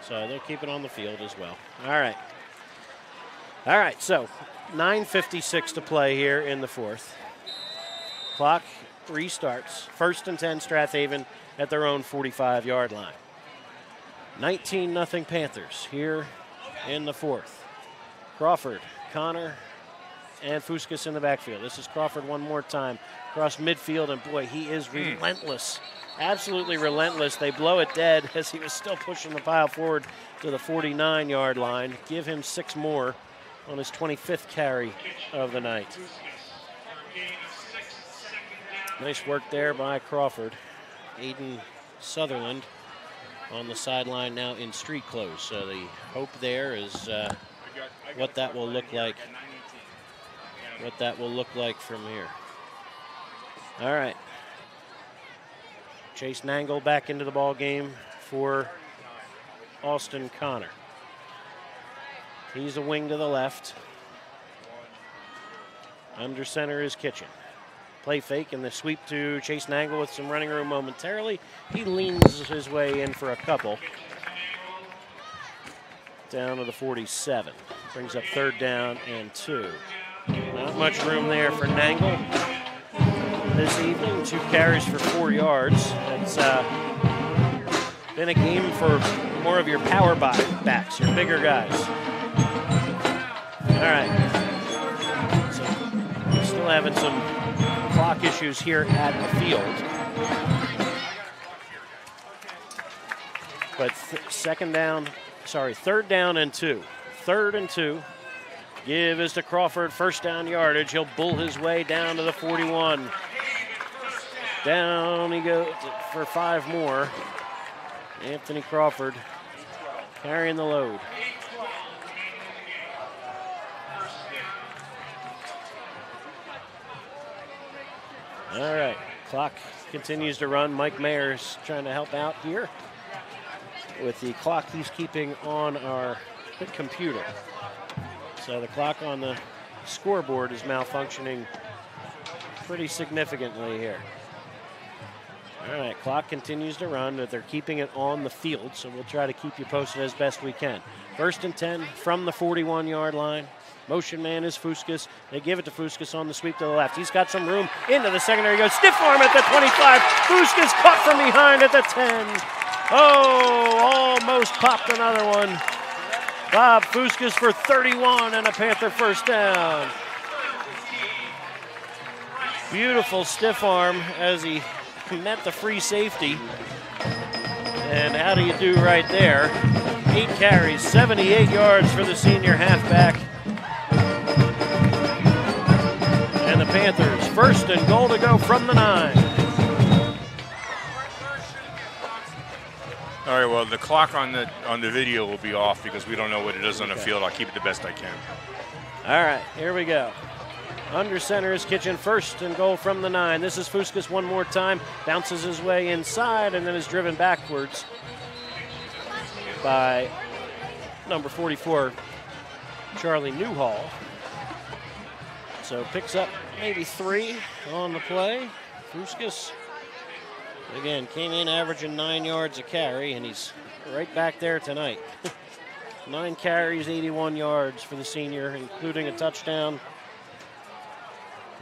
So they'll keep it on the field as well. All right, so 9:56 to play here in the fourth. Clock restarts. 1st and 10, Strath Haven at their own 45-yard line. 19-0 Panthers here in the fourth. Crawford, Connor, and Fuskis in the backfield. This is Crawford one more time across midfield, and boy, he is relentless. Absolutely relentless. They blow it dead as he was still pushing the pile forward to the 49-yard line. Give him 6 more on his 25th carry of the night. Nice work there by Crawford. Aiden Sutherland on the sideline now in street clothes. So the hope there is what that will look like. What that will look like from here. All right. Chase Nangle back into the ball game for Austin Connor. He's a wing to the left. Under center is Kitchen. Play fake and the sweep to Chase Nangle with some running room momentarily. He leans his way in for a couple. Down to the 47. Brings up 3rd down and 2. Not much room there for Nangle this evening. 2 carries for 4 yards. It's been a game for more of your power backs, your bigger guys. All right. So we're still having some clock issues here at the field. But 3rd down and 2. 3rd and 2. Give is to Crawford, 1st down yardage. He'll bull his way down to the 41. Down he goes for 5 more. Anthony Crawford carrying the load. All right, clock continues to run. Mike Mayer's trying to help out here with the clock he's keeping on our computer. So the clock on the scoreboard is malfunctioning pretty significantly here. All right, clock continues to run, but they're keeping it on the field, so we'll try to keep you posted as best we can. 1st and 10 from the 41-yard line. Motion man is Fuskas. They give it to Fuskas on the sweep to the left. He's got some room into the secondary. Goes stiff arm at the 25. Fuskas caught from behind at the 10. Oh, almost popped another one. Bob Fuskas for 31 and a Panther first down. Beautiful stiff arm as he met the free safety. And how do you do right there? 8 carries, 78 yards for the senior halfback. And the Panthers, 1st and goal to go from the 9. All right, well, the clock on the video will be off because we don't know what it is on the field. I'll keep it the best I can. All right, here we go. Under center is Kitchen, 1st and goal from the 9. This is Fuskas one more time. Bounces his way inside and then is driven backwards by number 44, Charlie Newhall. So picks up maybe 3 on the play. Fuskas, again, came in averaging 9 yards a carry, and he's right back there tonight. 9 carries, 81 yards for the senior, including a touchdown.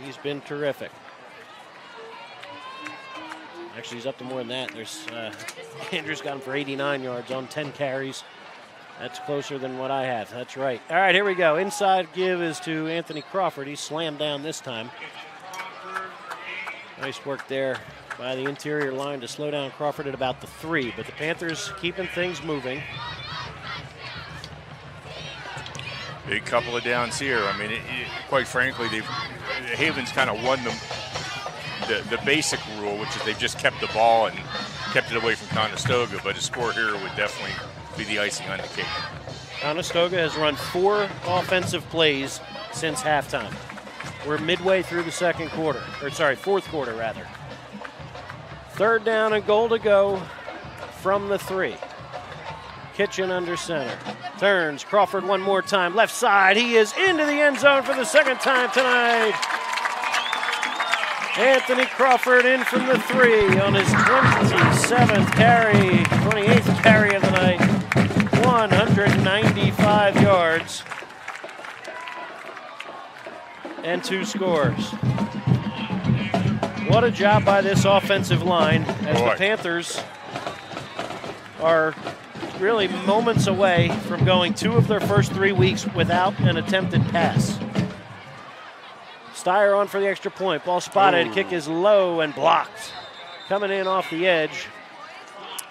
He's been terrific. Actually, he's up to more than that. There's Andrews got him for 89 yards on 10 carries. That's closer than what I have. That's right. All right, here we go. Inside give is to Anthony Crawford. He's slammed down this time. Nice work there by the interior line to slow down Crawford at about the 3. But the Panthers keeping things moving. Big couple of downs here. I mean, quite frankly, Haven's kind of won the basic rule, which is they've just kept the ball and kept it away from Conestoga. But a score here would definitely be the icing on the cake. Conestoga has run 4 offensive plays since halftime. We're midway through the fourth quarter rather. 3rd down and goal to go from the 3. Kitchen under center. Turns, Crawford one more time. Left side, he is into the end zone for the 2nd time tonight. Anthony Crawford in from the 3 on his 27th carry, 28th carry of the night. 195 yards and 2 scores. What a job by this offensive line as the Panthers are really moments away from going 2 of their first 3 weeks without an attempted pass. Steyer on for the extra point. Ball spotted. Kick is low and blocked. Coming in off the edge.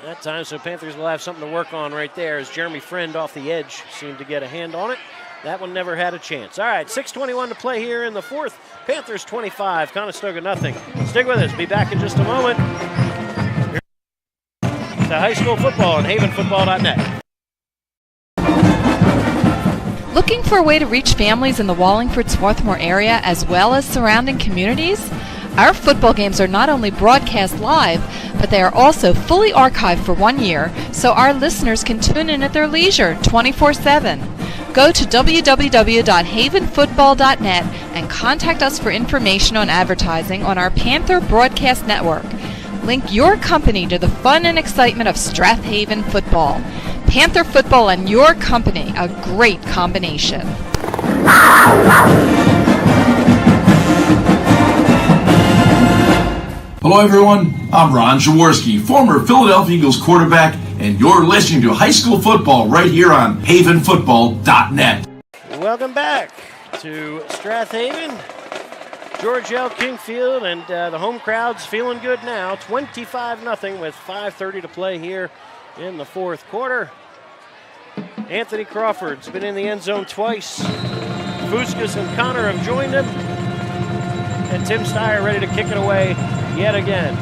That time, so Panthers will have something to work on right there as Jeremy Friend off the edge seemed to get a hand on it. That one never had a chance. All right, 6:21 to play here in the 4th. Panthers 25, Conestoga nothing. Stick with us. Be back in just a moment. To high school football on havenfootball.net. Looking for a way to reach families in the Wallingford-Swarthmore area as well as surrounding communities? Our football games are not only broadcast live, but they are also fully archived for 1 year, so our listeners can tune in at their leisure 24/7. Go to www.havenfootball.net and contact us for information on advertising on our Panther Broadcast Network. Link your company to the fun and excitement of Strath Haven football. Panther football and your company, a great combination. Hello everyone, I'm Ron Jaworski, former Philadelphia Eagles quarterback, and you're listening to high school football right here on havenfootball.net. Welcome back to Strath Haven. George L. Kingfield and the home crowd's feeling good now. 25-0 with 5:30 to play here in the 4th quarter. Anthony Crawford's been in the end zone twice. Fuskas and Connor have joined him. And Tim Steyer ready to kick it away yet again.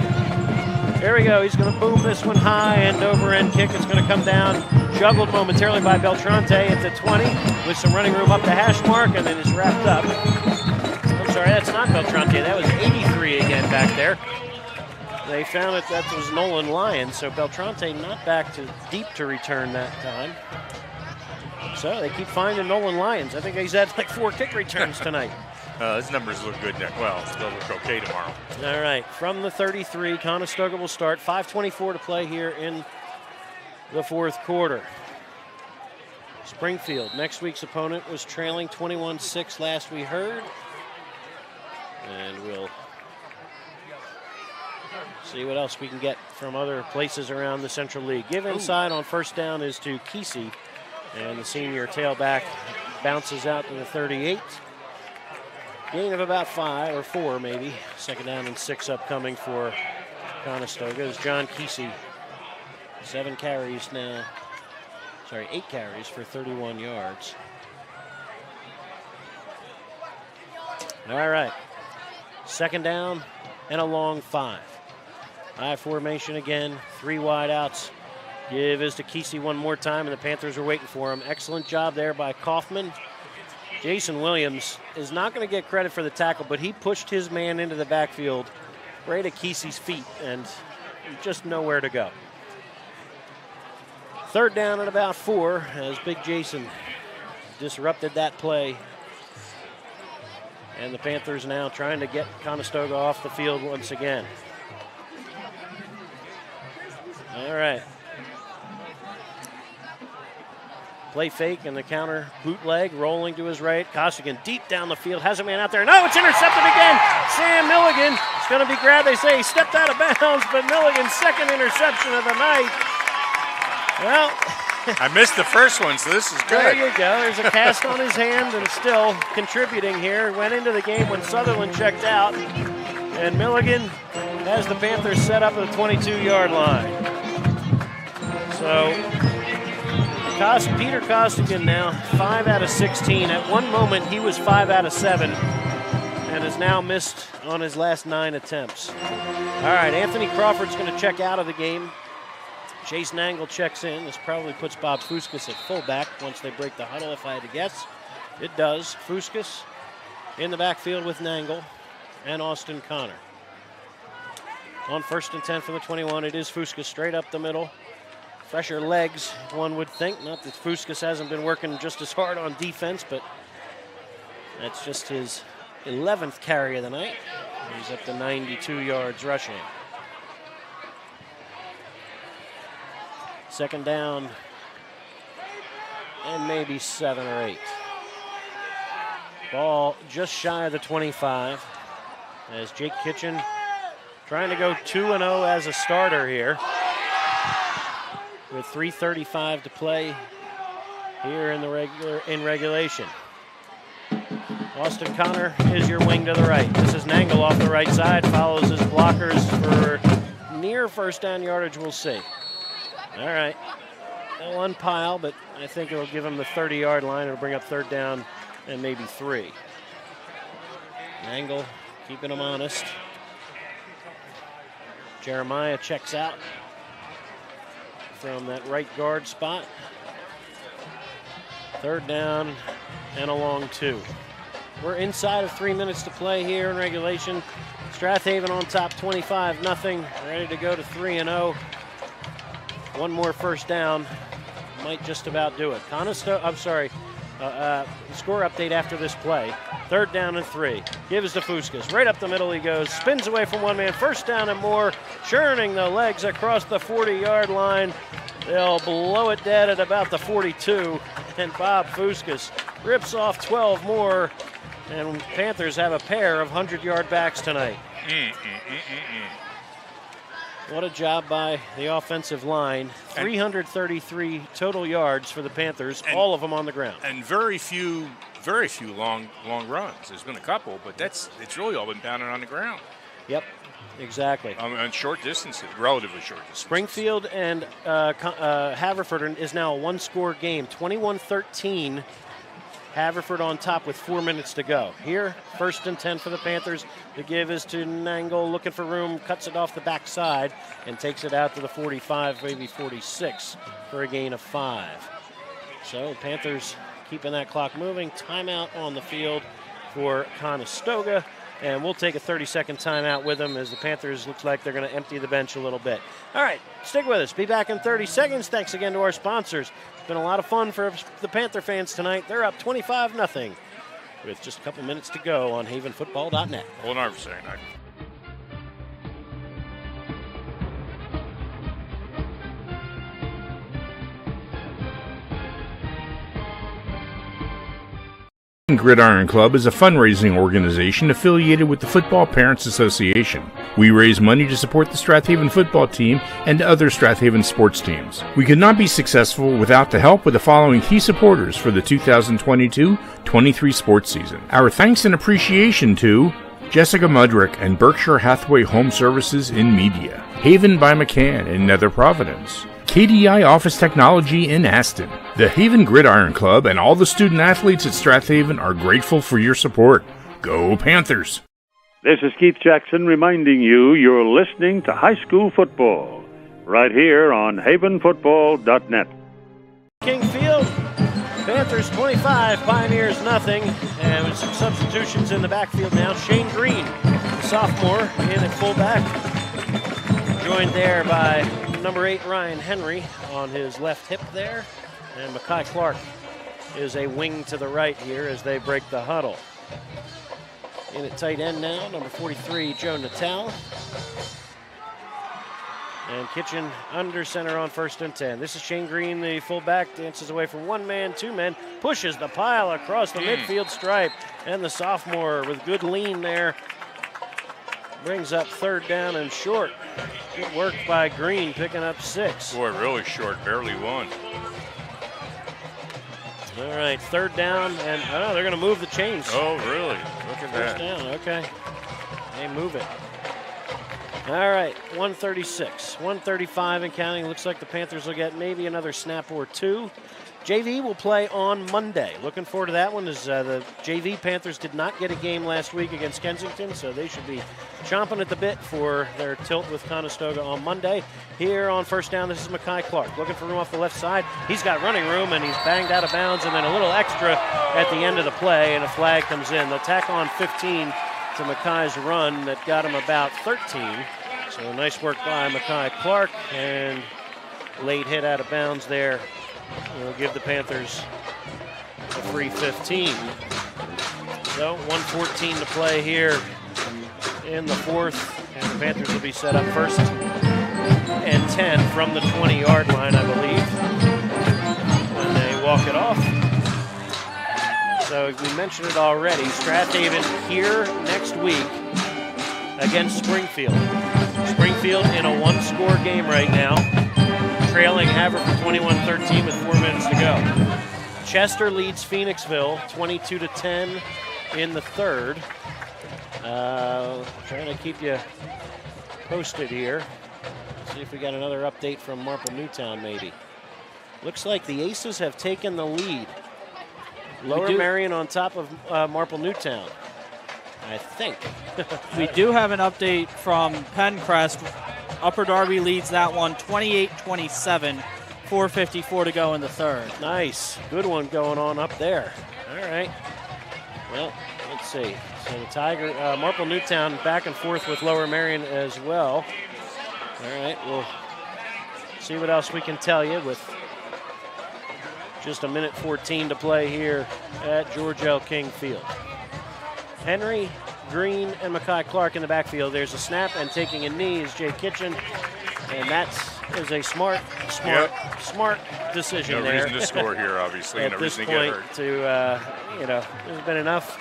Here we go. He's going to boom this one high, and over-end kick. It's going to come down. Juggled momentarily by Beltrante at the 20 with some running room up the hash mark, and then it's wrapped up. I'm sorry, that's not Beltrante. That was 83 again back there. They found that was Nolan Lyons, so Beltrante not back to deep to return that time. So they keep finding Nolan Lyons. I think he's had like 4 kick returns tonight. His numbers look good now. Well, they'll look okay tomorrow. All right, from the 33, Conestoga will start. 5:24 to play here in the fourth quarter. Springfield, next week's opponent, was trailing 21-6 last we heard. And we'll see what else we can get from other places around the Central League. Give inside on first down is to Kesey. And the senior tailback bounces out to the 38. Gain of about 5 or 4 maybe. Second down and 6 upcoming for Conestoga is John Kesey. 8 carries for 31 yards. All right. Second down and a long 5. High formation again, 3 wide outs. Give is to Kesey one more time, and the Panthers are waiting for him. Excellent job there by Kauffman. Jason Williams is not going to get credit for the tackle, but he pushed his man into the backfield right at Kesey's feet, and just nowhere to go. Third down and about 4 as Big Jason disrupted that play. And the Panthers now trying to get Conestoga off the field once again. All right. Play fake and the counter bootleg, rolling to his right. Costigan deep down the field, has a man out there. No, it's intercepted again. Sam Milligan is going to be grabbed. They say he stepped out of bounds, but Milligan's second interception of the night. Well, I missed the first one, so this is good. There you go. There's a cast on his hand and still contributing here. Went into the game when Sutherland checked out. And Milligan has the Panthers set up at the 22-yard line. So Peter Costigan now 5 out of 16. At one moment, he was 5 out of 7 and has now missed on his last 9 attempts. All right, Anthony Crawford's going to check out of the game. Chase Nangle checks in. This probably puts Bob Fuskas at fullback once they break the huddle, if I had to guess. It does. Fuskas in the backfield with Nangle and Austin Connor. On 1st and 10 from the 21, it is Fuskas straight up the middle. Fresher legs, one would think. Not that Fuskas hasn't been working just as hard on defense, but that's just his 11th carry of the night. He's up to 92 yards rushing. Second down and maybe 7 or 8. Ball just shy of the 25 as Jake Kitchen trying to go 2-0 as a starter here with 3:35 to play here in regulation. Austin Connor is your wing to the right. This is Nangle off the right side, follows his blockers for near first down yardage, we'll see. All right, they'll unpile, but I think it'll give him the 30-yard line. It'll bring up third down and maybe 3. Nangle keeping him honest. Jeremiah checks out from that right guard spot. Third down and a long 2. We're inside of 3 minutes to play here in regulation. Strath Haven on top 25-0, ready to go to 3-0. One more first down might just about do it. Score update after this play. Third down and 3. Gives to Fuskas. Right up the middle he goes. Spins away from one man. First down and more. Churning the legs across the 40-yard line. They'll blow it dead at about the 42. And Bob Fuskas rips off 12 more. And Panthers have a pair of 100-yard backs tonight. What a job by the offensive line. 333 total yards for the Panthers, all of them on the ground. And very few long runs. There's been a couple, but it's really all been pounded on the ground. Yep, exactly. On short distances, relatively short distances. Springfield and Haverford is now a 1-score game. 21-13 Haverford on top with 4 minutes to go. Here, 1st and 10 for the Panthers. The give is to Nangle, looking for room, cuts it off the backside, and takes it out to the 45, maybe 46, for a gain of 5. So Panthers keeping that clock moving. Timeout on the field for Conestoga. And we'll take a 30-second timeout with them as the Panthers looks like they're going to empty the bench a little bit. All right, stick with us. Be back in 30 seconds. Thanks again to our sponsors. It's been a lot of fun for the Panther fans tonight. They're up 25-0 with just a couple minutes to go on havenfootball.net. Hold on for a second. Gridiron Club is a fundraising organization affiliated with the Football Parents Association. We raise money to support the Strath Haven football team and other Strath Haven sports teams. We could not be successful without the help of the following key supporters for the 2022-23 sports season. Our thanks and appreciation to Jessica Mudrick and Berkshire Hathaway Home Services in Media, Haven by McCann in Nether Providence, KDI Office Technology in Aston. The Haven Gridiron Club and all the student athletes at Strath Haven are grateful for your support. Go Panthers! This is Keith Jackson reminding you you're listening to high school football right here on havenfootball.net. King Field, Panthers 25, Pioneers nothing. And with some substitutions in the backfield now, Shane Green, the sophomore, in at fullback. Joined there by number 8, Ryan Henry, on his left hip there. And Mackay Clark is a wing to the right here as they break the huddle. In at tight end now, number 43, Joe Natal. And Kitchen under center on 1st and 10. This is Shane Green, the fullback, dances away from 1 man, 2 men, pushes the pile across the midfield stripe. And the sophomore with good lean there brings up 3rd down and short. Good work by Green, picking up 6. Boy, really short, barely 1. All right, 3rd down, and they're going to move the chains. Oh, really? Look at that. 1st down, okay. They move it. All right, 136, 135 and counting. Looks like the Panthers will get maybe another snap or 2. JV will play on Monday. Looking forward to that one as the JV Panthers did not get a game last week against Kensington, so they should be chomping at the bit for their tilt with Conestoga on Monday. Here on 1st down, this is Mackay Clark looking for room off the left side. He's got running room, and he's banged out of bounds, and then a little extra at the end of the play, and a flag comes in. They'll tack on 15 to Mackay's run that got him about 13. So nice work by Mackay Clark, and late hit out of bounds there. We'll give the Panthers a free 15. So 1:14 to play here in the 4th, and the Panthers will be set up 1st and 10 from the 20-yard line, I believe, when they walk it off. So we mentioned it already. Strath Haven here next week against Springfield. Springfield in a 1-score game right now, trailing Haverford 21-13 with 4 minutes to go. Chester leads Phoenixville 22-10 in the 3rd. Trying to keep you posted here. See if we got another update from Marple Newtown maybe. Looks like the Aces have taken the lead. Lower Marion on top of Marple Newtown, I think. We do have an update from Pencrest. Upper Darby leads that one 28-27, 4:54 to go in the 3rd. Nice. Good one going on up there. All right. Well, let's see. So the Tiger, Marple Newtown back and forth with Lower Marion as well. All right, we'll see what else we can tell you with just a minute 14 to play here at George L. King Field. Henry, Green, and Mackay Clark in the backfield. There's a snap, and taking a knee is Jay Kitchen, and that is a smart decision there. No reason to score here, obviously. At this point, there's been enough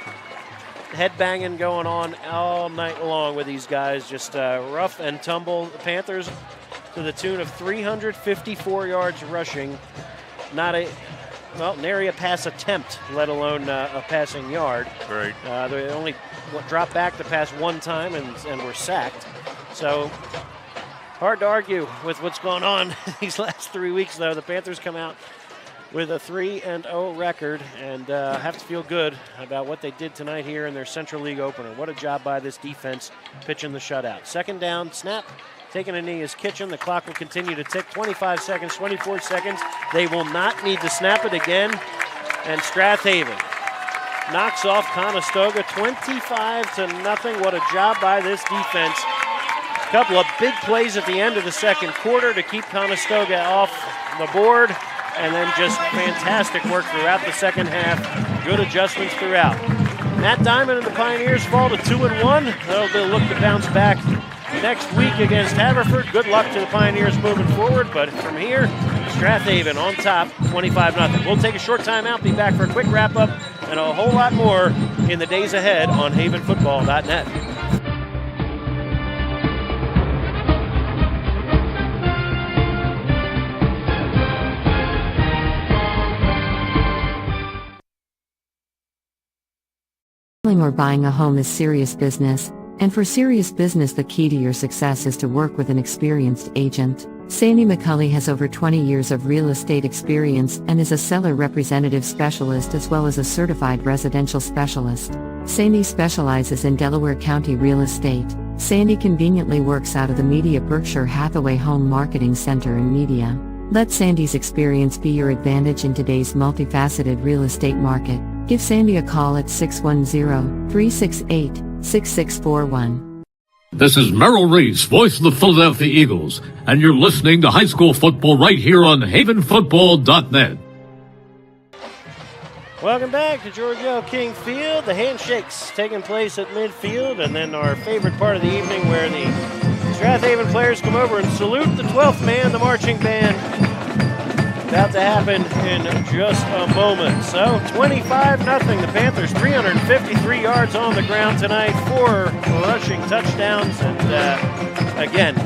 head-banging going on all night long with these guys. Just rough and tumble. The Panthers to the tune of 354 yards rushing. Nary a pass attempt, let alone a passing yard. Right. They only dropped back to pass one time and were sacked. So hard to argue with what's going on these last 3 weeks, though. The Panthers come out with a 3-0 record and have to feel good about what they did tonight here in their Central League opener. What a job by this defense pitching the shutout. Second down, snap. Taking a knee is Kitchen. The clock will continue to tick. 25 seconds, 24 seconds. They will not need to snap it again. And Strath Haven knocks off Conestoga 25-0. What a job by this defense. A couple of big plays at the end of the second quarter to keep Conestoga off the board. And then just fantastic work throughout the second half. Good adjustments throughout. Matt Diamond and the Pioneers fall to 2-1. They'll look to bounce back next week against Haverford. Good luck to the Pioneers moving forward. But from here, Strath Haven on top, 25-0. We'll take a short time out, be back for a quick wrap-up, and a whole lot more in the days ahead on havenfootball.net. Selling or buying a home is serious business, and for serious business the key to your success is to work with an experienced agent. Sandy McCulley has over 20 years of real estate experience and is a seller representative specialist as well as a certified residential specialist. Sandy specializes in Delaware County real estate. Sandy conveniently works out of the Media Berkshire Hathaway Home Marketing Center in Media. Let Sandy's experience be your advantage in today's multifaceted real estate market. Give Sandy a call at 610-368-6641. This is Merrill Reese, voice of the Philadelphia Eagles, and you're listening to high school football right here on havenfootball.net. Welcome back to George L. King Field. The handshakes taking place at midfield, and then our favorite part of the evening where the Strath Haven players come over and salute the 12th man, the marching band. About to happen in just a moment. So 25-0. The Panthers 353 yards on the ground tonight, 4 rushing touchdowns, and again,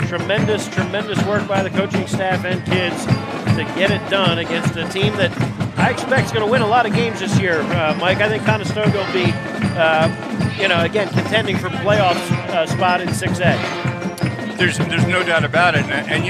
tremendous work by the coaching staff and kids to get it done against a team that I expect is going to win a lot of games this year. Mike, I think Conestoga will be, again, contending for playoff spot in 6A. There's no doubt about it, and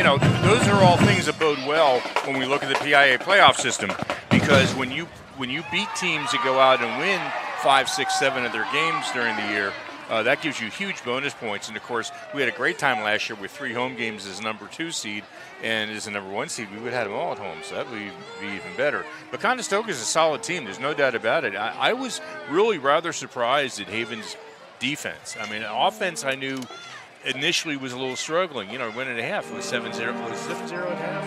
those are all things that bode well when we look at the PIA playoff system, because when you beat teams that go out and win 5, 6, 7 of their games during the year, that gives you huge bonus points. And of course, we had a great time last year with 3 home games as number 2 seed, and as a number 1 seed, we would have had them all at home, so that would be even better. But Conestoga is a solid team. There's no doubt about it. I was really rather surprised at Haven's defense. I mean, offense I knew initially was a little struggling. 1.5. It was 7-0. Was it 7-0 at half?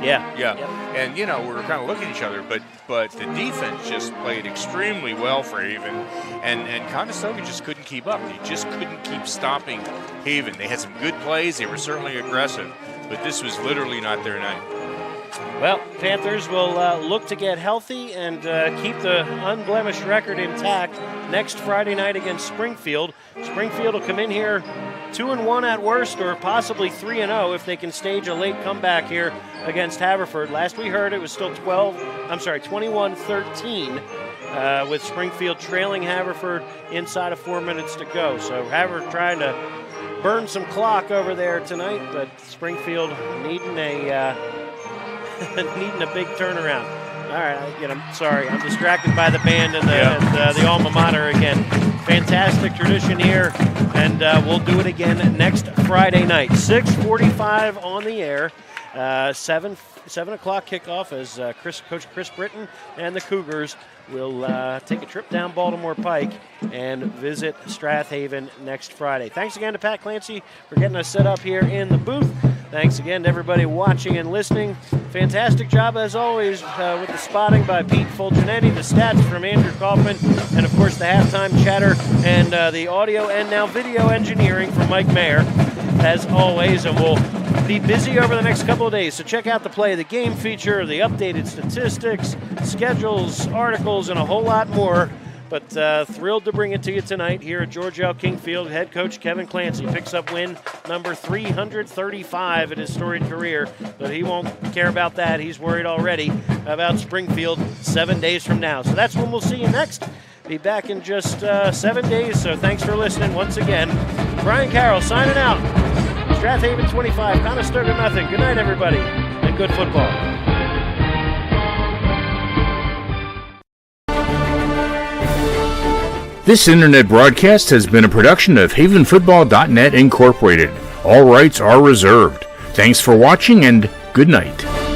Yeah. Yep. And we were kind of looking at each other, but the defense just played extremely well for Haven, and Conestoga just couldn't keep up. They just couldn't keep stopping Haven. They had some good plays. They were certainly aggressive, but this was literally not their night. Well, Panthers will look to get healthy and keep the unblemished record intact next Friday night against Springfield. Springfield will come in here 2-1 at worst, or possibly 3-0 if they can stage a late comeback here against Haverford. Last we heard, it was still 21-13 with Springfield trailing Haverford inside of 4 minutes to go. So Haverford trying to burn some clock over there tonight, but Springfield needing a big turnaround. All right, I'm sorry. I'm distracted by the band and the alma mater again. Fantastic tradition here, and we'll do it again next Friday night. 6:45 on the air. 7 o'clock kickoff as Coach Chris Britton and the Cougars will take a trip down Baltimore Pike and visit Strath Haven next Friday. Thanks again to Pat Clancy for getting us set up here in the booth. Thanks again to everybody watching and listening. Fantastic job, as always, with the spotting by Pete Fulginiti, the stats from Andrew Kauffman, and, of course, the halftime chatter and the audio and now video engineering from Mike Mayer, as always. And we'll be busy over the next couple of days, so check out the Play of the Game feature, the updated statistics, schedules, articles, and a whole lot more. But thrilled to bring it to you tonight here at George L. King Field. Head coach Kevin Clancy picks up win number 335 in his storied career, but he won't care about that. He's worried already about Springfield 7 days from now. So that's when we'll see you next. Be back in just 7 days, so thanks for listening once again. Brian Carroll signing out. Strath Haven 25, Conestoga nothing. Good night, everybody, and good football. This internet broadcast has been a production of havenfootball.net Incorporated. All rights are reserved. Thanks for watching and good night.